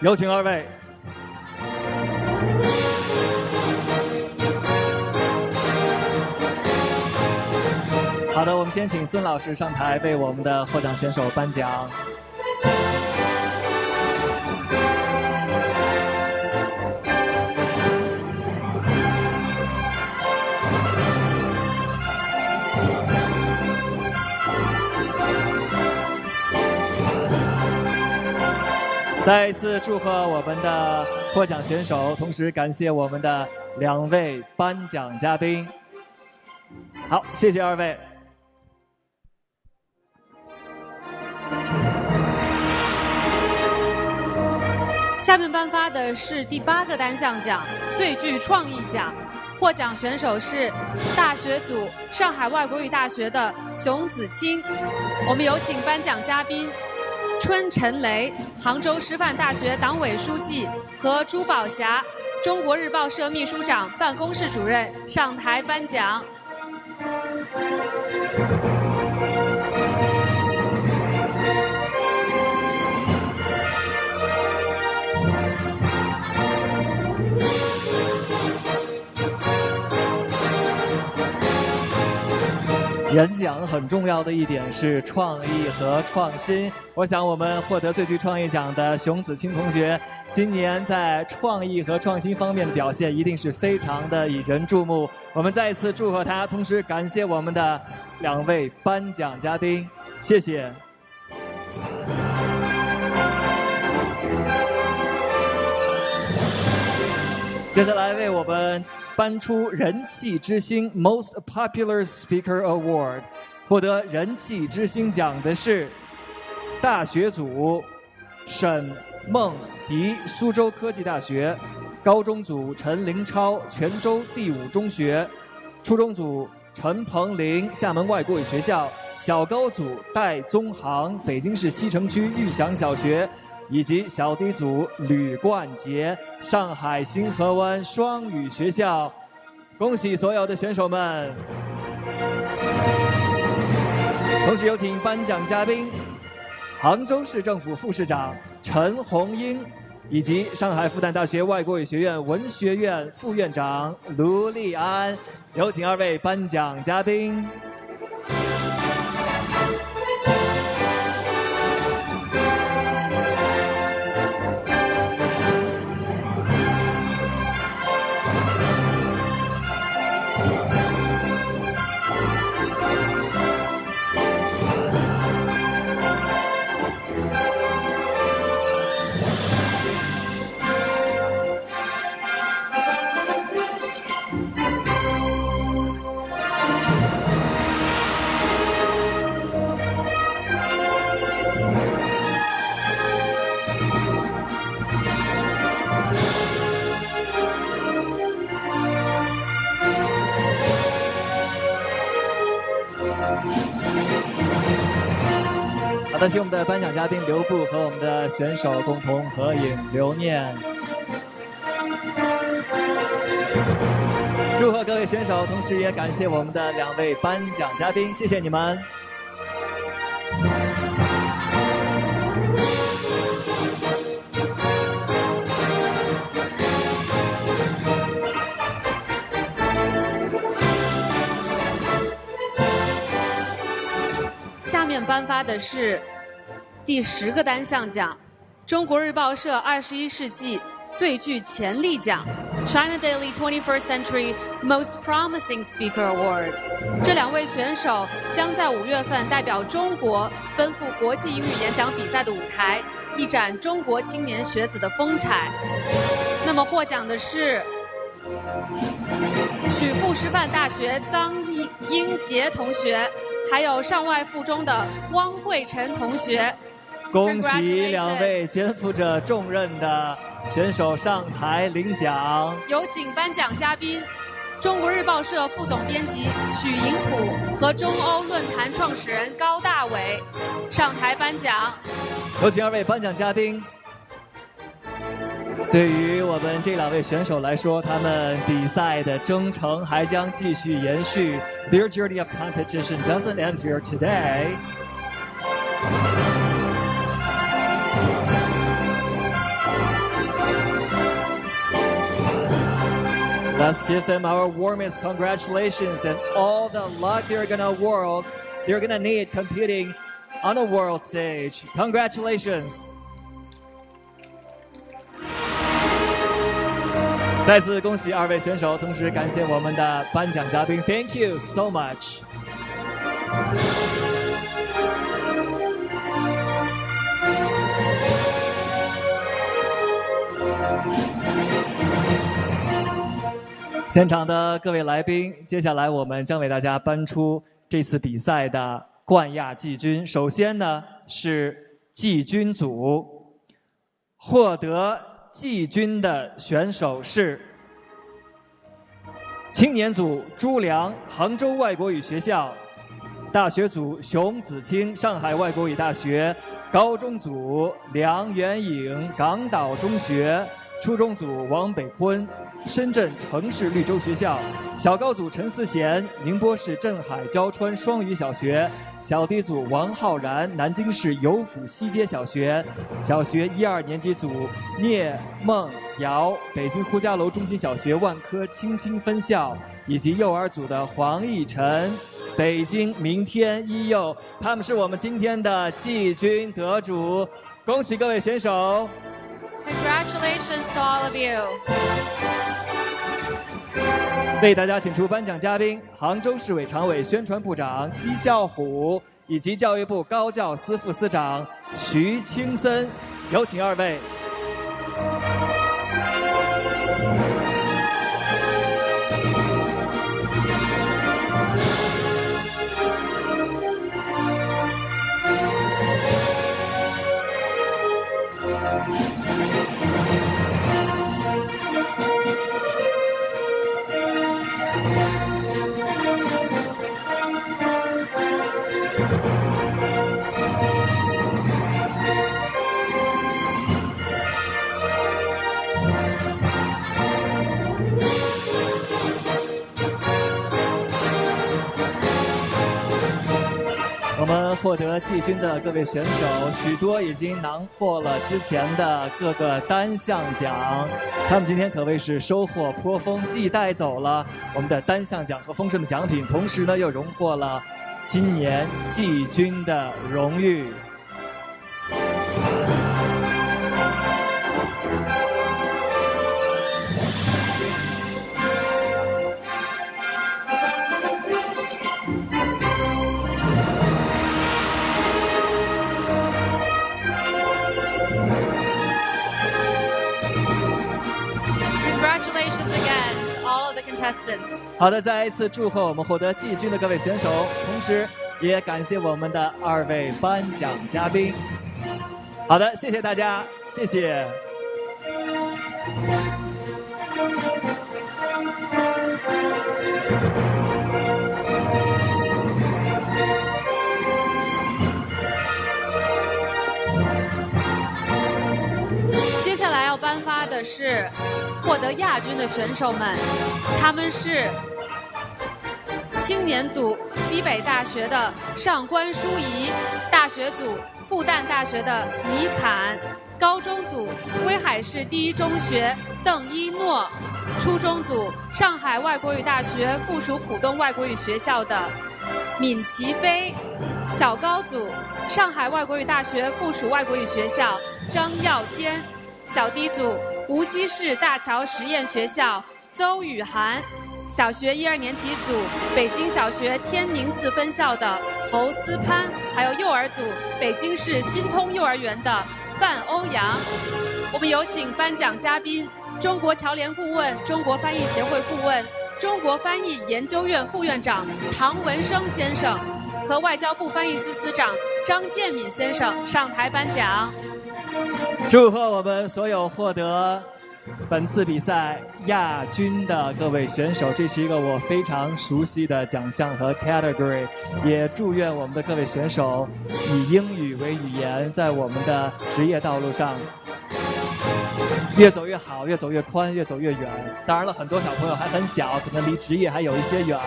有请2位。好的，我们先请孙老师上台为我们的获奖选手颁奖。再一次祝贺我们的获奖选手，同时感谢我们的2位颁奖嘉宾。好，谢谢2位。下面颁发的是第8个单项奖——最具创意奖。获奖选手是大学组上海外国语大学的熊子清。我们有请颁奖嘉宾春晨雷，杭州师范大学党委书记和朱宝霞，中国日报社秘书长办公室主任上台颁奖。演讲很重要的一点是创意和创新。我想我们获得最具创意奖的熊子清同学，今年在创意和创新方面的表现一定是非常的引人注目。我们再一次祝贺他，同时感谢我们的2位颁奖嘉宾，谢谢。接下来为我们颁出人气之星 Most Popular Speaker Award， 获得人气之星奖的是大学组沈梦迪，苏州科技大学；高中组陈凌超，泉州第5中学；初中组陈鹏林，厦门外国语学校；小高组戴宗航，北京市西城区玉祥小学。以及小低组吕冠杰，上海新河湾双语学校。恭喜所有的选手们！同时有请颁奖嘉宾杭州市政府副市长陈红英，以及上海复旦大学外国语学院文学院副院长卢立安。有请2位颁奖嘉宾。好的，请我们的颁奖嘉宾留步和我们的选手共同合影留念。祝贺各位选手，同时也感谢我们的2位颁奖嘉宾，谢谢你们。下面颁发的是第10个单项奖，中国日报社21世纪最具潜力奖 China Daily 21st Century Most Promising Speaker Award。 这2位选手将在5月份代表中国奔赴国际英语演讲比赛的舞台，一展中国青年学子的风采。那么获奖的是曲阜师范大学臧英杰同学，还有上外附中的汪慧晨同学。恭喜2位肩负着重任的选手上台领奖。有请颁奖嘉宾中国日报社副总编辑许银普和中欧论坛创始人高大伟上台颁奖。有请2位颁奖嘉宾。对于我们这2位选手来说，他们比赛的征程还将继续延续。Their journey of competition doesn't end here today. Let's give them our warmest congratulations and all the luck they're gonna need competing on a world stage. Congratulations! 再次恭喜2位选手，同时感谢我们的颁奖嘉宾。Thank you so much. 现场的各位来宾，接下来我们将为大家颁出这次比赛的冠亚季军。首先呢是季军组，获得季军的选手是青年组朱良，杭州外国语学校；大学组熊子清，上海外国语大学；高中组梁元颖，港岛中学；初中组王北坤，深圳城市绿洲学校；小高组陈思贤，宁波市镇海交川双语小学；小低组王浩然，南京市油府西街小学；小学1、2年级组聂梦瑶，北京呼家楼中心小学万科青青分校，以及幼儿组的黄奕晨，北京明天一幼，他们是我们今天的季军得主，恭喜各位选手 Congratulations to all of you. 为大家请出颁奖嘉宾，杭州市委常委宣传部长戚啸虎以及教育部高教司副司长徐青森，有请二位。我们获得季军的各位选手，许多已经囊括了之前的各个单项奖，他们今天可谓是收获颇丰，既带走了我们的单项奖和丰盛的奖品，同时呢又荣获了今年季军的荣誉。好的，再一次祝贺我们获得季军的各位选手，同时也感谢我们的二位颁奖嘉宾。好的，谢谢大家，谢谢。接下来要颁发的是获得亚军的选手们，他们是青年组西北大学的上官淑怡，大学组复旦大学的倪侃，高中组威海市第一中学邓一诺，初中组上海外国语大学附属浦东外国语学校的闵其飞，小高组上海外国语大学附属外国语学校张耀天，小低组无锡市大桥实验学校邹雨涵，小学1、2年级组北京小学天宁寺分校的侯思潘，还有幼儿组北京市新通幼儿园的范欧阳。我们有请颁奖嘉宾中国侨联顾问、中国翻译协会顾问、中国翻译研究院副院长唐文生先生和外交部翻译司司长张建敏先生上台颁奖。祝贺我们所有获得本次比赛亚军的各位选手，这是一个我非常熟悉的奖项和 category， 也祝愿我们的各位选手以英语为语言，在我们的职业道路上越走越好，越走越宽，越走越远。当然了，很多小朋友还很小，可能离职业还有一些远。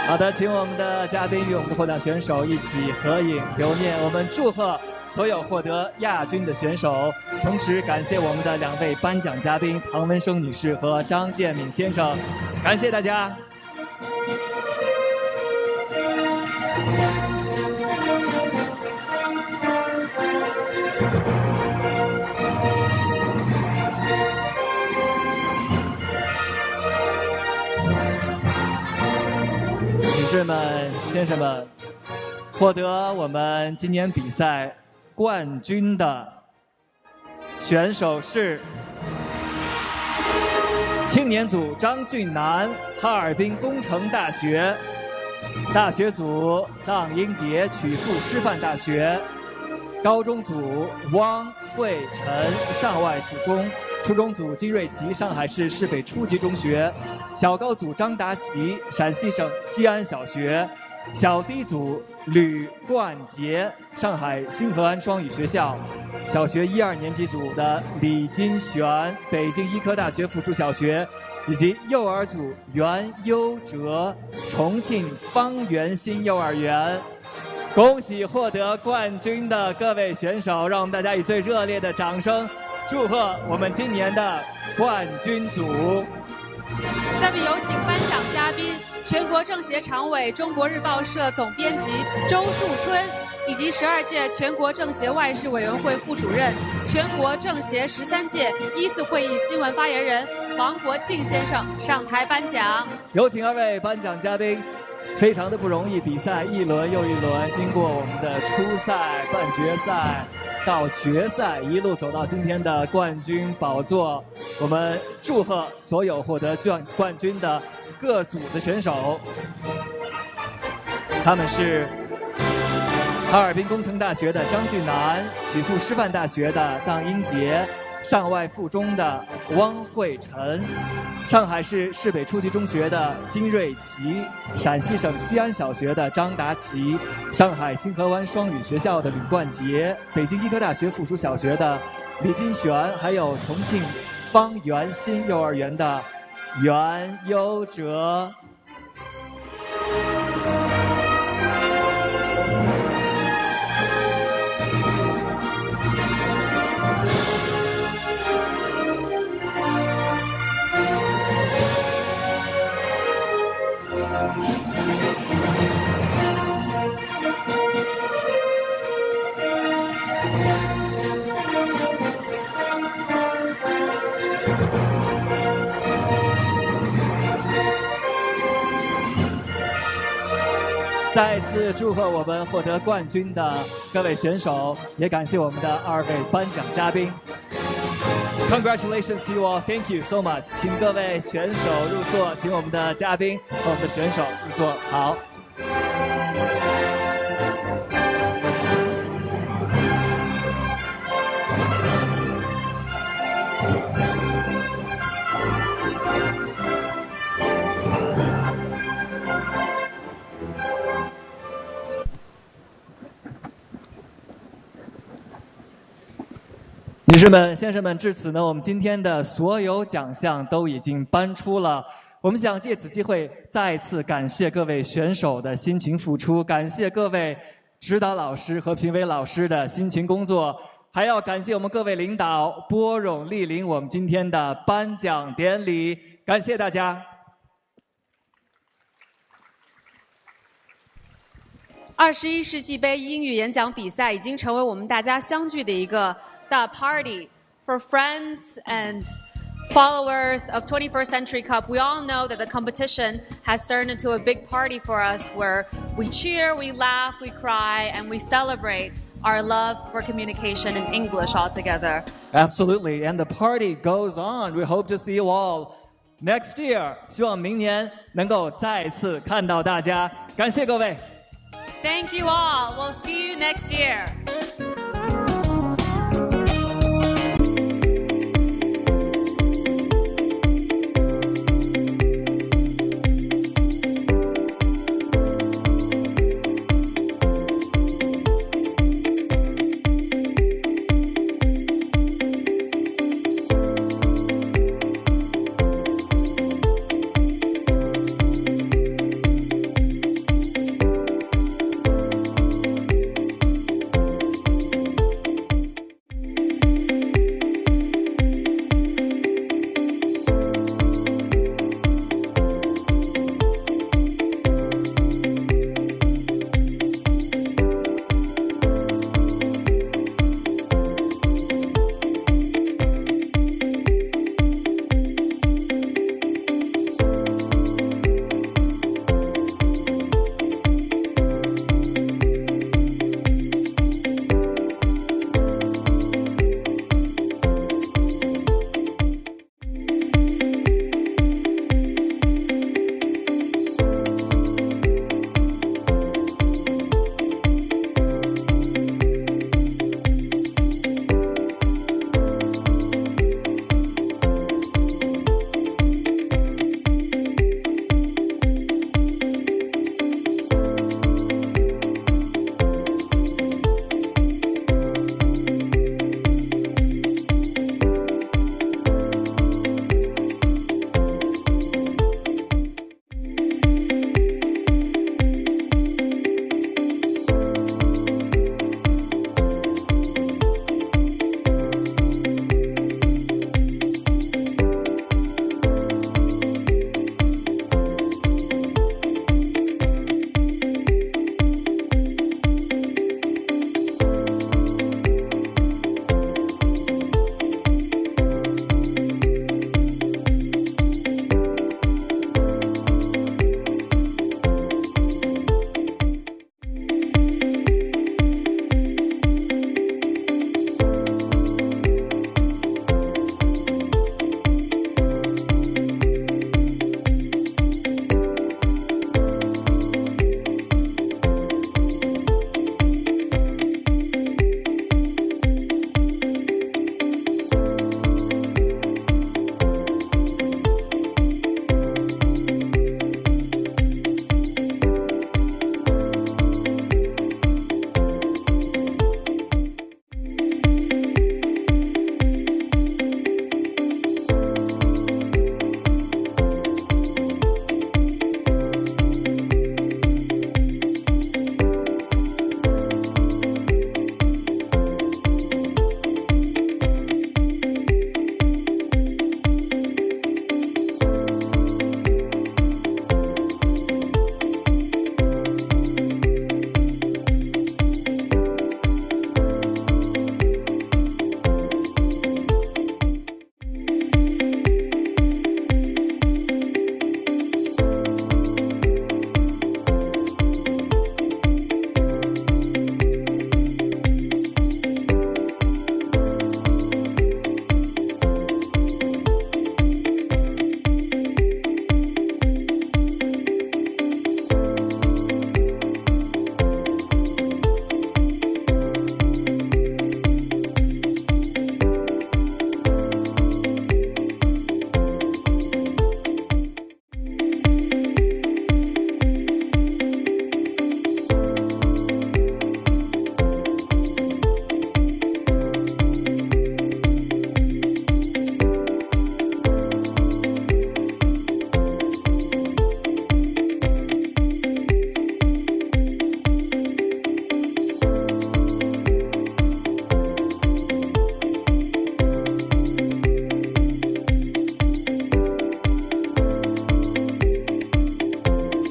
好的，请我们的嘉宾与我们的获奖选手一起合影留念。我们祝贺所有获得亚军的选手，同时感谢我们的2位颁奖嘉宾唐文生女士和张建敏先生，感谢大家。女士们、先生们，获得我们今年比赛冠军的选手是青年组张俊南，哈尔滨工程大学；大学组臧英杰，曲阜师范大学；高中组汪慧晨，上外附中；初中组金瑞琪，上海市市北初级中学；小高组张达奇，陕西省西安小学；小低组吕冠杰，上海新河岸双语学校；小学1、2年级组的李金璇，北京医科大学附属小学；以及幼儿组袁优哲，重庆方圆新幼儿园。恭喜获得冠军的各位选手，让我们大家以最热烈的掌声祝贺我们今年的冠军组。下面有请颁奖嘉宾全国政协常委、中国日报社总编辑周树春，以及12届全国政协外事委员会副主任、全国政协13届1次会议新闻发言人王国庆先生上台颁奖。有请2位颁奖嘉宾。非常的不容易，比赛一轮又一轮，经过我们的初赛、半决赛到决赛，一路走到今天的冠军宝座。我们祝贺所有获得冠军的各组的选手，他们是哈尔滨工程大学的张俊南，曲阜师范大学的臧英杰，上外附中的汪慧晨，上海市市北初级中学的金瑞琪，陕西省西安小学的张达奇，上海新河湾双语学校的吕冠杰，北京医科大学附属小学的李金璇，还有重庆方圆新幼儿园的袁优哲。再次祝贺我们获得冠军的各位选手，也感谢我们的2位颁奖嘉宾。Congratulations to you all, thank you so much。请各位选手入座，请我们的嘉宾和我们的选手入座。好。女士们、先生们，至此呢，我们今天的所有奖项都已经颁出了。我们想借此机会再次感谢各位选手的辛勤付出，感谢各位指导老师和评委老师的辛勤工作，还要感谢我们各位领导拨冗莅临我们今天的颁奖典礼，感谢大家。21世纪杯英语演讲比赛已经成为我们大家相聚的一个大 party for friends and followers of 21st Century Cup. We all know that the competition has turned into a big party for us where we cheer, we laugh, we cry, and we celebrate our love for communication in English altogether. Absolutely, and the party goes on. We hope to see you all next year. 希望明年能够再次看到大家。感谢各位。Thank you all. We'll see you next year.